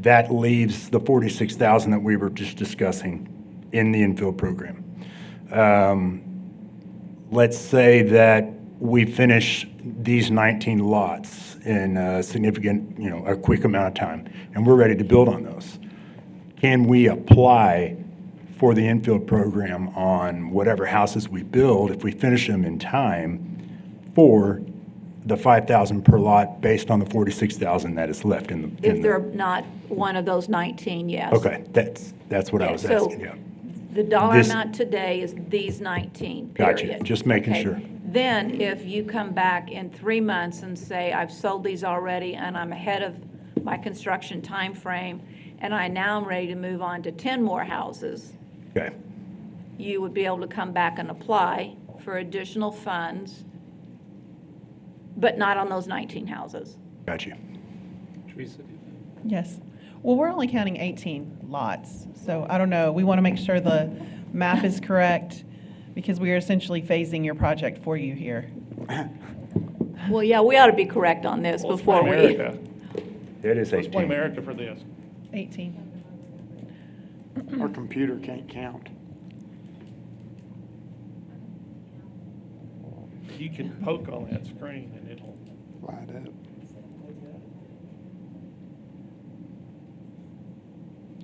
That leaves the 46,000 that we were just discussing in the infill program. Let's say that we finish these 19 lots in a significant, a quick amount of time, and we're ready to build on those. Can we apply for the infill program on whatever houses we build if we finish them in time for the 5,000 per lot based on the 46,000 that is left in the? If they're not one of those 19, yes. Okay, that's what I was So asking, yeah. The dollar This- amount today is these 19, period. Gotcha, just making Okay. sure. Then if you come back in 3 months and say, I've sold these already and I'm ahead of my construction time frame, and I now am ready to move on to 10 more houses, Okay, you would be able to come back and apply for additional funds, but not on those 19 houses. got you. Teresa? Yes. Well, we're only counting 18 lots, so I don't know. We want to make sure the map is correct because we are essentially phasing your project for you here. Well, yeah, we ought to be correct on this Let's before blame we. Erica. It is Let's blame 18. Erica for this. 18. Our computer can't count. You can poke on that screen and it'll. Light up.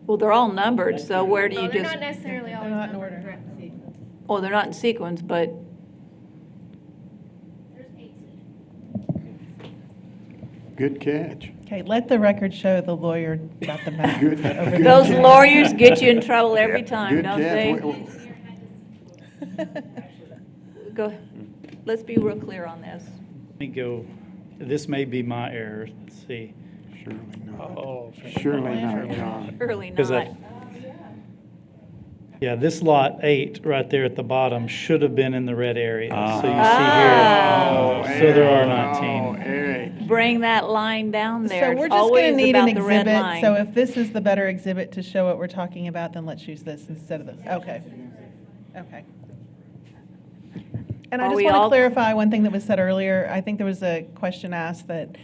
Well, they're all numbered, so where do you just, necessarily They're not in order. oh, they're not in sequence, but Good catch. Okay, let the record show the lawyer got the map. Good- over good there. those lawyers get you in trouble every time, Good don't catch. they? We- Go, let's be real clear on this. Let me go, this may be my error, let's see. Surely not. Oh. Surely not, John. Surely Because not. Yeah, this lot 8 right there at the bottom should have been in the red area. So you Ah. see here, so there are Oh, 19. Eric. Bring that line down there. So It's we're just always going to need an about the red exhibit, line. so if this is the better exhibit to show what we're talking about, then let's use this instead of this. Okay. Okay. And I Are just we want to all- clarify one thing that was said earlier. I think there was a question asked that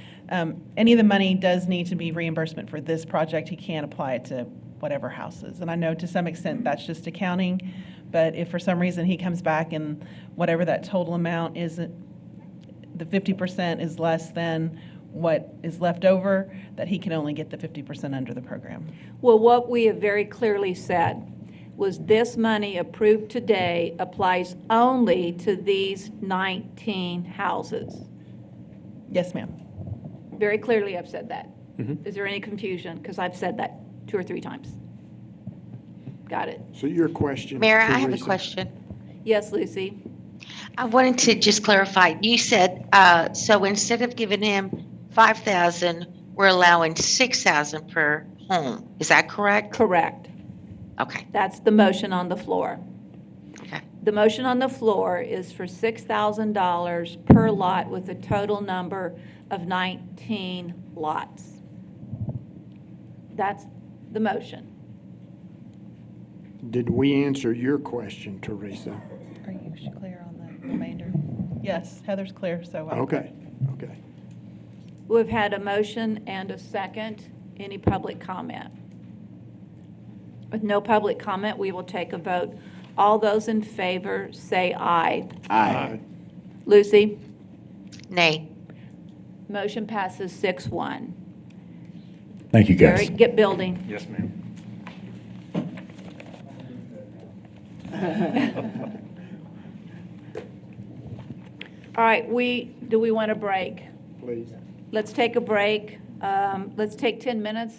any of the money does need to be reimbursement for this project. He can't apply it to whatever houses. And I know to some extent that's just accounting, but if for some reason he comes back and whatever that total amount is, the 50% is less than what is left over, that he can only get the 50% under the program. Well, what we have very clearly said was this money approved today applies only to these 19 houses. Yes, ma'am. Very clearly I've said that. Is there any confusion? Because I've said that 2 or 3 times. Got it. So your question, Mayor, I have a Teresa. question. Yes, Lucy? I wanted to just clarify. You said, so instead of giving him 5,000, we're allowing 6,000 per home. Is that correct? Correct. Okay. That's the motion on the floor. Okay. The motion on the floor is for $6,000 per lot with a total number of 19 lots. That's the motion. Did we answer your question, Teresa? Are you clear on the remainder? Yes, Heather's clear, so. Okay, okay. We've had a motion and a second. Any public comment? With no public comment, we will take a vote. All those in favor say aye. Aye. Lucy? Nay. Motion passes 6-1. Thank you, guys. Gary, get building. Yes, ma'am. All right, do we want a break? Please. Let's take a break. Let's take 10 minutes.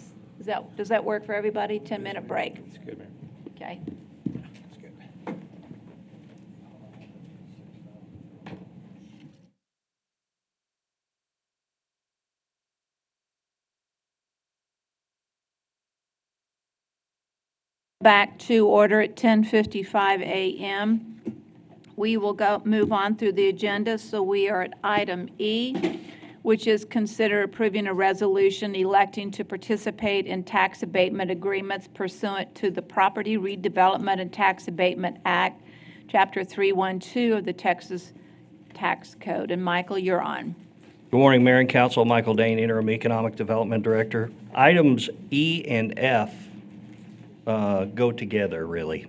Does that work for everybody? 10-minute break? That's good, Mayor. Okay. Back to order at 10:55 a.m. We will move on through the agenda, so we are at item E, which is consider approving a resolution electing to participate in tax abatement agreements pursuant to the Property Redevelopment and Tax Abatement Act, Chapter 312 of the Texas Tax Code. And Michael, you're on. Good morning, Mayor and Council. Michael Dane, Interim Economic Development Director. Items E and F go together, really.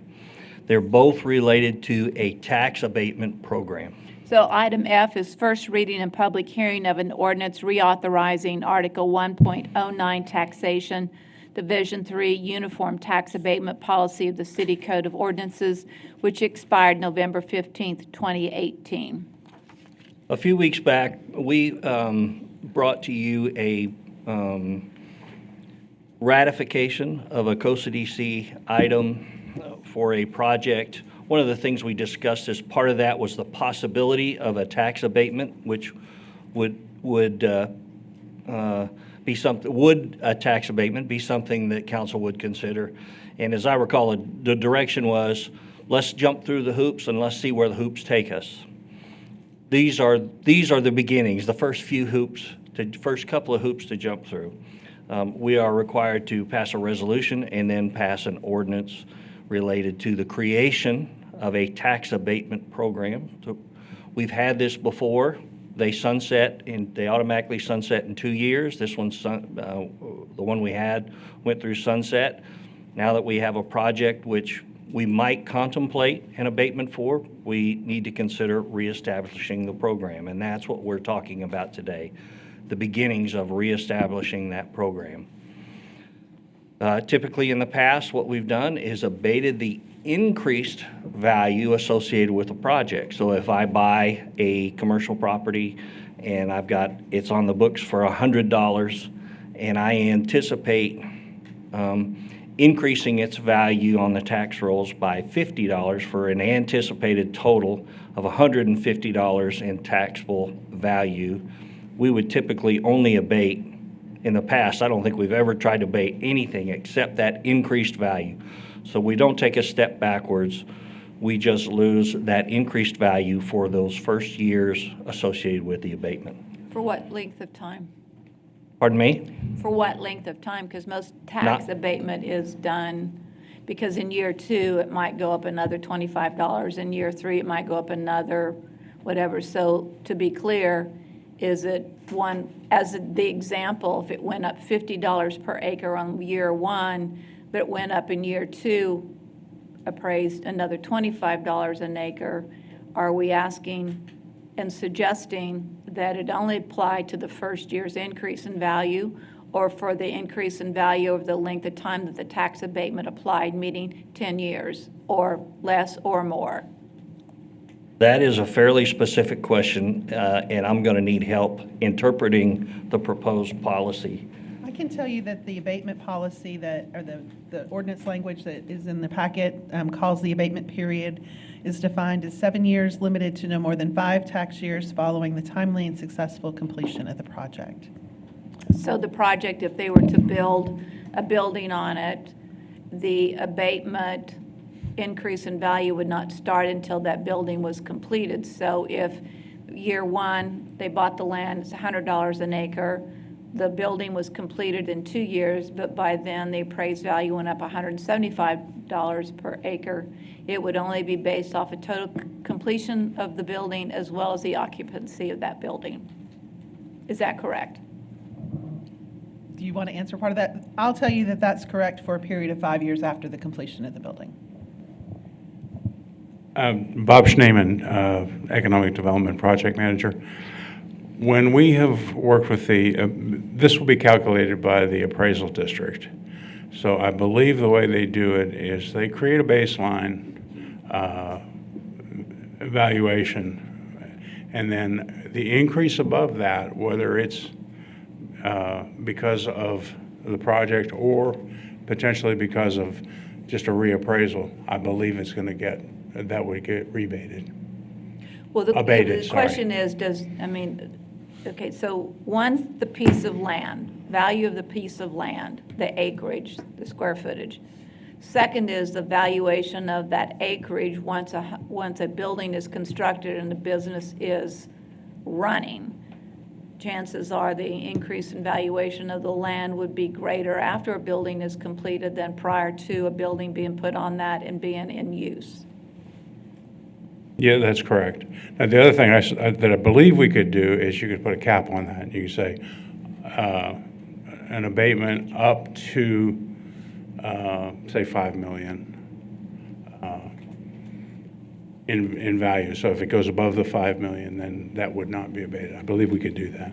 They're both related to a tax abatement program. So item F is first reading and public hearing of an ordinance reauthorizing Article 1.09 taxation, Division 3 Uniform Tax Abatement Policy of the City Code of Ordinances, which expired November 15th, 2018. A few weeks back, we brought to you a ratification of a COSA-DC item for a project. One of the things we discussed as part of that was the possibility of a tax abatement, which would be something. Would a tax abatement be something that council would consider? And as I recall, the direction was, let's jump through the hoops and let's see where the hoops take us. These are the beginnings, the first few hoops, the first couple of hoops to jump through. We are required to pass a resolution and then pass an ordinance related to the creation of a tax abatement program. So we've had this before. They automatically sunset in 2 years. This one's the one we had went through sunset. Now that we have a project which we might contemplate an abatement for, we need to consider reestablishing the program, and that's what we're talking about today, the beginnings of reestablishing that program. Typically in the past, what we've done is abated the increased value associated with a project. So if I buy a commercial property and it's on the books for $100 and I anticipate increasing its value on the tax rolls by $50 for an anticipated total of $150 in taxable value, we would typically only abate. In the past, I don't think we've ever tried to abate anything except that increased value. So we don't take a step backwards. We just lose that increased value for those first years associated with the abatement. For what length of time? Pardon me? For what length of time? Because most tax abatement is done, because in year 2, it might go up another $25. In year 3, it might go up another whatever. So to be clear, is it one, as the example, if it went up $50 per acre on year 1, but it went up in year 2, appraised another $25 an acre. Are we asking and suggesting that it only apply to the first year's increase in value, or for the increase in value over the length of time that the tax abatement applied, meaning 10 years, or less or more? That is a fairly specific question, and I'm going to need help interpreting the proposed policy. I can tell you that the abatement policy or the ordinance language that is in the packet calls the abatement period is defined as 7 years, limited to no more than 5 tax years following the timely and successful completion of the project. So the project, if they were to build a building on it, the abatement increase in value would not start until that building was completed. So if year 1, they bought the land, it's $100 an acre, the building was completed in 2 years, but by then the appraised value went up $175 per acre, it would only be based off a total completion of the building as well as the occupancy of that building. Is that correct? Do you want to answer part of that? I'll tell you that that's correct for a period of 5 years after the completion of the building. Bob Schneeman, Economic Development Project Manager. When we have worked with this will be calculated by the appraisal district. So I believe the way they do it is they create a baseline evaluation, and then the increase above that, whether it's because of the project or potentially because of just a reappraisal, I believe it's going to that would get rebated. Well, the Abated, question is, okay, so one's the piece of land, value of the piece of land, the acreage, the square footage. Second is the valuation of that acreage once a building is constructed and the business is running. Chances are the increase in valuation of the land would be greater after a building is completed than prior to a building being put on that and being in use. Yeah, that's correct. Now, the other thing that I believe we could do is you could put a cap on that. You could say an abatement up to, say, $5 million in value. So if it goes above the $5 million, then that would not be abated. I believe we could do that.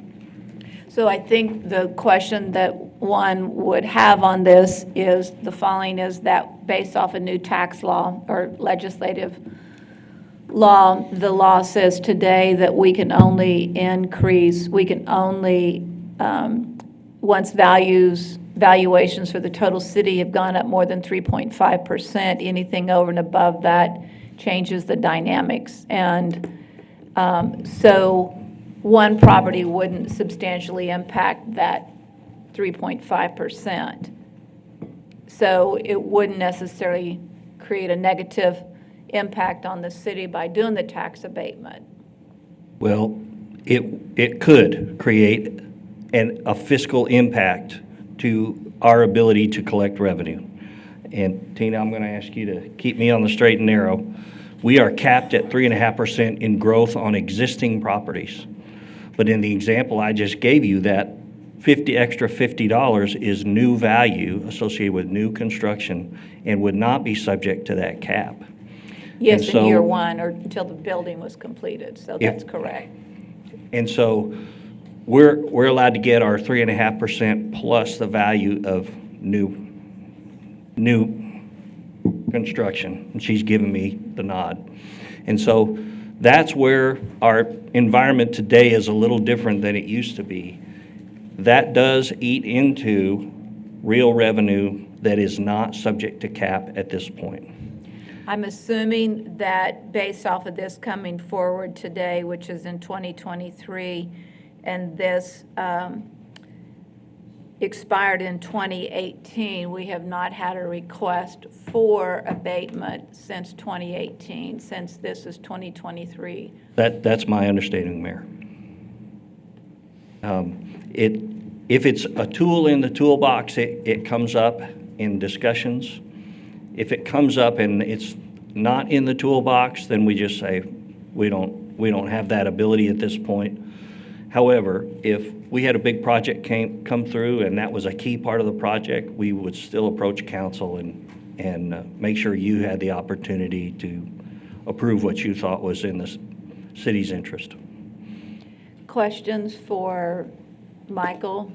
So I think the question that one would have on this is the following, is that based off a new tax law or legislative law, the law says today that we can only once valuations for the total city have gone up more than 3.5%, anything over and above that changes the dynamics. And so one property wouldn't substantially impact that 3.5%. So it wouldn't necessarily create a negative impact on the city by doing the tax abatement. Well, it could create a fiscal impact to our ability to collect revenue. And Tina, I'm going to ask you to keep me on the straight and narrow. We are capped at 3.5% in growth on existing properties. But in the example I just gave you, that extra $50 is new value associated with new construction and would not be subject to that cap. Yes, And in year so- 1 or until the building was completed, so that's correct. And so we're allowed to get our 3.5% plus the value of new construction. And she's giving me the nod. And so that's where our environment today is a little different than it used to be. That does eat into real revenue that is not subject to cap at this point. I'm assuming that based off of this coming forward today, which is in 2023, and this expired in 2018, we have not had a request for abatement since 2018, since this is 2023. That's my understanding, Mayor. If it's a tool in the toolbox, it comes up in discussions. If it comes up and it's not in the toolbox, then we just say we don't have that ability at this point. However, if we had a big project come through and that was a key part of the project, we would still approach council and make sure you had the opportunity to approve what you thought was in the city's interest. Questions for Michael?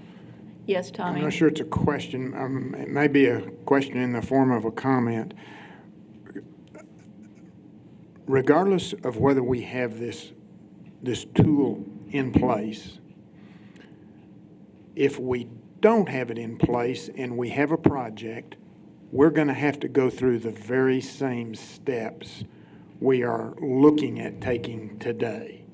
Yes, Tommy? I'm not sure it's a question. It may be a question in the form of a comment. Regardless of whether we have this tool in place, if we don't have it in place and we have a project, we're going to have to go through the very same steps we are looking at taking today,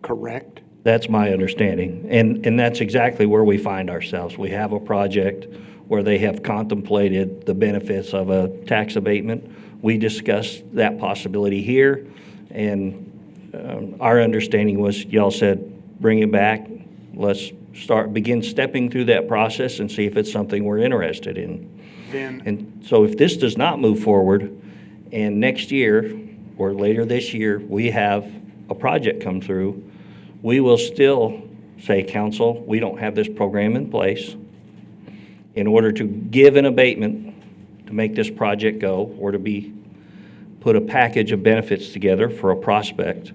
correct? That's my understanding, and that's exactly where we find ourselves. We have a project where they have contemplated the benefits of a tax abatement. We discussed that possibility here, and our understanding was y'all said, bring it back. Let's begin stepping through that process and see if it's something we're interested in. And so if this does not move forward, and next year or later this year, we have a project come through, we will still say, council, we don't have this program in place. In order to give an abatement to make this project go, or to put a package of benefits together for a prospect,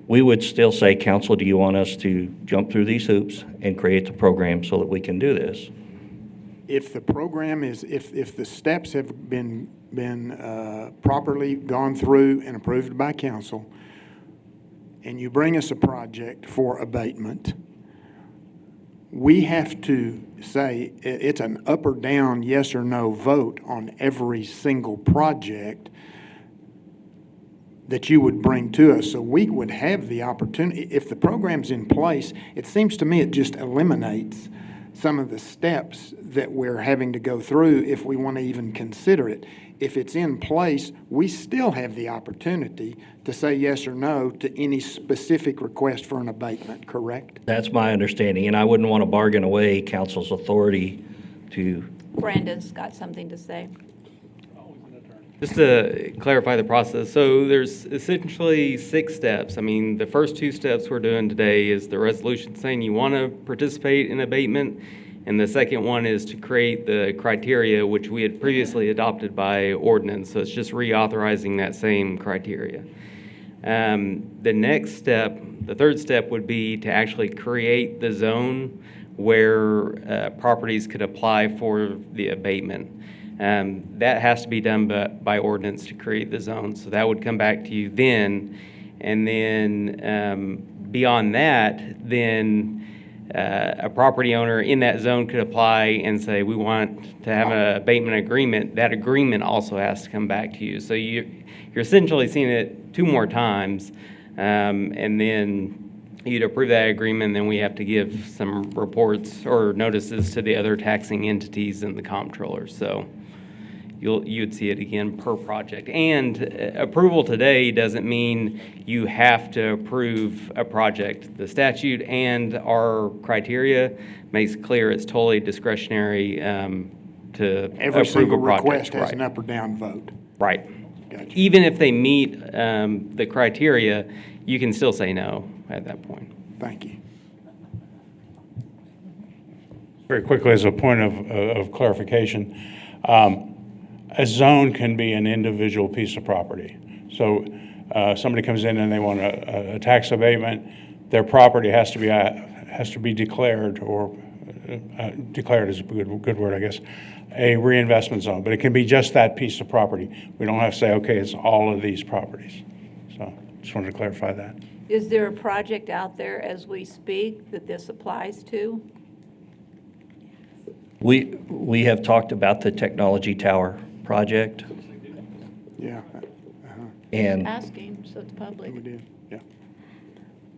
we would still say, council, do you want us to jump through these hoops and create the program so that we can do this? If the program is, if the steps have been properly gone through and approved by council, and you bring us a project for abatement, we have to say it's an up or down, yes or no vote on every single project that you would bring to us. So we would have the opportunity, if the program's in place, it seems to me it just eliminates some of the steps that we're having to go through if we want to even consider it. If it's in place, we still have the opportunity to say yes or no to any specific request for an abatement, correct? That's my understanding, and I wouldn't want to bargain away council's authority to. Brandon's got something to say. Just to clarify the process, so there's essentially 6 steps. I mean, the first 2 steps we're doing today is the resolution saying you want to participate in abatement, and the second one is to create the criteria which we had previously adopted by ordinance. So it's just reauthorizing that same criteria. The next step, the third step, would be to actually create the zone where properties could apply for the abatement. That has to be done by ordinance to create the zone. So that would come back to you then. And then beyond that, then a property owner in that zone could apply and say, we want to have an abatement agreement. That agreement also has to come back to you. So you're essentially seeing it 2 more times. And then you'd approve that agreement, and then we have to give some reports or notices to the other taxing entities and the comptroller. So you'd see it again per project. And approval today doesn't mean you have to approve a project. The statute and our criteria makes clear it's totally discretionary to Every approve single a project. request has Right. an up or down vote. Right. Gotcha. Even if they meet the criteria, you can still say no at that point. Thank you. Very quickly, as a point of clarification, a zone can be an individual piece of property. So somebody comes in and they want a tax abatement, their property has to be declared, or declared is a good word, I guess, a reinvestment zone. But it can be just that piece of property. We don't have to say, okay, it's all of these properties. So just wanted to clarify that. Is there a project out there as we speak that this applies to? We have talked about the technology tower project. Yeah. And Asking, so it's public. We did, yeah.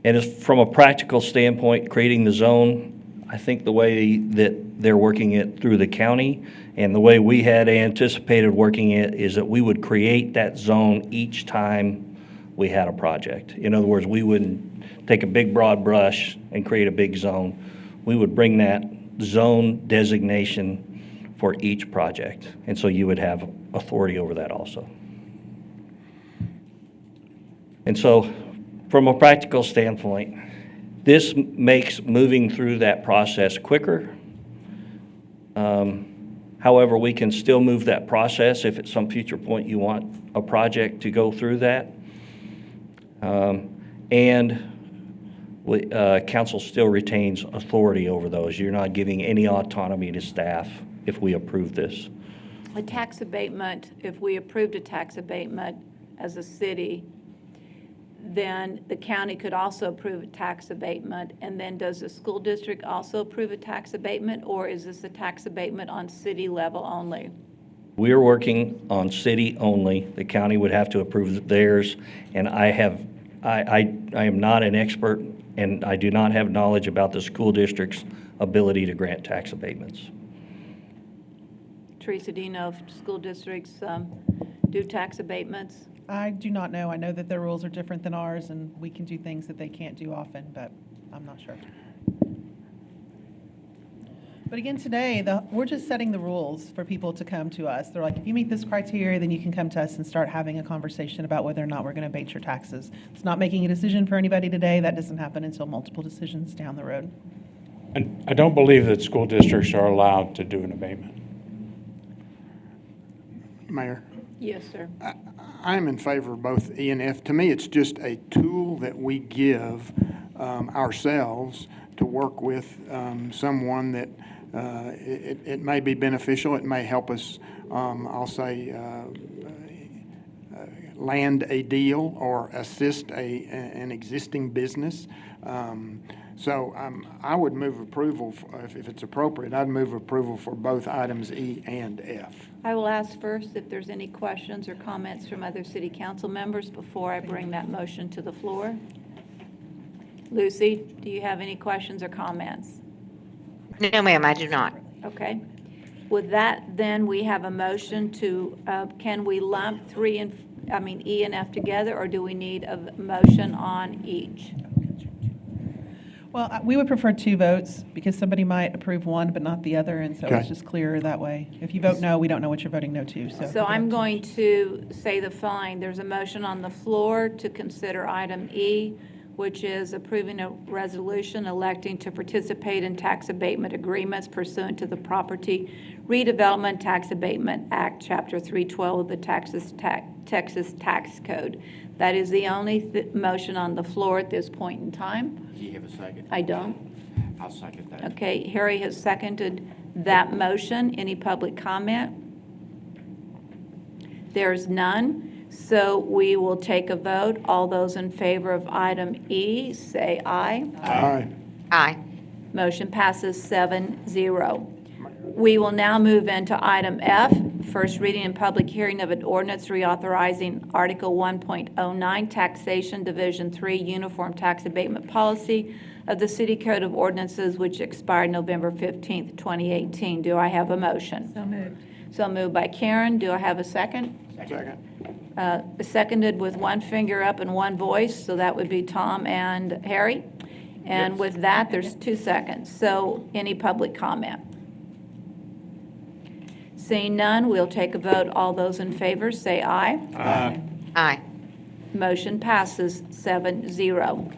And as from a practical standpoint, creating the zone, I think the way that they're working it through the county and the way we had anticipated working it is that we would create that zone each time we had a project. In other words, we wouldn't take a big broad brush and create a big zone. We would bring that zone designation for each project. And so you would have authority over that also. And so from a practical standpoint, This makes moving through that process quicker. However, we can still move that process if at some future point you want a project to go through that. Council still retains authority over those. You're not giving any autonomy to staff if we approve this. A tax abatement, if we approved a tax abatement as a city, then the county could also approve a tax abatement. And then does the school district also approve a tax abatement, or is this a tax abatement on city level only? We are working on city only. The county would have to approve theirs, and I am not an expert, and I do not have knowledge about the school district's ability to grant tax abatements. Teresa, do you know if school districts do tax abatements? I do not know. I know that their rules are different than ours, and we can do things that they can't do often, but I'm not sure. But again, today, we're just setting the rules for people to come to us. They're like, if you meet this criteria, then you can come to us and start having a conversation about whether or not we're going to abate your taxes. It's not making a decision for anybody today. That doesn't happen until multiple decisions down the road. And I don't believe that school districts are allowed to do an abatement. Mayor? Yes, sir. I'm in favor of both E and F. To me, it's just a tool that we give ourselves to work with someone that it may be beneficial. It may help us, I'll say, land a deal or assist an existing business. So I would move approval, if it's appropriate, I'd move approval for both items E and F. I will ask first if there's any questions or comments from other city council members before I bring that motion to the floor. Lucy, do you have any questions or comments? No, ma'am, I do not. Okay. With that, then we have a motion to, can we lump E and F together, or do we need a motion on each? Well, we would prefer 2 votes because somebody might approve one but not the other, and so Okay. it's just clearer that way. If you vote no, we don't know what you're voting no to, so. So I'm going to say the following. There's a motion on the floor to consider item E, which is approving a resolution electing to participate in tax abatement agreements pursuant to the Property Redevelopment Tax Abatement Act, Chapter 312 of the Texas Tax Code. That is the only motion on the floor at this point in time. Do you have a second? I don't. I'll second that. Okay, Harry has seconded that motion. Any public comment? There's none, so we will take a vote. All those in favor of item E, say aye. Aye. Aye. Motion passes 7-0. We will now move into item F, first reading and public hearing of an ordinance reauthorizing Article 1.09 Taxation Division 3 Uniform Tax Abatement Policy of the City Code of Ordinances, which expired November 15th, 2018. Do I have a motion? So moved. So moved by Karen. Do I have a second? Second. Seconded with one finger up and one voice, so that would be Tom and Harry. And with that, there's 2 seconds. So any public comment? Seeing none, we'll take a vote. All those in favor, say aye. Aye. Aye. Motion passes 7-0.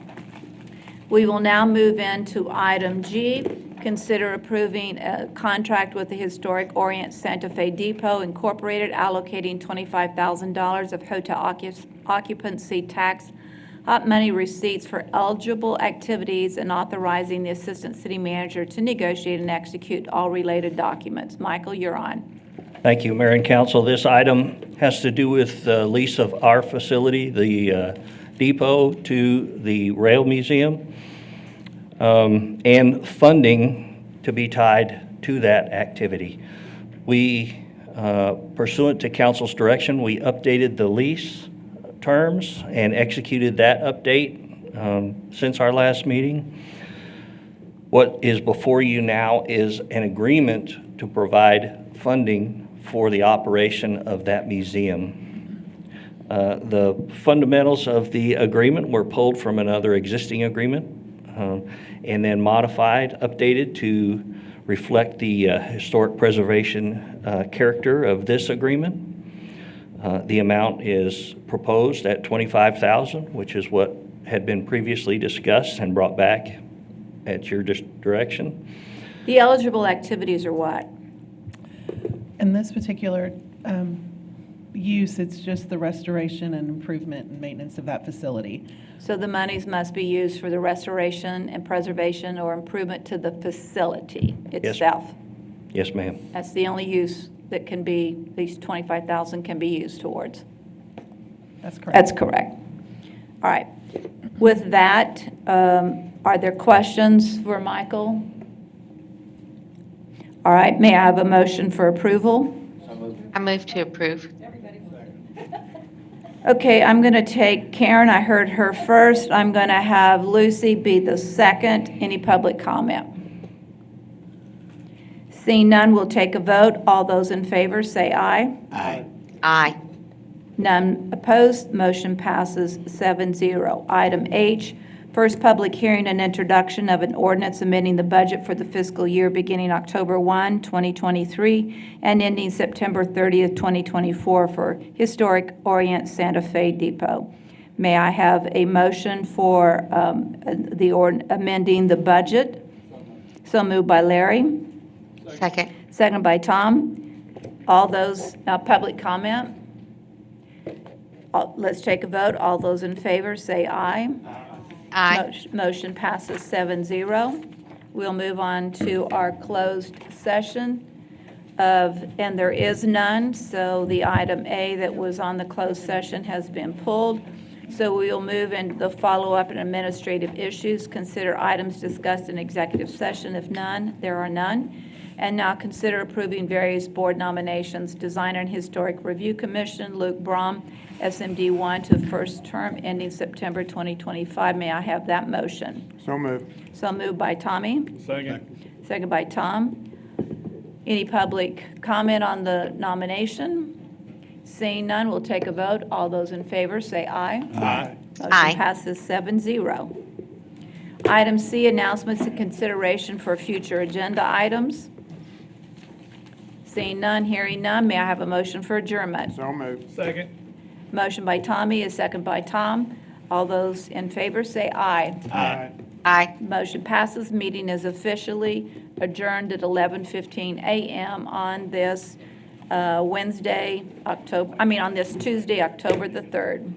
We will now move into item G, consider approving a contract with the Historic Orient Santa Fe Depot Incorporated, allocating $25,000 of hotel occupancy tax hot money receipts for eligible activities and authorizing the Assistant City Manager to negotiate and execute all related documents. Michael, you're on. Thank you, Mayor and Council. This item has to do with the lease of our facility, the depot, to the Rail Museum, and funding to be tied to that activity. We, pursuant to Council's direction, we updated the lease terms and executed that update since our last meeting. What is before you now is an agreement to provide funding for the operation of that museum. The fundamentals of the agreement were pulled from another existing agreement and then modified, updated to reflect the historic preservation character of this agreement. The amount is proposed at $25,000, which is what had been previously discussed and brought back at your direction. The eligible activities are what? In this particular use, it's just the restoration and improvement and maintenance of that facility. So the monies must be used for the restoration and preservation or improvement to the facility itself. Yes, ma'am. That's the only use that can be, at least 25,000 can be used towards. That's correct. That's correct. All right. With that, are there questions for Michael? All right, may I have a motion for approval? I move to approve. Okay, I'm going to take Karen, I heard her first. I'm going to have Lucy be the second. Any public comment? Seeing none, we'll take a vote. All those in favor, say aye. Aye. Aye. None opposed, motion passes 7-0. Item H, first public hearing and introduction of an ordinance amending the budget for the fiscal year beginning October 1, 2023, and ending September 30th, 2024 for Historic Orient Santa Fe Depot. May I have a motion for amending the budget? So moved by Larry. Second. Second by Tom. All those, public comment? Let's take a vote. All those in favor, say aye. Aye. Motion passes 7-0. We'll move on to our closed session and there is none, so the item A that was on the closed session has been pulled. So we will move into the follow-up and administrative issues. Consider items discussed in executive session. If none, there are none. And now consider approving various board nominations. Designer and Historic Review Commission, Luke Brom, SMD 1 to first term ending September 2025. May I have that motion? So moved. So moved by Tommy. Second. Second by Tom. Any public comment on the nomination? Seeing none, we'll take a vote. All those in favor say aye. Aye. Motion Aye. passes 7-0. Item C, announcements and consideration for future agenda items. Seeing none, hearing none, may I have a motion for adjournment? So moved. Second. Motion by Tommy, a second by Tom. All those in favor say aye. Aye. Aye. Motion passes. Meeting is officially adjourned at 11:15 a.m. on this on this Tuesday, October the 3rd.